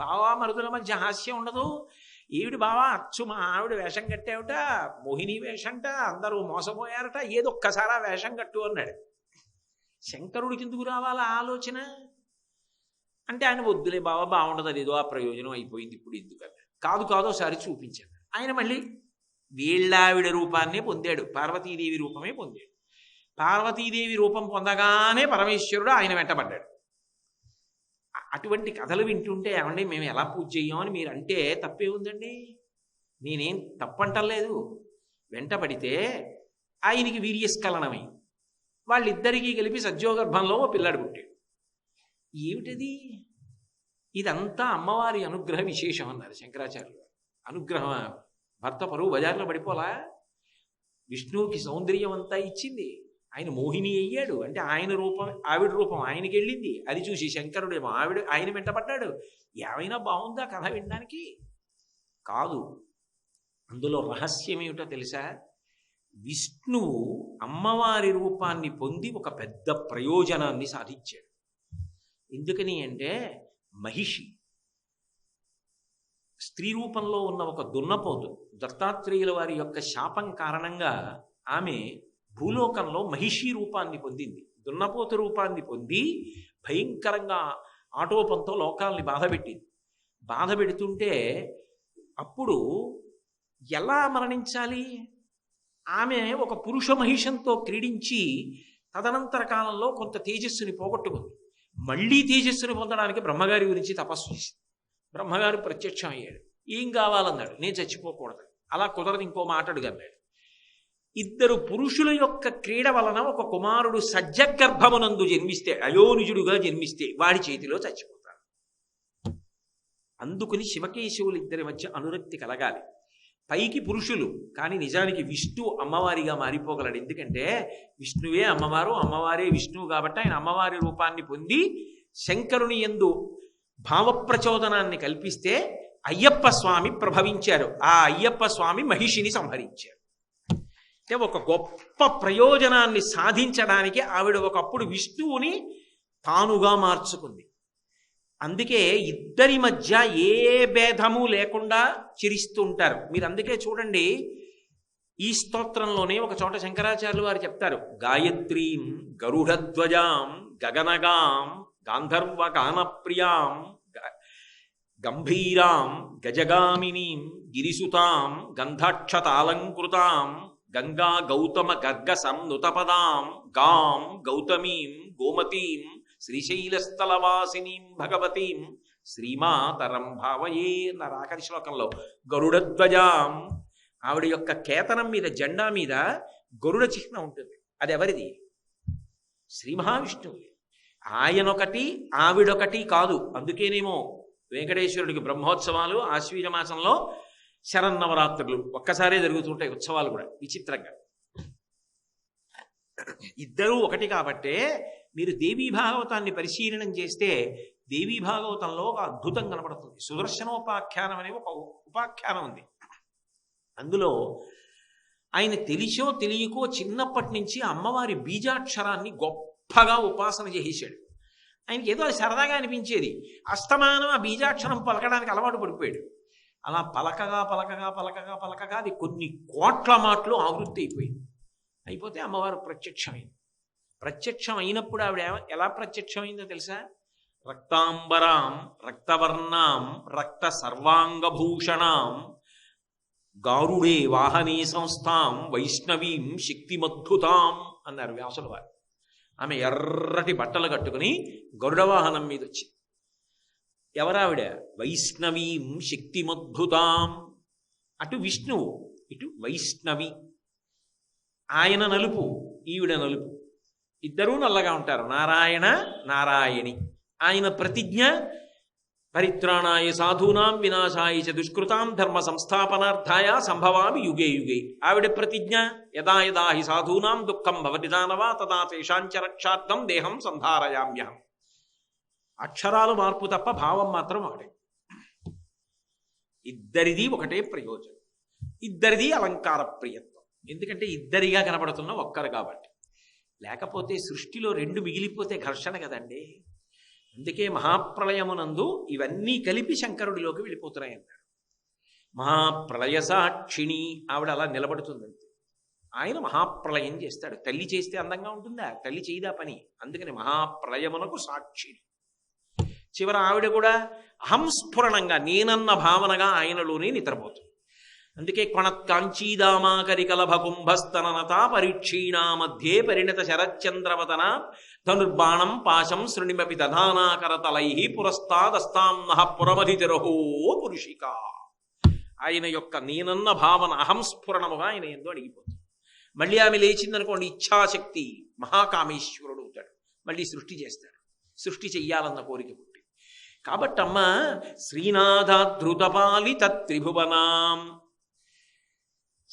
బావా మరుదుల మధ్య హాస్యం ఉండదు. ఏవిడి బావా అచ్చు మా ఆవిడ వేషం కట్టేవట, మోహిని వేషంట, అందరూ మోసపోయారట, ఏదొక్కసారి ఆ వేషం కట్టు అన్నాడు. శంకరుడికి ఎందుకు రావాలా ఆలోచన అంటే ఆయన వద్దులే బావా బాగుండదు, అదేదో ఆ ప్రయోజనం అయిపోయింది ఇప్పుడు ఎందుకన్నా. కాదు కాదు ఒకసారి చూపించాడు. ఆయన మళ్ళీ వీళ్ళావిడ రూపాన్నే పొందాడు, పార్వతీదేవి రూపమే పొందాడు. పార్వతీదేవి రూపం పొందగానే పరమేశ్వరుడు ఆయన వెంటబడ్డాడు. అటువంటి కథలు వింటుంటే ఏమండి మేము ఎలా పూజ చెయ్యం అని మీరు అంటే తప్పే ఉందండి. నేనేం తప్పంటలేదు. వెంటబడితే ఆయనకి వీర్యస్ఖలనమై వాళ్ళిద్దరికీ కలిపి సజ్జోగర్భంలో ఓ పిల్లాడు పుట్టాడు. ఏమిటది? ఇదంతా అమ్మవారి అనుగ్రహ విశేషం అన్నారు శంకరాచార్యులు. అనుగ్రహం భర్త పరువు బజార్లో పడిపోలా, విష్ణువుకి సౌందర్యం అంతా ఇచ్చింది, ఆయన మోహిని అయ్యాడు అంటే ఆయన రూపం ఆవిడ రూపం ఆయనకి వెళ్ళింది, అది చూసి శంకరుడేమో ఆయన వెంటపడ్డాడు. ఏమైనా బాగుందా కథ వినడానికి? కాదు. అందులో రహస్యం ఏమిటో తెలుసా? విష్ణువు అమ్మవారి రూపాన్ని పొంది ఒక పెద్ద ప్రయోజనాన్ని సాధించాడు. ఎందుకని అంటే మహిషి స్త్రీ రూపంలో ఉన్న ఒక దున్నపోతు, దత్తాత్రేయుల వారి యొక్క శాపం కారణంగా ఆమె భూలోకంలో మహిషి రూపాన్ని పొందింది. దున్నపోతు రూపాన్ని పొంది భయంకరంగా ఆటోపంతో లోకాల్ని బాధపెట్టింది. బాధ పెడుతుంటే అప్పుడు ఎలా మరణించాలి? ఆమె ఒక పురుష మహిషంతో క్రీడించి తదనంతర కాలంలో కొంత తేజస్సుని పోగొట్టుకుంది. మళ్ళీ తేజస్సుని పొందడానికి బ్రహ్మగారి గురించి తపస్సు చేసింది. బ్రహ్మగారు ప్రత్యక్షం అయ్యాడు. ఏం కావాలన్నాడు. నేను చచ్చిపోకూడదు. అలా కుదరదు, ఇంకో మాట అడుగన్నాడు. ఇద్దరు పురుషుల యొక్క క్రీడ వలన ఒక కుమారుడు సజ్జగర్భమునందు జన్మిస్తే, అయోనిజుడుగా జన్మిస్తే వాడి చేతిలో చచ్చిపోతాడు. అందుకుని శివకేశవులు ఇద్దరి మధ్య అనురక్తి కలగాలి. పైకి పురుషులు కానీ నిజానికి విష్ణు అమ్మవారిగా మారిపోగలడు. ఎందుకంటే విష్ణువే అమ్మవారు, అమ్మవారే విష్ణువు కాబట్టి ఆయన అమ్మవారి రూపాన్ని పొంది శంకరుని యందు భావప్రచోదనాన్ని కల్పిస్తే అయ్యప్ప స్వామి ప్రభవించారు. ఆ అయ్యప్ప స్వామి మహిషిని సంహరించారు. అంటే ఒక గొప్ప ప్రయోజనాన్ని సాధించడానికి ఆవిడ ఒకప్పుడు విష్ణువుని తానుగా మార్చుకుంది. అందుకే ఇద్దరి మధ్య ఏ భేదము లేకుండా చిరిస్తూ ఉంటారు. మీరు అందుకే చూడండి, ఈ స్తోత్రంలోనే ఒక చోట శంకరాచార్యులు వారు చెప్తారు, గాయత్రీం గరుడధ్వజాం గగనగాం గాంధర్వ గానప్రియాం గంభీరాం గజగామినీం గిరిసుతాం గంధాక్షతాలంకృతాం గంగా గౌతమ గర్గ సంనుతపదాం గాం గౌతమీం గోమతీం శ్రీశైలస్థలవాసినీం భగవతీం శ్రీమాతరం భావయే అన్నారు ఆఖరి శ్లోకంలో. గరుడధ్వజాం, ఆవిడ యొక్క కేతనం మీద జెండా మీద గరుడ చిహ్నం ఉంటుంది. అది ఎవరిది? శ్రీ మహావిష్ణువుది. ఆయనొకటి ఆవిడొకటి కాదు. అందుకేనేమో వెంకటేశ్వరుడికి బ్రహ్మోత్సవాలు ఆశ్వీజ మాసంలో శరన్నవరాత్రులు ఒక్కసారే జరుగుతుంటాయి. ఉత్సవాలు కూడా విచిత్రంగా ఇద్దరూ ఒకటి కాబట్టే మీరు దేవీ భాగవతాన్ని పరిశీలనం చేస్తే దేవీ భాగవతంలో ఒక అద్భుతం కనబడుతుంది. సుదర్శనోపాఖ్యానం అనే ఒక ఉపాఖ్యానం ఉంది. అందులో ఆయన తెలిసో తెలియకో చిన్నప్పటి నుంచి అమ్మవారి బీజాక్షరాన్ని గొప్పగా ఉపాసన చేసేశాడు. ఆయనకి ఏదో సరదాగా అనిపించేది. అస్తమానం ఆ బీజాక్షరం పలకడానికి అలవాటు పడిపోయాడు. అలా పలకగా పలకగా పలకగా పలకగా అది కొన్ని కోట్ల మాటలు ఆవృత్తి అయిపోయింది. అయిపోతే అమ్మవారు ప్రత్యక్షమైంది. ప్రత్యక్షం అయినప్పుడు ఆవిడ ఎలా ప్రత్యక్షమైందో తెలుసా? రక్తాంబరాం రక్తవర్ణాం రక్త సర్వాంగభూషణాం గారుడే వాహనే సంస్థాం వైష్ణవీం శక్తిమద్భుతాం అన్నారు వ్యాసుల వారు. ఆమె ఎర్రటి బట్టలు కట్టుకుని గరుడ వాహనం మీద వచ్చింది. ఎవరావిడ? వైష్ణవీం శక్తిమద్భుతాం. అటు విష్ణువు, ఇటు వైష్ణవి. ఆయన నలుపు, ఈవిడ నలుపు. ఇద్దరూ నల్లగా ఉంటారు. నారాయణ నారాయణి. ఆయన ప్రతిజ్ఞ పరిత్రాణాయ సాధూనాం వినాశాయ చ దుష్కృతాం ధర్మ సంస్థాపనార్థాయ సంభవామి యుగే యుగే. ఆవిడ ప్రతిజ్ఞ యదా యదా హి సాధూనాం దుఃఖం భవతి దానవ తదా తేషాంచ రక్షార్థం దేహం సంధారయామ్యహం. అక్షరాలు మార్పు తప్ప భావం మాత్రం ఒకటే. ఇద్దరిది ఒకటే ప్రయోజనం. ఇద్దరిది అలంకార ప్రియత్వం. ఎందుకంటే ఇద్దరిగా కనబడుతున్న ఒక్కరు కాబట్టి. లేకపోతే సృష్టిలో రెండు మిగిలిపోతే ఘర్షణ కదండి. అందుకే మహాప్రళయమునందు ఇవన్నీ కలిపి శంకరుడిలోకి వెళ్ళిపోతున్నాయి అన్నాడు. మహాప్రళయ సాక్షిణి, ఆవిడ అలా నిలబడుతుందంతే. ఆయన మహాప్రళయం చేస్తాడు. తల్లి చేస్తే అందంగా ఉంటుందా? తల్లి చేయదా పని. అందుకని మహాప్రళయమునకు సాక్షిని. చివర ఆవిడ కూడా అహంస్ఫురణంగా నేనన్న భావనగా ఆయనలోనే నిద్రపోతుంది. అందుకే కొణత్కాంచీదామాకరికలభ కుంభస్తననత పరీక్షీణా మధ్యే పరిణత శరచంద్రవతన ధనుర్బాణం పాశం శృణిమపి దధానాకరతలై పురస్తాదస్తాంనః పురమధితిరహో పురుషిక. ఆయన యొక్క నేనన్న భావన అహంస్ఫురణముగా ఆయన ఎందో అడిగిపోతుంది. మళ్ళీ ఆమె లేచిందనుకోండి, ఇచ్ఛాశక్తి మహాకామేశ్వరుడు అవుతాడు, మళ్ళీ సృష్టి చేస్తాడు. సృష్టి చెయ్యాలన్న కోరిక పుట్టి. కాబట్టి అమ్మ శ్రీనాథాధృతపాలిత త్రిభువనాం,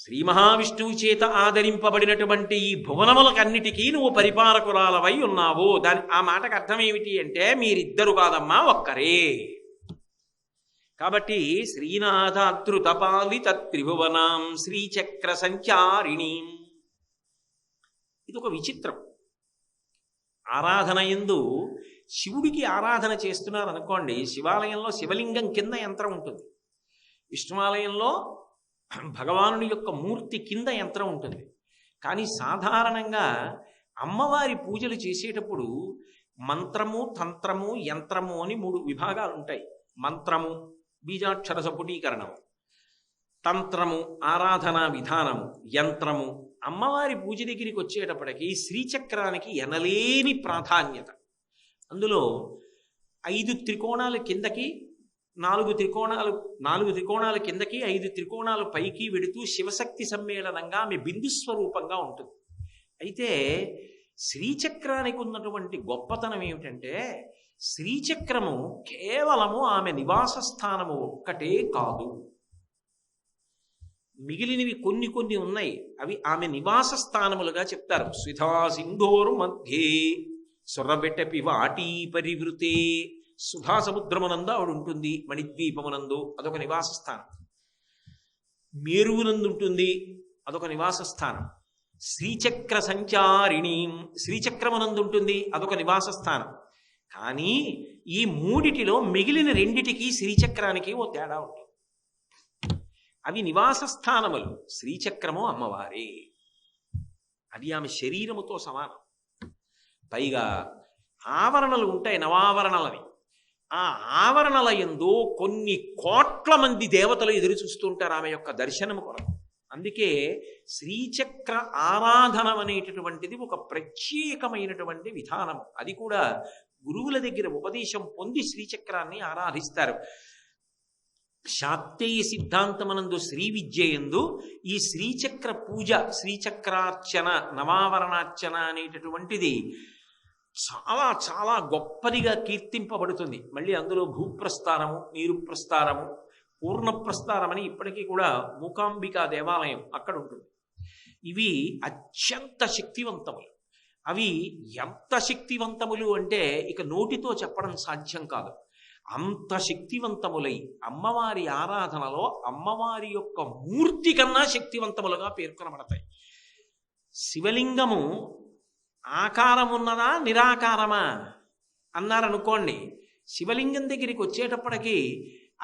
శ్రీ మహావిష్ణువు చేత ఆదరింపబడినటువంటి ఈ భువనములకన్నిటికీ నువ్వు పరిపాలకురాలవై ఉన్నావు. ఆ మాటకు అర్థం ఏమిటి అంటే మీరిద్దరు కాదమ్మా, ఒక్కరే. కాబట్టి శ్రీనాథాధృతపాలిత త్రిభువనాం శ్రీచక్ర సంచారిణీం. ఇది ఒక విచిత్రం. ఆరాధన యందు శివుడికి ఆరాధన చేస్తున్నారు అనుకోండి, శివాలయంలో శివలింగం కింద యంత్రం ఉంటుంది, విష్ణువాలయంలో భగవానుడి యొక్క మూర్తి కింద యంత్రం ఉంటుంది. కానీ సాధారణంగా అమ్మవారి పూజలు చేసేటప్పుడు మంత్రము, తంత్రము, యంత్రము అని 3 విభాగాలు ఉంటాయి. మంత్రము బీజాక్షర సపుటీకరణము, తంత్రము ఆరాధనా విధానము, యంత్రము. అమ్మవారి పూజ దగ్గరికి వచ్చేటప్పటికి శ్రీచక్రానికి ఎనలేని ప్రాధాన్యత. అందులో 5 త్రికోణాల కిందకి, 4 త్రికోణాల కిందకి, 5 త్రికోణాలు పైకి వెడుతూ శివశక్తి సమ్మేళనంగా ఆమె బిందుస్వరూపంగా ఉంటుంది. అయితే శ్రీచక్రానికి ఉన్నటువంటి గొప్పతనం ఏమిటంటే, శ్రీచక్రము కేవలము ఆమె నివాస స్థానము ఒక్కటే కాదు, మిగిలినవి కొన్ని ఉన్నాయి, అవి ఆమె నివాస స్థానములుగా చెప్తారు. స్విధా సింధోరు మధ్యే సొర్రబెట్టపి వాటీ పరివృతే. సుధా సముద్రమునందు ఆవిడ ఉంటుంది, మణిద్వీపమునందు అదొక నివాస స్థానం. మేరువునందు ఉంటుంది, అదొక నివాస స్థానం. శ్రీచక్ర సంచారిణీం, శ్రీచక్రమునందు ఉంటుంది, అదొక నివాస స్థానం. కానీ ఈ 3టిలో మిగిలిన 2టికి శ్రీచక్రానికి ఓ తేడా ఉంటుంది. అవి నివాస స్థానములు, శ్రీచక్రము అమ్మవారే. అది ఆమె శరీరముతో సమానం. పైగా ఆవరణలు ఉంటాయి, నవావరణలని. ఆ ఆవరణల యందు కొన్ని కోట్ల మంది దేవతలు ఎదురు చూస్తుంటారు ఆమె యొక్క దర్శనము కొరకు. అందుకే శ్రీచక్ర ఆరాధన అనేటటువంటిది ఒక ప్రత్యేకమైనటువంటి విధానం. అది కూడా గురువుల దగ్గర ఉపదేశం పొంది శ్రీచక్రాన్ని ఆరాధిస్తారు. శాక్తేయ సిద్ధాంతమనందు శ్రీ విద్యయందు ఈ శ్రీచక్ర పూజ, శ్రీచక్రార్చన, నవావరణార్చన అనేటటువంటిది చాలా చాలా గొప్పదిగా కీర్తింపబడుతుంది. మళ్ళీ అందులో భూప్రస్థానము, నీరు ప్రస్థానము, పూర్ణప్రస్థానమని ఇప్పటికీ కూడా మూకాంబికా దేవాలయం అక్కడ ఉంటుంది. ఇవి అత్యంత శక్తివంతములు. అవి ఎంత శక్తివంతములు అంటే ఇక నోటితో చెప్పడం సాధ్యం కాదు. అంత శక్తివంతములై అమ్మవారి ఆరాధనలో అమ్మవారి యొక్క మూర్తి కన్నా శక్తివంతములుగా పేర్కొనబడతాయి. శివలింగము ఆకారమున్నదా నిరాకారమా అన్నారనుకోండి, శివలింగం దగ్గరికి వచ్చేటప్పటికి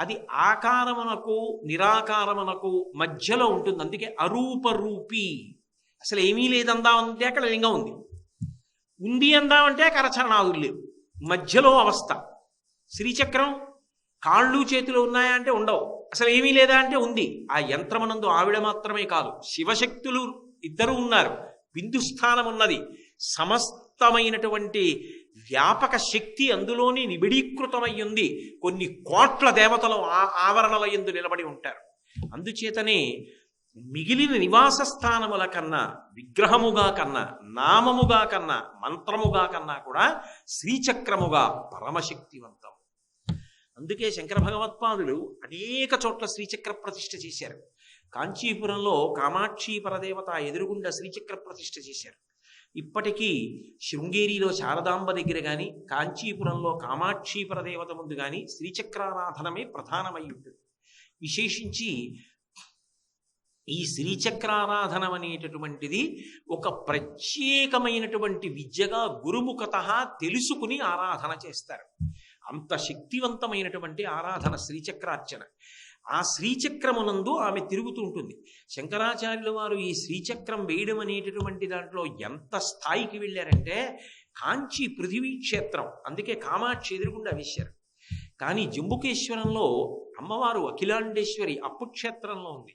అది ఆకారమునకు నిరాకారమునకు మధ్యలో ఉంటుంది. అందుకే అరూపరూపి. అసలు ఏమీ లేదందామంటే అక్కడ లింగం ఉంది, ఉంది అందామంటే కరచరణాదులు లేవు, మధ్యలో అవస్థ. శ్రీచక్రం కాళ్ళు చేతులు ఉన్నాయా అంటే ఉండవు, అసలు ఏమీ లేదా అంటే ఉంది. ఆ యంత్రమునందు ఆవిడ మాత్రమే కాదు, శివశక్తులు ఇద్దరు ఉన్నారు, బిందుస్థానం ఉన్నది, సమస్తమైనటువంటి వ్యాపక శక్తి అందులోని నిబిడీకృతమై ఉంది. కొన్ని కోట్ల దేవతలు ఆవరణల యందు నిలబడి ఉంటారు. అందుచేతనే మిగిలిన నివాస స్థానముల కన్నా, విగ్రహముగా కన్నా, నామముగా కన్నా, మంత్రముగా కన్నా కూడా శ్రీచక్రముగా పరమశక్తివంతం. అందుకే శంకర భగవత్పాదులు అనేక చోట్ల శ్రీచక్ర ప్రతిష్ఠ చేశారు. కాంచీపురంలో కామాక్షి పరదేవత ఎదురుగుండా శ్రీచక్ర ప్రతిష్ఠ చేశారు. ఇప్పటికీ శృంగేరిలో శారదాంబ దగ్గర కానీ, కాంచీపురంలో కామాక్షి పరదేవత ముందు కానీ శ్రీచక్రారాధనమే ప్రధానమై ఉంటుంది. విశేషించి ఈ శ్రీచక్రారాధనం అనేటటువంటిది ఒక ప్రత్యేకమైనటువంటి విద్యగా గురుముఖత తెలుసుకుని ఆరాధన చేస్తారు. అంత శక్తివంతమైనటువంటి ఆరాధన శ్రీచక్రార్చన. ఆ శ్రీచక్రమునందు ఆమె తిరుగుతూ ఉంటుంది. శంకరాచార్యుల వారు ఈ శ్రీచక్రం వేయడం అనేటటువంటి దాంట్లో ఎంత స్థాయికి వెళ్ళారంటే, కాంచి పృథివీ క్షేత్రం, అందుకే కామాక్షి ఎదురుగుండా వేశారు. కానీ జంబుకేశ్వరంలో అమ్మవారు అఖిలాండేశ్వరి అప్పుక్షేత్రంలో ఉంది.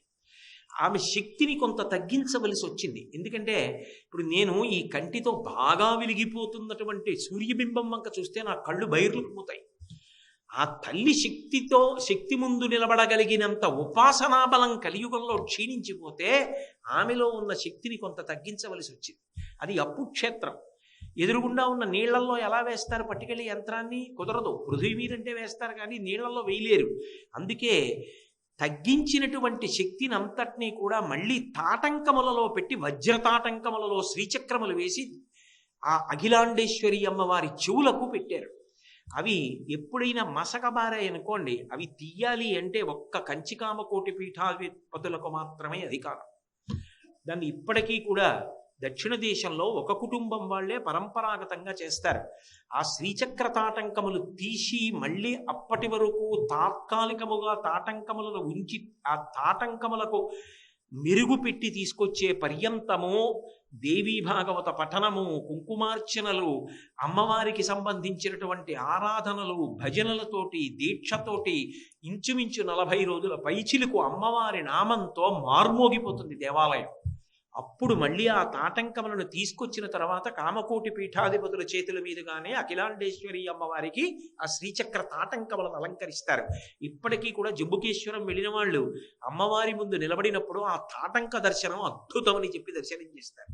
ఆమె శక్తిని కొంత తగ్గించవలసి వచ్చింది. ఎందుకంటే ఇప్పుడు నేను ఈ కంటితో బాగా వెలిగిపోతున్నటువంటి సూర్యబింబం వంక చూస్తే నా కళ్ళు బైర్లు పోతాయి. ఆ తల్లి శక్తి ముందు నిలబడగలిగినంత ఉపాసనా బలం కలియుగంలో క్షీణించిపోతే ఆమెలో ఉన్న శక్తిని కొంత తగ్గించవలసి వచ్చింది. అది అప్పుక్షేత్రం. ఎదురుగుండా ఉన్న నీళ్లలో ఎలా వేస్తారు పట్టుకెళ్ళి యంత్రాన్ని? కుదరదు. పృథ్వీ మీదంటే వేస్తారు కానీ నీళ్లలో వేయలేరు. అందుకే తగ్గించినటువంటి శక్తిని అంతటినీ కూడా మళ్ళీ తాటంకములలో పెట్టి వజ్రతాటంకములలో శ్రీచక్రములు వేసి ఆ అఖిలాండేశ్వరి అమ్మవారి చెవులకు పెట్టారు. అవి ఎప్పుడైనా మసకబారాయి అనుకోండి, అవి తీయాలి అంటే ఒక్క కంచికామకోటి పీఠాధిపతులకు మాత్రమే అధికారం. దాన్ని ఇప్పటికీ కూడా దక్షిణ దేశంలో ఒక కుటుంబం వాళ్లే పరంపరాగతంగా చేస్తారు. ఆ శ్రీచక్ర తాటంకములు తీసి మళ్ళీ అప్పటి వరకు తాత్కాలికముగా తాటంకములను ఉంచి ఆ తాటంకములకు మెరుగు పెట్టి తీసుకొచ్చే పర్యంతము దేవీ భాగవత పఠనము, కుంకుమార్చనలు, అమ్మవారికి సంబంధించినటువంటి ఆరాధనలు, భజనలతోటి దీక్షతోటి ఇంచుమించు 40 రోజుల పైచిలకు అమ్మవారి నామంతో మార్మోగిపోతుంది దేవాలయం. అప్పుడు మళ్ళీ ఆ తాటంకములను తీసుకొచ్చిన తర్వాత కామకోటి పీఠాధిపతుల చేతుల మీదుగానే అఖిలాండేశ్వరి అమ్మవారికి ఆ శ్రీచక్ర తాటంకములను అలంకరిస్తారు. ఇప్పటికీ కూడా జంబుకేశ్వరం వెళ్ళిన వాళ్ళు అమ్మవారి ముందు నిలబడినప్పుడు ఆ తాటంక దర్శనం అద్భుతమని చెప్పి దర్శనం చేస్తారు.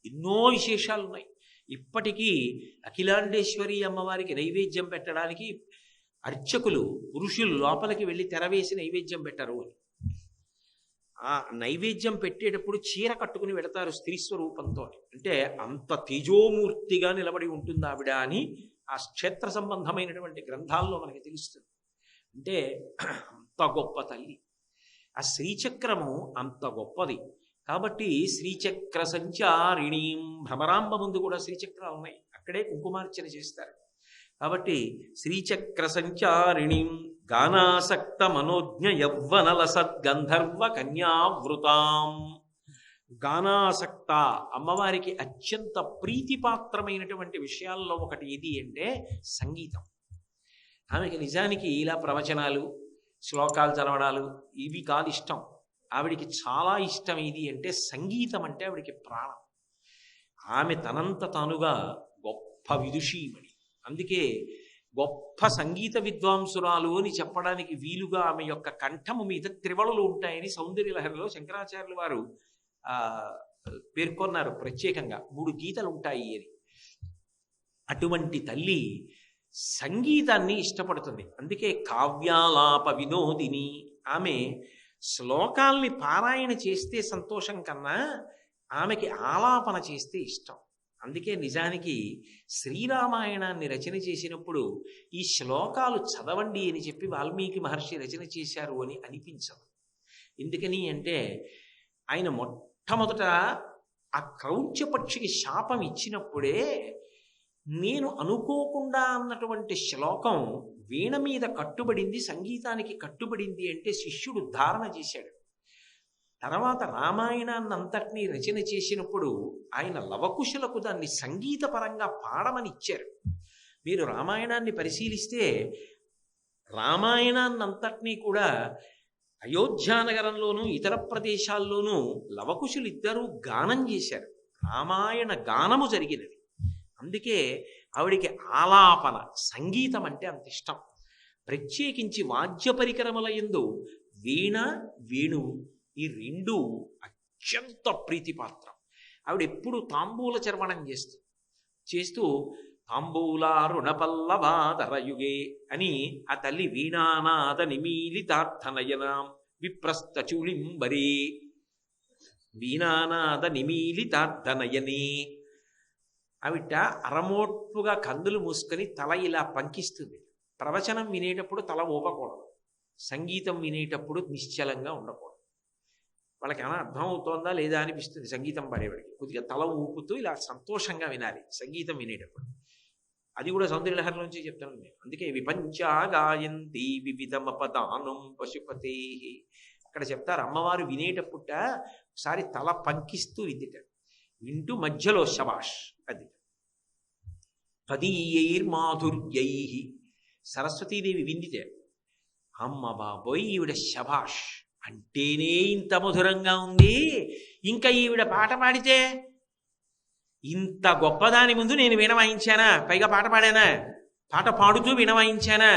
ఎన్నో విశేషాలు ఉన్నాయి. ఇప్పటికీ అఖిలాండేశ్వరి అమ్మవారికి నైవేద్యం పెట్టడానికి అర్చకులు పురుషులు లోపలికి వెళ్ళి తెరవేసి నైవేద్యం పెట్టరు అని. ఆ నైవేద్యం పెట్టేటప్పుడు చీర కట్టుకుని వెళతారు స్త్రీ స్వరూపంతో. అంటే అంత తేజోమూర్తిగా నిలబడి ఉంటుంది ఆవిడ అని ఆ క్షేత్ర సంబంధమైనటువంటి గ్రంథాల్లో మనకి తెలుస్తుంది. అంటే అంత గొప్ప తల్లి. ఆ శ్రీచక్రము అంత గొప్పది. కాబట్టి శ్రీచక్ర సంచారిణీం, భ్రమరాంబ ముందు కూడా శ్రీచక్రాలు ఉన్నాయి, అక్కడే కుంకుమార్చన చేస్తారు. కాబట్టి శ్రీచక్ర సంచారిణీం గానాసక్త మనోజ్ఞ యవ్వనల సద్గంధర్వ కన్యావృతాం. గానాసక్త అమ్మవారికి అత్యంత ప్రీతిపాత్రమైనటువంటి విషయాల్లో ఒకటి ఏది అంటే సంగీతం. ఆమెకి నిజానికి ఇలా ప్రవచనాలు, శ్లోకాలు చదవడాలు ఇవి కాదు ఇష్టం. ఆవిడికి చాలా ఇష్టం ఏది అంటే సంగీతం అంటే ఆవిడికి ప్రాణం. ఆమె తనంత తానుగా గొప్ప విదుషీమణి. అందుకే గొప్ప సంగీత విద్వాంసురాలు అని చెప్పడానికి వీలుగా ఆమె యొక్క కంఠము మీద త్రివళలు ఉంటాయని సౌందర్యలహరిలో శంకరాచార్యులు వారు పేర్కొన్నారు ప్రత్యేకంగా. 3 గీతలు ఉంటాయి అని. అటువంటి తల్లి సంగీతాన్ని ఇష్టపడుతుంది. అందుకే కావ్యాలాప వినోదిని. ఆమె శ్లోకాల్ని పారాయణ చేస్తే సంతోషం కన్నా ఆమెకి ఆలాపన చేస్తే ఇష్టం. అందుకే నిజానికి శ్రీరామాయణాన్ని రచన చేసినప్పుడు ఈ శ్లోకాలు చదవండి అని చెప్పి వాల్మీకి మహర్షి రచన చేశారు అని అనిపించదు. ఎందుకని అంటే ఆయన మొట్టమొదట ఆ క్రౌంచ పక్షికి శాపం ఇచ్చినప్పుడే నేను అనుకోకుండా అన్నటువంటి శ్లోకం వీణ మీద కట్టుబడింది, సంగీతానికి కట్టుబడింది అంటే శిష్యుడు ధారణ చేశాడు. తర్వాత రామాయణాన్ని అంతటినీ రచన చేసినప్పుడు ఆయన లవకుశులకు దాన్ని సంగీతపరంగా పాడమని ఇచ్చారు. మీరు రామాయణాన్ని పరిశీలిస్తే రామాయణాన్ని అంతటినీ కూడా అయోధ్యానగరంలోనూ ఇతర ప్రదేశాల్లోనూ లవకుశులు ఇద్దరూ గానం చేశారు. రామాయణ గానము జరిగినది. అందుకే ఆవిడికి ఆలాపన, సంగీతం అంటే అంత ఇష్టం. ప్రత్యేకించి వాద్య పరికరముల యందు వీణ, వేణువు ఈ 2 అత్యంత ప్రీతిపాత్రం. ఆవిడ ఎప్పుడు తాంబూల చర్వణం చేస్తూ తాంబూలారుణపల్లవాదరయుగే అని ఆ తల్లి వీణానాద నిమీలితార్థనయనాం విప్రస్థచూళింబరే, వీణానాద నిమీలితార్థనయనే. ఆవిట అరమోట్పుగా కందులు మూసుకొని తల ఇలా పంకిస్తుంది. ప్రవచనం వినేటప్పుడు తల ఊపకూడదు, సంగీతం వినేటప్పుడు నిశ్చలంగా ఉండకూడదు. వాళ్ళకి ఏమైనా అర్థం అవుతోందా లేదా అనిపిస్తుంది సంగీతం పాడేవాడికి. కొద్దిగా తల ఊపుతూ ఇలా సంతోషంగా వినాలి సంగీతం వినేటప్పుడు. అది కూడా సౌందర్యలహరి నుంచి చెప్తాను నేను. అందుకే విపంచా గాయంతి వివిధమపదానం పశుపతే. అక్కడ చెప్తారు అమ్మవారు వినేటప్పుట ఒకసారి తల పంకిస్తూ విద్దిట, వింటూ మధ్యలో శబాష్ అది. తదీయైర్మాధుర్యై సరస్వతీదేవి విందితే, అమ్మ బాబోయ్ ఈవిడ శభాష్ అంటేనే ఇంత మధురంగా ఉంది, ఇంకా ఈవిడ పాట పాడితే ఇంత గొప్పదాని ముందు నేను వీణ వాయించానా, పైగా పాట పాడానా, పాట పాడుతూ వీణ వాయించానా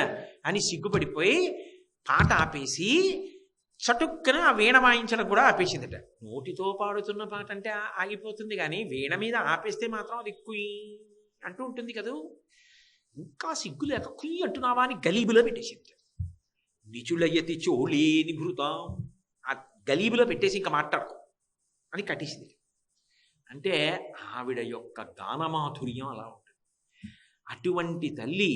అని సిగ్గుపడిపోయి పాట ఆపేసి చటుక్కన ఆ వీణ వాయించడం కూడా ఆపేసిందట. నోటితో పాడుతున్న పాట అంటే ఆగిపోతుంది, కానీ వీణ మీద ఆపేస్తే మాత్రం అది కుయ్ అంటూ ఉంటుంది కదూ. ఇంకా సిగ్గు లేక కుయ్ అంటున్నావా అని గలీబులో పెట్టేసింది. నిచులయతి చోళేని భృతాం, ఆ గలీబులో పెట్టేసి ఇంకా మాట్లాడుకో అని కట్టేసింది. అంటే ఆవిడ యొక్క గానమాధుర్యం అలా ఉంటుంది. అటువంటి తల్లి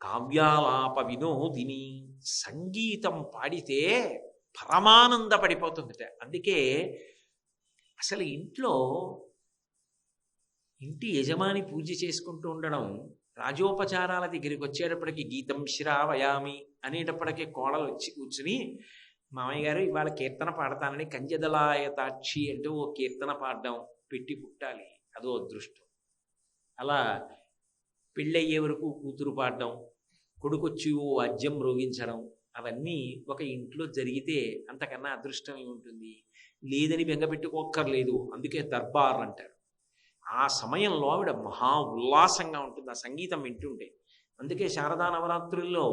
కావ్యాలాప వినోదిని, సంగీతం పాడితే పరమానంద పడిపోతుందిట. అందుకే అసలు ఇంటి యజమాని పూజ చేసుకుంటూ ఉండడం, రాజోపచారాల దగ్గరికి వచ్చేటప్పటికి గీతం శ్రావయామి అనేటప్పటికీ కోడలు వచ్చి కూర్చుని, మామయ్య గారు ఇవాళ కీర్తన పాడతానని కంజదలాయతాక్షి అంటూ ఓ కీర్తన పాడడం, పెట్టి పుట్టాలి, అదో అదృష్టం. అలా పెళ్ళయ్యే వరకు కూతురు పాడడం, కొడుకొచ్చి ఓ వాద్యం మ్రోగించడం, అవన్నీ ఒక ఇంట్లో జరిగితే అంతకన్నా అదృష్టం ఏముంటుంది. లేదని బెంగపెట్టుకోక్కర్లేదు, అందుకే దర్బార్ అంటారు. ఆ సమయంలో ఆవిడ మహా ఉల్లాసంగా ఉంటుంది ఆ సంగీతం వింటుంటే. అందుకే శారదా నవరాత్రుల్లో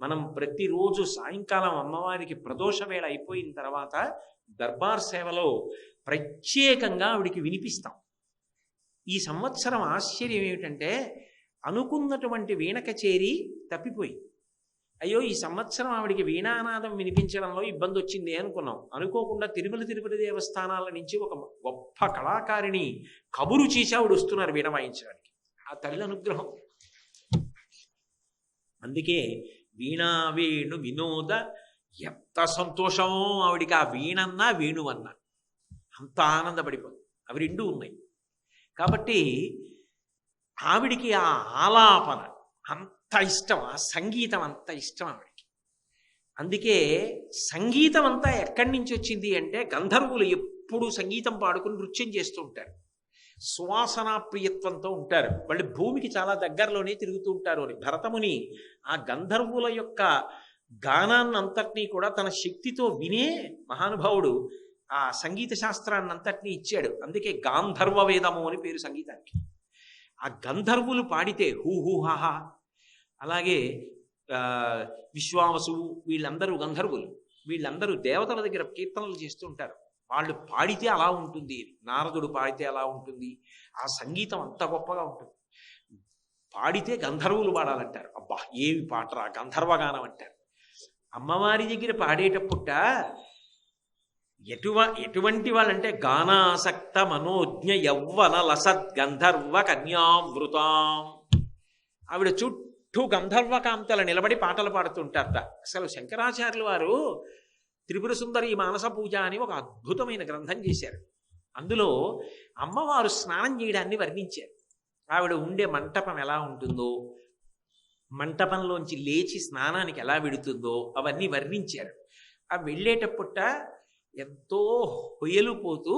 మనం ప్రతిరోజు సాయంకాలం అమ్మవారికి ప్రదోష వేళ అయిపోయిన తర్వాత దర్బార్ సేవలో ప్రత్యేకంగా ఆవిడికి వినిపిస్తాం. ఈ సంవత్సరం ఆశ్చర్యం ఏమిటంటే అనుకున్నటువంటి వీణ కచేరి తప్పిపోయి, అయ్యో ఈ సంవత్సరం ఆవిడికి వీణానాదం వినిపించడంలో ఇబ్బంది వచ్చింది అనుకున్నాం. అనుకోకుండా తిరుపతి దేవస్థానాల నుంచి ఒక గొప్ప కళాకారిణి కబురు చేసి ఆవిడ వస్తున్నారు వీణ వాయించడానికి. ఆ తల్లి అనుగ్రహం. అందుకే వీణా వేణు వినోద, ఎంత సంతోషమో ఆవిడికి ఆ వీణన్నా వేణువన్నా, అంత ఆనందపడిపోతుంది. అవి రెండూ ఉన్నాయి కాబట్టి ఆవిడికి ఆ ఆలాపన అంత ఇష్టం, ఆ సంగీతం అంత ఇష్టం ఆవిడికి. అందుకే సంగీతం అంతా ఎక్కడి నుంచి వచ్చింది అంటే, గంధర్వులు ఎప్పుడూ సంగీతం పాడుకుని నృత్యం చేస్తూ ఉంటారు, సువాసనా ప్రియత్వంతో ఉంటారు, వాళ్ళు భూమికి చాలా దగ్గరలోనే తిరుగుతూ ఉంటారు అని భరతముని ఆ గంధర్వుల యొక్క గానాన్ని అంతటినీ కూడా తన శక్తితో వినే మహానుభావుడు ఆ సంగీత శాస్త్రాన్ని అంతటినీ ఇచ్చాడు. అందుకే గాంధర్వ వేదము అని పేరు సంగీతానికి. ఆ గంధర్వులు పాడితే హూహూహాహా. అలాగే విశ్వావసు వీళ్ళందరూ గంధర్వులు, వీళ్ళందరూ దేవతల దగ్గర కీర్తనలు చేస్తూ ఉంటారు. వాళ్ళు పాడితే అలా ఉంటుంది, నారదుడు పాడితే అలా ఉంటుంది, ఆ సంగీతం అంత గొప్పగా ఉంటుంది. పాడితే గంధర్వులు పాడాలంటారు. అబ్బా ఏమి పాటరా గంధర్వగానం అంటారు. అమ్మవారి దగ్గర పాడేటప్పుట ఎటువంటి వాళ్ళంటే గానాసక్త మనోజ్ఞ యవ్వన లసత్ గంధర్వ కన్యామృతాం. ఆవిడ చుట్టూ గంధర్వకాంతలు నిలబడి పాటలు పాడుతుంటారట. అసలు శంకరాచార్యులు వారు త్రిపుర సుందరి మానస పూజ అని ఒక అద్భుతమైన గ్రంథం చేశారు. అందులో అమ్మవారు స్నానం చేయడాన్ని వర్ణించారు. ఆవిడ ఉండే మంటపం ఎలా ఉంటుందో, మంటపంలోంచి లేచి స్నానానికి ఎలా వెడుతుందో అవన్నీ వర్ణించారు. ఆ వెళ్ళేటప్పుట ఎంతో హొయలుపోతూ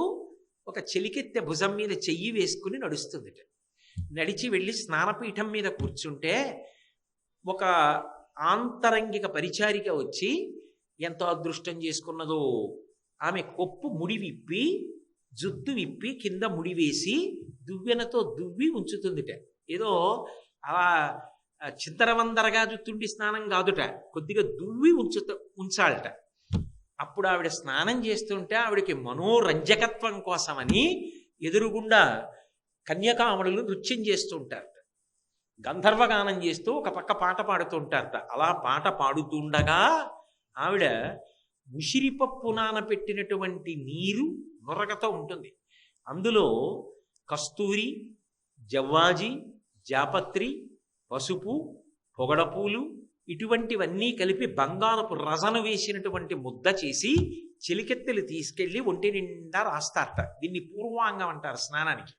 ఒక చెలికెత్తె భుజం మీద చెయ్యి వేసుకుని నడుస్తుందిట. నడిచి వెళ్ళి స్నానపీఠం మీద కూర్చుంటే ఒక ఆంతరంగిక పరిచారిక వచ్చి ఎంతో అదృష్టం చేసుకున్నదో, ఆమె కొప్పు ముడి విప్పి జుత్తు విప్పి కింద ముడి వేసి దువ్వెనతో దువ్వి ఉంచుతుందిట. ఏదో అలా చింతరవందరగా జుత్తుండి స్నానం కాదుట, కొద్దిగా దువ్వి ఉంచాలట. అప్పుడు ఆవిడ స్నానం చేస్తుంటే ఆవిడకి మనోరంజకత్వం కోసమని ఎదురుగుండా కన్యకామణులు నృత్యం చేస్తూ ఉంటారట, గంధర్వగానం చేస్తూ ఒక పక్క పాట పాడుతూ ఉంటారట. అలా పాట పాడుతుండగా ఆవిడ ఉసిరిపప్పు నానపెట్టినటువంటి నీరు నొరగతో ఉంటుంది. అందులో కస్తూరి, జవ్వాజి, జాపత్రి, పసుపు, పొగడపూలు ఇటువంటివన్నీ కలిపి బంగారపు రసను వేసినటువంటి ముద్ద చేసి చెలికెత్తెలు తీసుకెళ్లి ఒంటి నిండా రాస్తారట. దీన్ని పూర్వాంగం అంటారు స్నానానికి.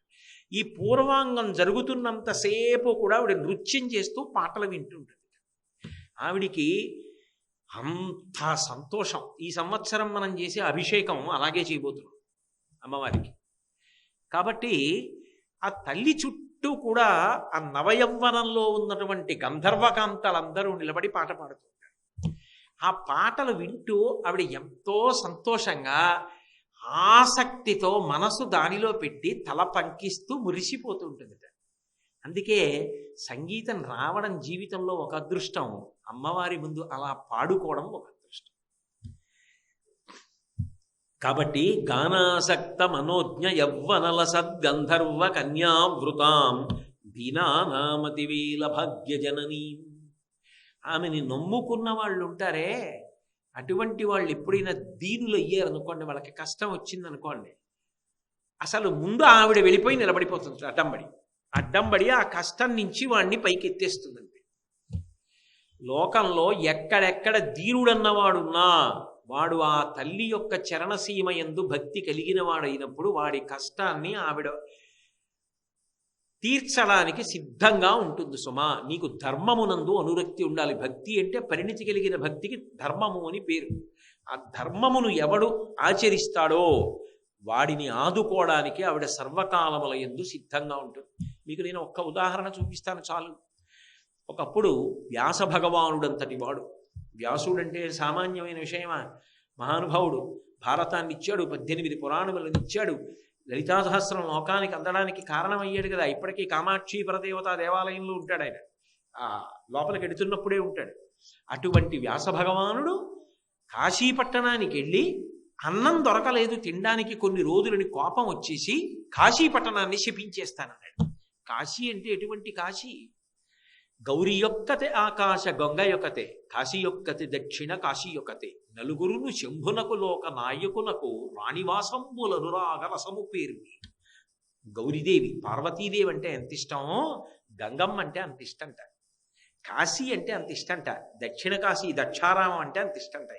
ఈ పూర్వాంగం జరుగుతున్నంతసేపు కూడా ఆవిడ నృత్యం చేస్తూ పాటలు వింటుంటుంది. ఆవిడికి అంత సంతోషం. ఈ సంవత్సరం మనం చేసే అభిషేకం అలాగే చేయబోతున్నాం అమ్మవారికి. కాబట్టి ఆ తల్లి చుట్టూ చుట్టూ కూడా ఆ నవయవ్వనంలో ఉన్నటువంటి గంధర్వకాంతలందరూ నిలబడి పాట పాడుతుంటారు. ఆ పాటలు వింటూ ఆవిడ ఎంతో సంతోషంగా ఆసక్తితో మనసు దానిలో పెట్టి తల పంకిస్తూ మురిసిపోతూ ఉంటుంది. అందుకే సంగీతం రావడం జీవితంలో ఒక అదృష్టం, అమ్మవారి ముందు అలా పాడుకోవడం ఒక అదృష్టం. కాబట్టి గానాసక్త మనోజ్ఞ యవ్వనల సద్గంధర్వ కన్యావృతాం దీనానామతివేల భాగ్యజననీ. ఆమెని నమ్ముకున్న వాళ్ళు ఉంటారే, అటువంటి వాళ్ళు ఎప్పుడైనా దీనులు అయ్యారనుకోండి, వాళ్ళకి కష్టం వచ్చిందనుకోండి, అసలు ముందు ఆవిడ వెళ్ళిపోయి నిలబడిపోతుంది అడ్డంబడి ఆ కష్టం నుంచి వాడిని పైకి ఎత్తేస్తుందండి. లోకంలో ఎక్కడెక్కడ దీనుడన్నవాడున్నా వాడు ఆ తల్లి యొక్క చరణసీమ యందు భక్తి కలిగిన వాడైనప్పుడు వాడి కష్టాన్ని ఆవిడ తీర్చడానికి సిద్ధంగా ఉంటుంది. సుమా, నీకు ధర్మమునందు అనురక్తి ఉండాలి. భక్తి అంటే పరిణితి కలిగిన భక్తికి ధర్మము అని పేరు. ఆ ధర్మమును ఎవడు ఆచరిస్తాడో వాడిని ఆదుకోవడానికి ఆవిడ సర్వకాలముల యందు సిద్ధంగా ఉంటుంది. మీకు నేను ఒక్క ఉదాహరణ చూపిస్తాను చాలు. ఒకప్పుడు వ్యాస భగవానుడంతటి వాడు, వ్యాసుడంటే సామాన్యమైన విషయమా, మహానుభావుడు భారతాన్ని ఇచ్చాడు, 18 పురాణములను ఇచ్చాడు, లలితా సహస్రం లోకానికి అందడానికి కారణమయ్యాడు కదా. ఇప్పటికీ కామాక్షి పరదేవతా దేవాలయంలో ఉంటాడు ఆయన, ఆ లోపలికి ఎడుతున్నప్పుడే ఉంటాడు. అటువంటి వ్యాస భగవానుడు కాశీపట్టణానికి వెళ్ళి అన్నం దొరకలేదు తినడానికి కొన్ని రోజులని కోపం వచ్చేసి కాశీపట్టణాన్ని శపించేస్తానన్నాడు. కాశీ అంటే ఎటువంటి కాశీ? గౌరీ యొక్కతే ఆకాశ గంగ యొక్కతే, కాశీ యొక్కతే దక్షిణ కాశీ యొక్కతే, నలుగురును శంభునకు లోక నాయకునకు రాణివాసంబులనురాగ రసము పేరు. గౌరీదేవి పార్వతీదేవి అంటే ఎంత ఇష్టమో గంగమ్మ అంటే అంత ఇష్టంట, కాశీ అంటే అంత ఇష్టంట, దక్షిణ కాశీ దక్షారామం అంటే అంత ఇష్టంట.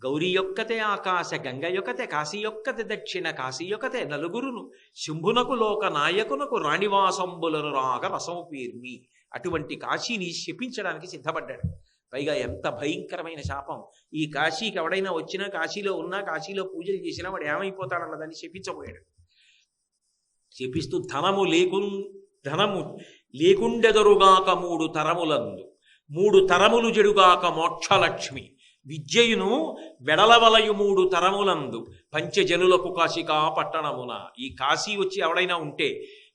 గౌరీ యొక్కతే ఆకాశ గంగ యొక్కతే, కాశీ యొక్కతే దక్షిణ కాశీ యొక్కతే, నలుగురును శంభునకు లోక నాయకునకు రాణివాసంబులను రాగ రసము పేర్మి. అటువంటి కాశీని శపించడానికి సిద్ధపడ్డాడు. పైగా ఎంత భయంకరమైన శాపం! ఈ కాశీకి ఎవడైనా వచ్చినా, కాశీలో ఉన్నా, కాశీలో పూజలు చేసినా వాడు ఏమైపోతాడన్నదాన్ని శపించబోయాడు. శపిస్తూ ధనము లేకుండెదరుగాక 3 తరములందు, 3 తరములు జడుగాక మోక్షలక్ష్మి, విద్యయును వెడలవలయు 3 తరములందు, పంచజనులకు కాశికా పట్టణమున. ఈ కాశీ వచ్చి ఎవడైనా ఉంటే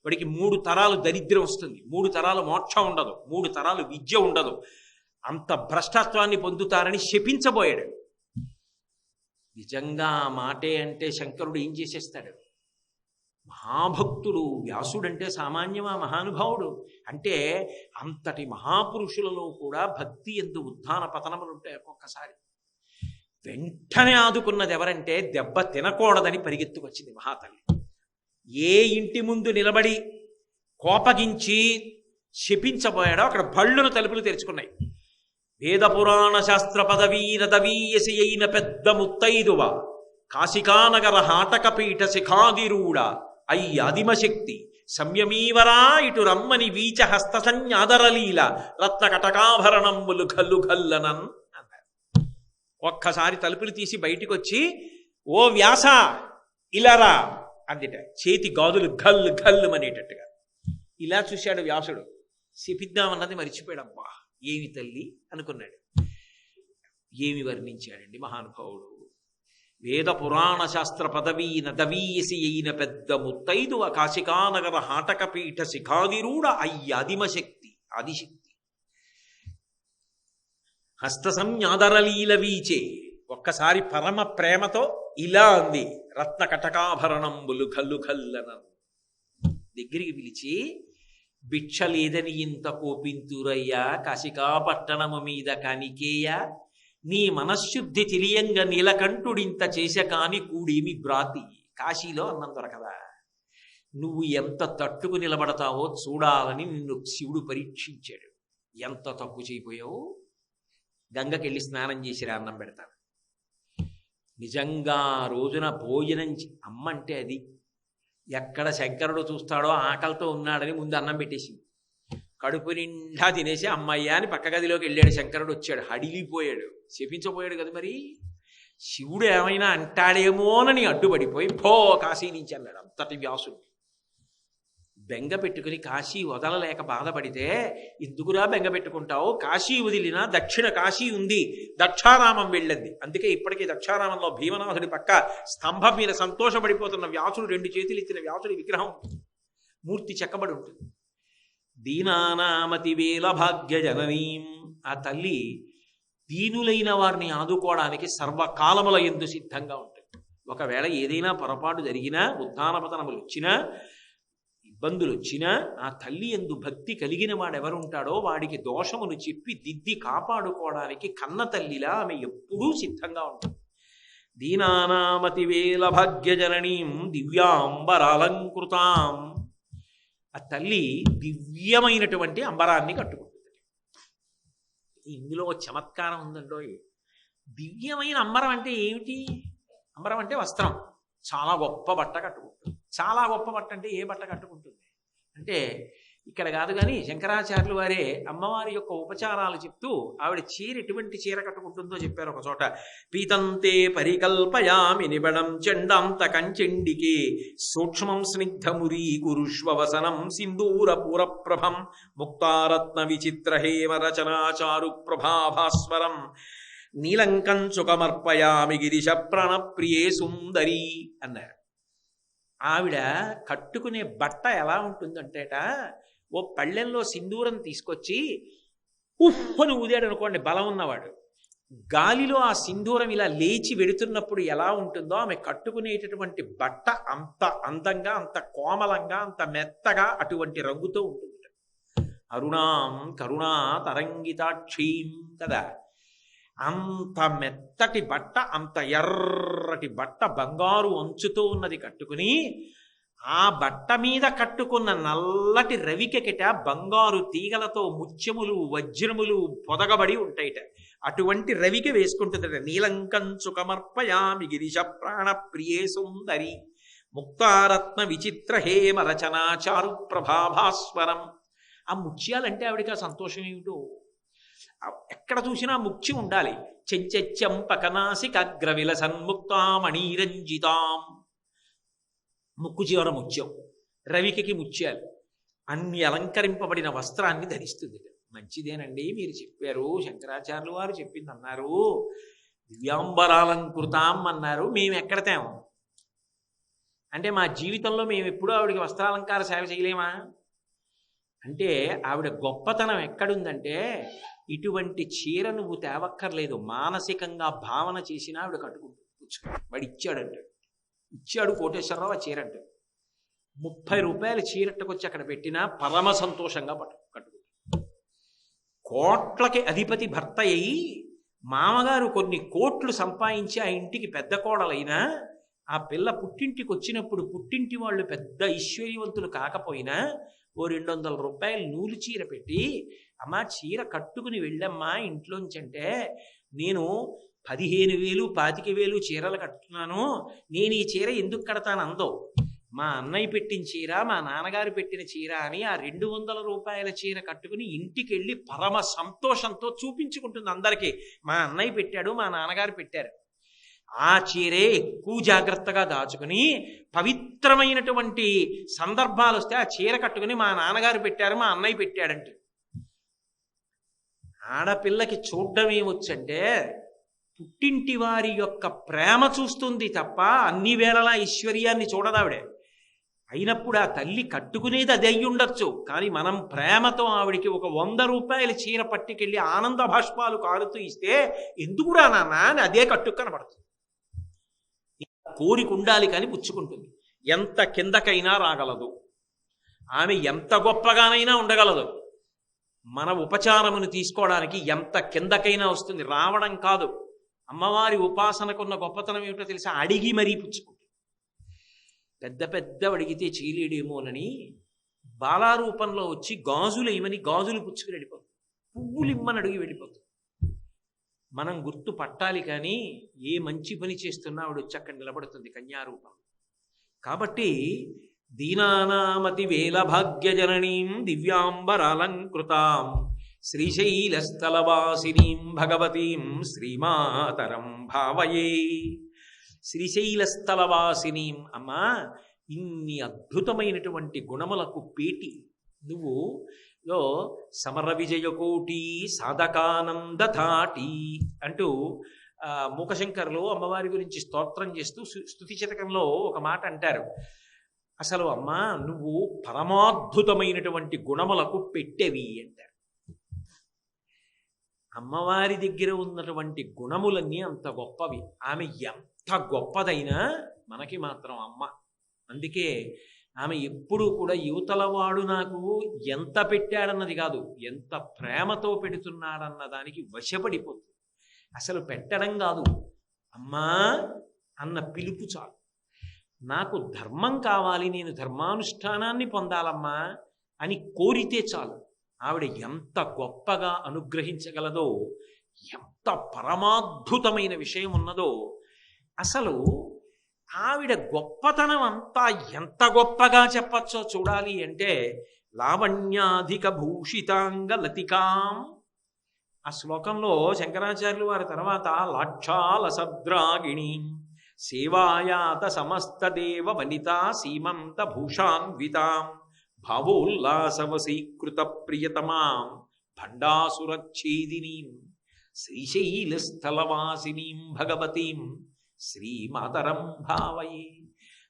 వాడికి 3 తరాలు దరిద్రం వస్తుంది, 3 తరాలు మోక్షం ఉండదు, 3 తరాలు విద్య ఉండదు, అంత భ్రష్టత్వాన్ని పొందుతారని శపించబోయాడు. నిజంగా ఆ మాటే అంటే శంకరుడు ఏం చేసేస్తాడు? మహాభక్తుడు వ్యాసుడంటే సామాన్యమా? మహానుభావుడు అంటే అంతటి మహాపురుషులలో కూడా భక్తి ఎందు ఉత్థాన పతనములు ఉంటాయి. ఒక్కొక్కసారి వెంటనే ఆదుకున్నది ఎవరంటే దెబ్బ తినకూడదని పరిగెత్తుకొచ్చింది మహాతల్లి. ఏ ఇంటి ముందు నిలబడి కోపగించి శపించబోయాడో అక్కడ భళ్ళును తలుపులు తెరుచుకున్నాయి. వేద పురాణ శాస్త్ర పదవీరదవీయసి అయిన పెద్ద ముత్తైదువ, కాశికానగర హాటకపీఠ శిఖాదిరూఢ, అదిమశక్తి సంయమీవరా ఇటు రమ్మని వీచ హస్త సంజ్ఞాదరలీల రత్న కటకాభరణంబులు గల్లు గల్లనన్ అన్నారు. ఒక్కసారి తలుపులు తీసి బయటికి వచ్చి, ఓ వ్యాస ఇలారా అందిట. చేతి గాజులు గల్లు గల్లు అనేటట్టుగా ఇలా చూశాడు వ్యాసుడు. శపిద్దామన్నది మరిచిపోయాడు. అబ్బా ఏమి తల్లి అనుకున్నాడు. ఏమి వర్ణించాడండి మహానుభావుడు! వేద పురాణ శాస్త్ర పదవీ నదవీయసి అయిన పెద్ద ముత్తైదువ, కాశికానగర హాటకపీఠ శిఖాదిరూఢ, అదిమశక్తి ఆదిశక్తి, హస్త సంజ్ఞాదరలీల వీచే. ఒక్కసారి పరమ ప్రేమతో ఇలా అంది, రత్న కటకాభరణంబులు గల్లు గల్లన. దగ్గరికి పిలిచి, భిక్ష లేదని ఇంత కోపింతురయ్యా, కాశికాపట్టణము మీద కానికేయ, నీ మనశ్శుద్ధి తెలియంగా నీలకంఠుడింత చేసే కాని కూడేమి బ్రాతి. కాశీలో అన్నం దొరకదా? నువ్వు ఎంత తట్టుకు నిలబడతావో చూడాలని నిన్ను శివుడు పరీక్షించాడు. ఎంత తప్పు చేయిపోయావు? గంగకెళ్ళి స్నానం చేసిరా, అన్నం పెడతాను. నిజంగా రోజున భోజనం అమ్మ అంటే అది. ఎక్కడ శంకరుడు చూస్తాడో ఆకలితో ఉన్నాడని ముందు అన్నం పెట్టేసింది. కడుపు నిండా తినేసి అమ్మయ్య అని పక్క గదిలోకి వెళ్ళాడు. శంకరుడు వచ్చాడు, హడిలిపోయాడు, శపించబోయాడు కదా. మరి శివుడు ఏమైనా అంటాడేమోనని అడ్డుపడిపోయి భో కాశీ నుంచి అన్నాడు. అంతటి వ్యాసుడు బెంగ పెట్టుకుని కాశీ వదలలేక బాధపడితే, ఎందుకురా బెంగ పెట్టుకుంటావు, కాశీ వదిలినా దక్షిణ కాశీ ఉంది, దక్షారామం వెళ్ళింది. అందుకే ఇప్పటికీ దక్షారామంలో భీమనాథుడి పక్క స్తంభం మీద సంతోషపడిపోతున్న వ్యాసుడు 2 చేతులు ఇచ్చిన వ్యాసుడి విగ్రహం మూర్తి చెక్కబడి ఉంటుంది. దీనానామతి వేల భాగ్య జననీం, ఆ తల్లి దీనులైన వారిని ఆదుకోవడానికి సర్వకాలముల యందు సిద్ధంగా ఉంటుంది. ఒకవేళ ఏదైనా పొరపాటు జరిగినా, ఉత్థానపతనములు వచ్చినా, ఇబ్బందులు వచ్చినా, ఆ తల్లి యందు భక్తి కలిగిన వాడెవరుంటాడో వాడికి దోషమును చెప్పి దిద్ది కాపాడుకోవడానికి కన్న తల్లిలా ఆమె ఎప్పుడూ సిద్ధంగా ఉంటుంది. దీనానామతి వేల భాగ్య జననీం దివ్యాంబరాలంకృతాం, ఆ తల్లి దివ్యమైనటువంటి అంబరాన్ని కట్టుకుంటుంది. ఇందులో చమత్కారం ఉందండో. దివ్యమైన అంబరం అంటే ఏమిటి? అంబరం అంటే వస్త్రం. చాలా గొప్ప బట్ట కట్టుకుంటుంది. చాలా గొప్ప బట్ట అంటే ఏ బట్ట కట్టుకుంటుంది అంటే ఇక్కడ కాదు, కానీ శంకరాచార్యులు వారే అమ్మవారి యొక్క ఉపచారాలు చెప్తూ ఆవిడ చీర ఎటువంటి చీర కట్టుకుంటుందో చెప్పారు ఒక చోట. పీతంతే పరికల్పయామి నిబడం చెండాంత కంచెండికే సూక్ష్మం స్నిగ్ధమురీ కురుష్వవసనం సింధూర పూరప్రభం ముక్తారత్న విచిత్ర హేమ రచనాచారు ప్రభాభాస్వరం నీలంకంచుకమర్పయామి గిరిశ ప్రాణప్రియే సుందరి అన్నారు. ఆవిడ కట్టుకునే బట్ట ఎలా ఉంటుందంటేట, ఓ పళ్ళెంలో సింధూరం తీసుకొచ్చి ఉఫ్ఫను ఊదాడు అనుకోండి బలం ఉన్నవాడు, గాలిలో ఆ సింధూరం ఇలా లేచి వెడుతున్నప్పుడు ఎలా ఉంటుందో ఆమె కట్టుకునేటటువంటి బట్ట అంత అందంగా, అంత కోమలంగా, అంత మెత్తగా, అటువంటి రంగుతో ఉంటుంది. అరుణాం కరుణా తరంగితాక్షీం కదా, అంత మెత్తటి బట్ట, అంత ఎర్రటి బట్ట, బంగారు అంచుతో ఉన్నది కట్టుకుని, ఆ బట్ట మీద కట్టుకున్న నల్లటి రవికెకిట బంగారు తీగలతో ముత్యములు వజ్రములు పొదగబడి ఉంటాయిట. అటువంటి రవిక వేసుకుంటుందట. నీలంకంచుకమర్పయామి గిరిశ ప్రాణ ప్రియే సుందరి ముక్తారత్న విచిత్ర హేమ రచనాచారు ప్రభాభాస్వరం. ఆ ముత్యాలంటే ఆవిడకి ఆ సంతోషం ఏమిటో. ఎక్కడ చూసినా ముఖ్యం ఉండాలి. చెంచెంపకనాసికగ్ర విలసన్ముక్తామణీరంజితాం, ముక్కు చివర ముత్యం, రవికి ముత్యాలు, అన్ని అలంకరింపబడిన వస్త్రాన్ని ధరిస్తుంది. మంచిదేనండి మీరు చెప్పారు, శంకరాచార్యులు వారు చెప్పింది అన్నారు, దివ్యాంబరాలంకృతాం అన్నారు, మేము ఎక్కడ తేము అంటే మా జీవితంలో మేము ఎప్పుడూ ఆవిడకి వస్త్రాలంకార సేవ చేయలేమా అంటే, ఆవిడ గొప్పతనం ఎక్కడుందంటే, ఇటువంటి చీర నువ్వు తేవక్కర్లేదు, మానసికంగా భావన చేసినా ఆవిడ కట్టుకుంటుంది. వాడు ఇచ్చాడంటే, ఇచ్చాడు కోటేశ్వరరావు ఆ చీర అంటే, 30 రూపాయల చీరట్టుకొచ్చి అక్కడ పెట్టినా పరమ సంతోషంగా కట్టుకుంటుంది. కోట్లకి అధిపతి భర్త అయి మామగారు కొన్ని కోట్లు సంపాదించి ఆ ఇంటికి పెద్ద కోడలైనా, ఆ పిల్ల పుట్టింటికి వచ్చినప్పుడు పుట్టింటి వాళ్ళు పెద్ద ఐశ్వర్యవంతులు కాకపోయినా ఓ 200 రూపాయలు నూలు చీర పెట్టి, అమ్మా చీర కట్టుకుని వెళ్ళమ్మా ఇంట్లోంచి అంటే, నేను 15,000 25,000 చీరలు కట్టుతున్నాను, నేను ఈ చీర ఎందుకు కడతాను అందో. మా అన్నయ్య పెట్టిన చీర, మా నాన్నగారు పెట్టిన చీర అని ఆ 200 రూపాయల చీర కట్టుకుని ఇంటికి వెళ్ళి పరమ సంతోషంతో చూపించుకుంటుంది అందరికీ, మా అన్నయ్య పెట్టాడు, మా నాన్నగారు పెట్టారు. ఆ చీరే ఎక్కువ జాగ్రత్తగా దాచుకుని పవిత్రమైనటువంటి సందర్భాలు వస్తే ఆ చీర కట్టుకుని మా నాన్నగారు పెట్టారు, మా అన్నయ్య పెట్టాడంటే. ఆడపిల్లకి చూడ్డం ఏమొచ్చంటే, పుట్టింటి వారి యొక్క ప్రేమ చూస్తుంది తప్ప అన్ని వేళలా ఐశ్వర్యాన్ని చూడదావిడే. అయినప్పుడు ఆ తల్లి కట్టుకునేది అది అయి ఉండొచ్చు, కానీ మనం ప్రేమతో ఆవిడికి ఒక 100 రూపాయల చీర పట్టుకెళ్ళి ఆనంద భాష్పాలు కారుతూ ఇస్తే, ఎందుకురా నాన్న అని అదే కట్టుకు కనబడుతుంది. కోరిక ఉండాలి కానీ పుచ్చుకుంటుంది. ఎంత కిందకైనా రాగలదు ఆమె, ఎంత గొప్పగానైనా ఉండగలదు. మన ఉపచారమును తీసుకోవడానికి ఎంత కిందకైనా వస్తుంది, రావడం కాదు. అమ్మవారి ఉపాసనకున్న గొప్పతనం ఏమిటో తెలుసా, అడిగి మరీ పుచ్చుకుంటుంది. పెద్ద పెద్ద అడిగితే చేయలేడేమోనని బాలారూపంలో వచ్చి గాజులు ఇవ్వని గాజులు పుచ్చుకుని వెళ్ళిపోతుంది, పువ్వులు ఇమ్మని అడిగి వెళ్ళిపోతుంది. మనం గుర్తు పట్టాలి కానీ ఏ మంచి పని చేస్తున్నా ఆవిడ వచ్చి అక్కడ నిలబడుతుంది కన్యారూపం. కాబట్టి దీనానామతి వేల భాగ్య జననీం దివ్యాంబరాలంకృతాం శ్రీశైలస్థలవాసినీం భగవతీం శ్రీమాతరం భావయే. శ్రీశైలస్థలవాసినీం, అమ్మా ఇన్ని అద్భుతమైనటువంటి గుణములకు పేటి నువ్వు లో సమర విజయకోటి సాధకానందధాటి అంటూ మూకశంకరులు అమ్మవారి గురించి స్తోత్రం చేస్తూ స్తుతి శతకంలో ఒక మాట అంటారు. అసలు అమ్మా నువ్వు పరమాద్భుతమైనటువంటి గుణములకు పెట్టెవి అంటారు. అమ్మవారి దగ్గర ఉన్నటువంటి గుణములన్నీ అంత గొప్పవి. ఆమె ఎంత గొప్పదైనా మనకి మాత్రం అమ్మ. అందుకే ఆమె ఎప్పుడూ కూడా యువతలవాడు నాకు ఎంత పెట్టాడన్నది కాదు, ఎంత ప్రేమతో పెడుతున్నాడన్న దానికి వశపడిపోతుంది. అసలు పెట్టడం కాదు, అమ్మా అన్న పిలుపు చాలు. నాకు ధర్మం కావాలి, నేను ధర్మానుష్ఠానాన్ని పొందాలమ్మా అని కోరితే చాలు. ఆవిడ ఎంత గొప్పగా అనుగ్రహించగలదో, ఎంత పరమాద్భుతమైన విషయం ఉన్నదో. అసలు ఆవిడ గొప్పతనం అంతా ఎంత గొప్పగా చెప్పచ్చో చూడాలి అంటే లావణ్యాధిక భూషితాంగ లతికాం. ఆ శ్లోకంలో శంకరాచార్యులు వారి తర్వాత లాక్షాల సద్రాగిణి సేవాయాత సమస్త దేవ వనితా సీమంత భూషాన్వితాం భావోల్లాసవసీకృత ప్రియతమాం భండాసురచ్ఛేదినీం శ్రీశైలస్థలవాసినీం భగవతీం శ్రీమాతరం భావయే.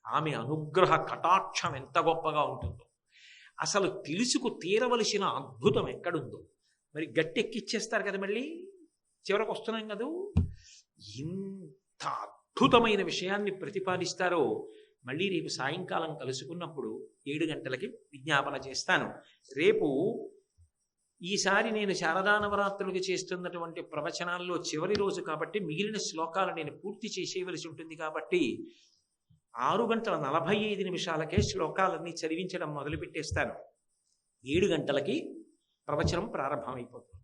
ఆమె అనుగ్రహ కటాక్షం ఎంత గొప్పగా ఉంటుందో అసలు తెలుసుకు తీరవలసిన అద్భుతం ఎక్కడుందో. మరి గట్టెక్కిచ్చేస్తారు కదా, మళ్ళీ చివరకు వస్తున్నాం కదా. ఇంత అద్భుతమైన విషయాన్ని ప్రతిపాదిస్తారో మళ్ళీ రేపు సాయంకాలం కలుసుకున్నప్పుడు 7 గంటలకి విజ్ఞాపన చేస్తాను. రేపు ఈసారి నేను శారదా నవరాత్రులకి చేస్తున్నటువంటి ప్రవచనాల్లో చివరి రోజు కాబట్టి మిగిలిన శ్లోకాలు నేను పూర్తి చేసేయవలసి ఉంటుంది. కాబట్టి 6:45 శ్లోకాలన్నీ చదివించడం మొదలుపెట్టేస్తాను. 7 గంటలకి ప్రవచనం ప్రారంభమైపోతుంది.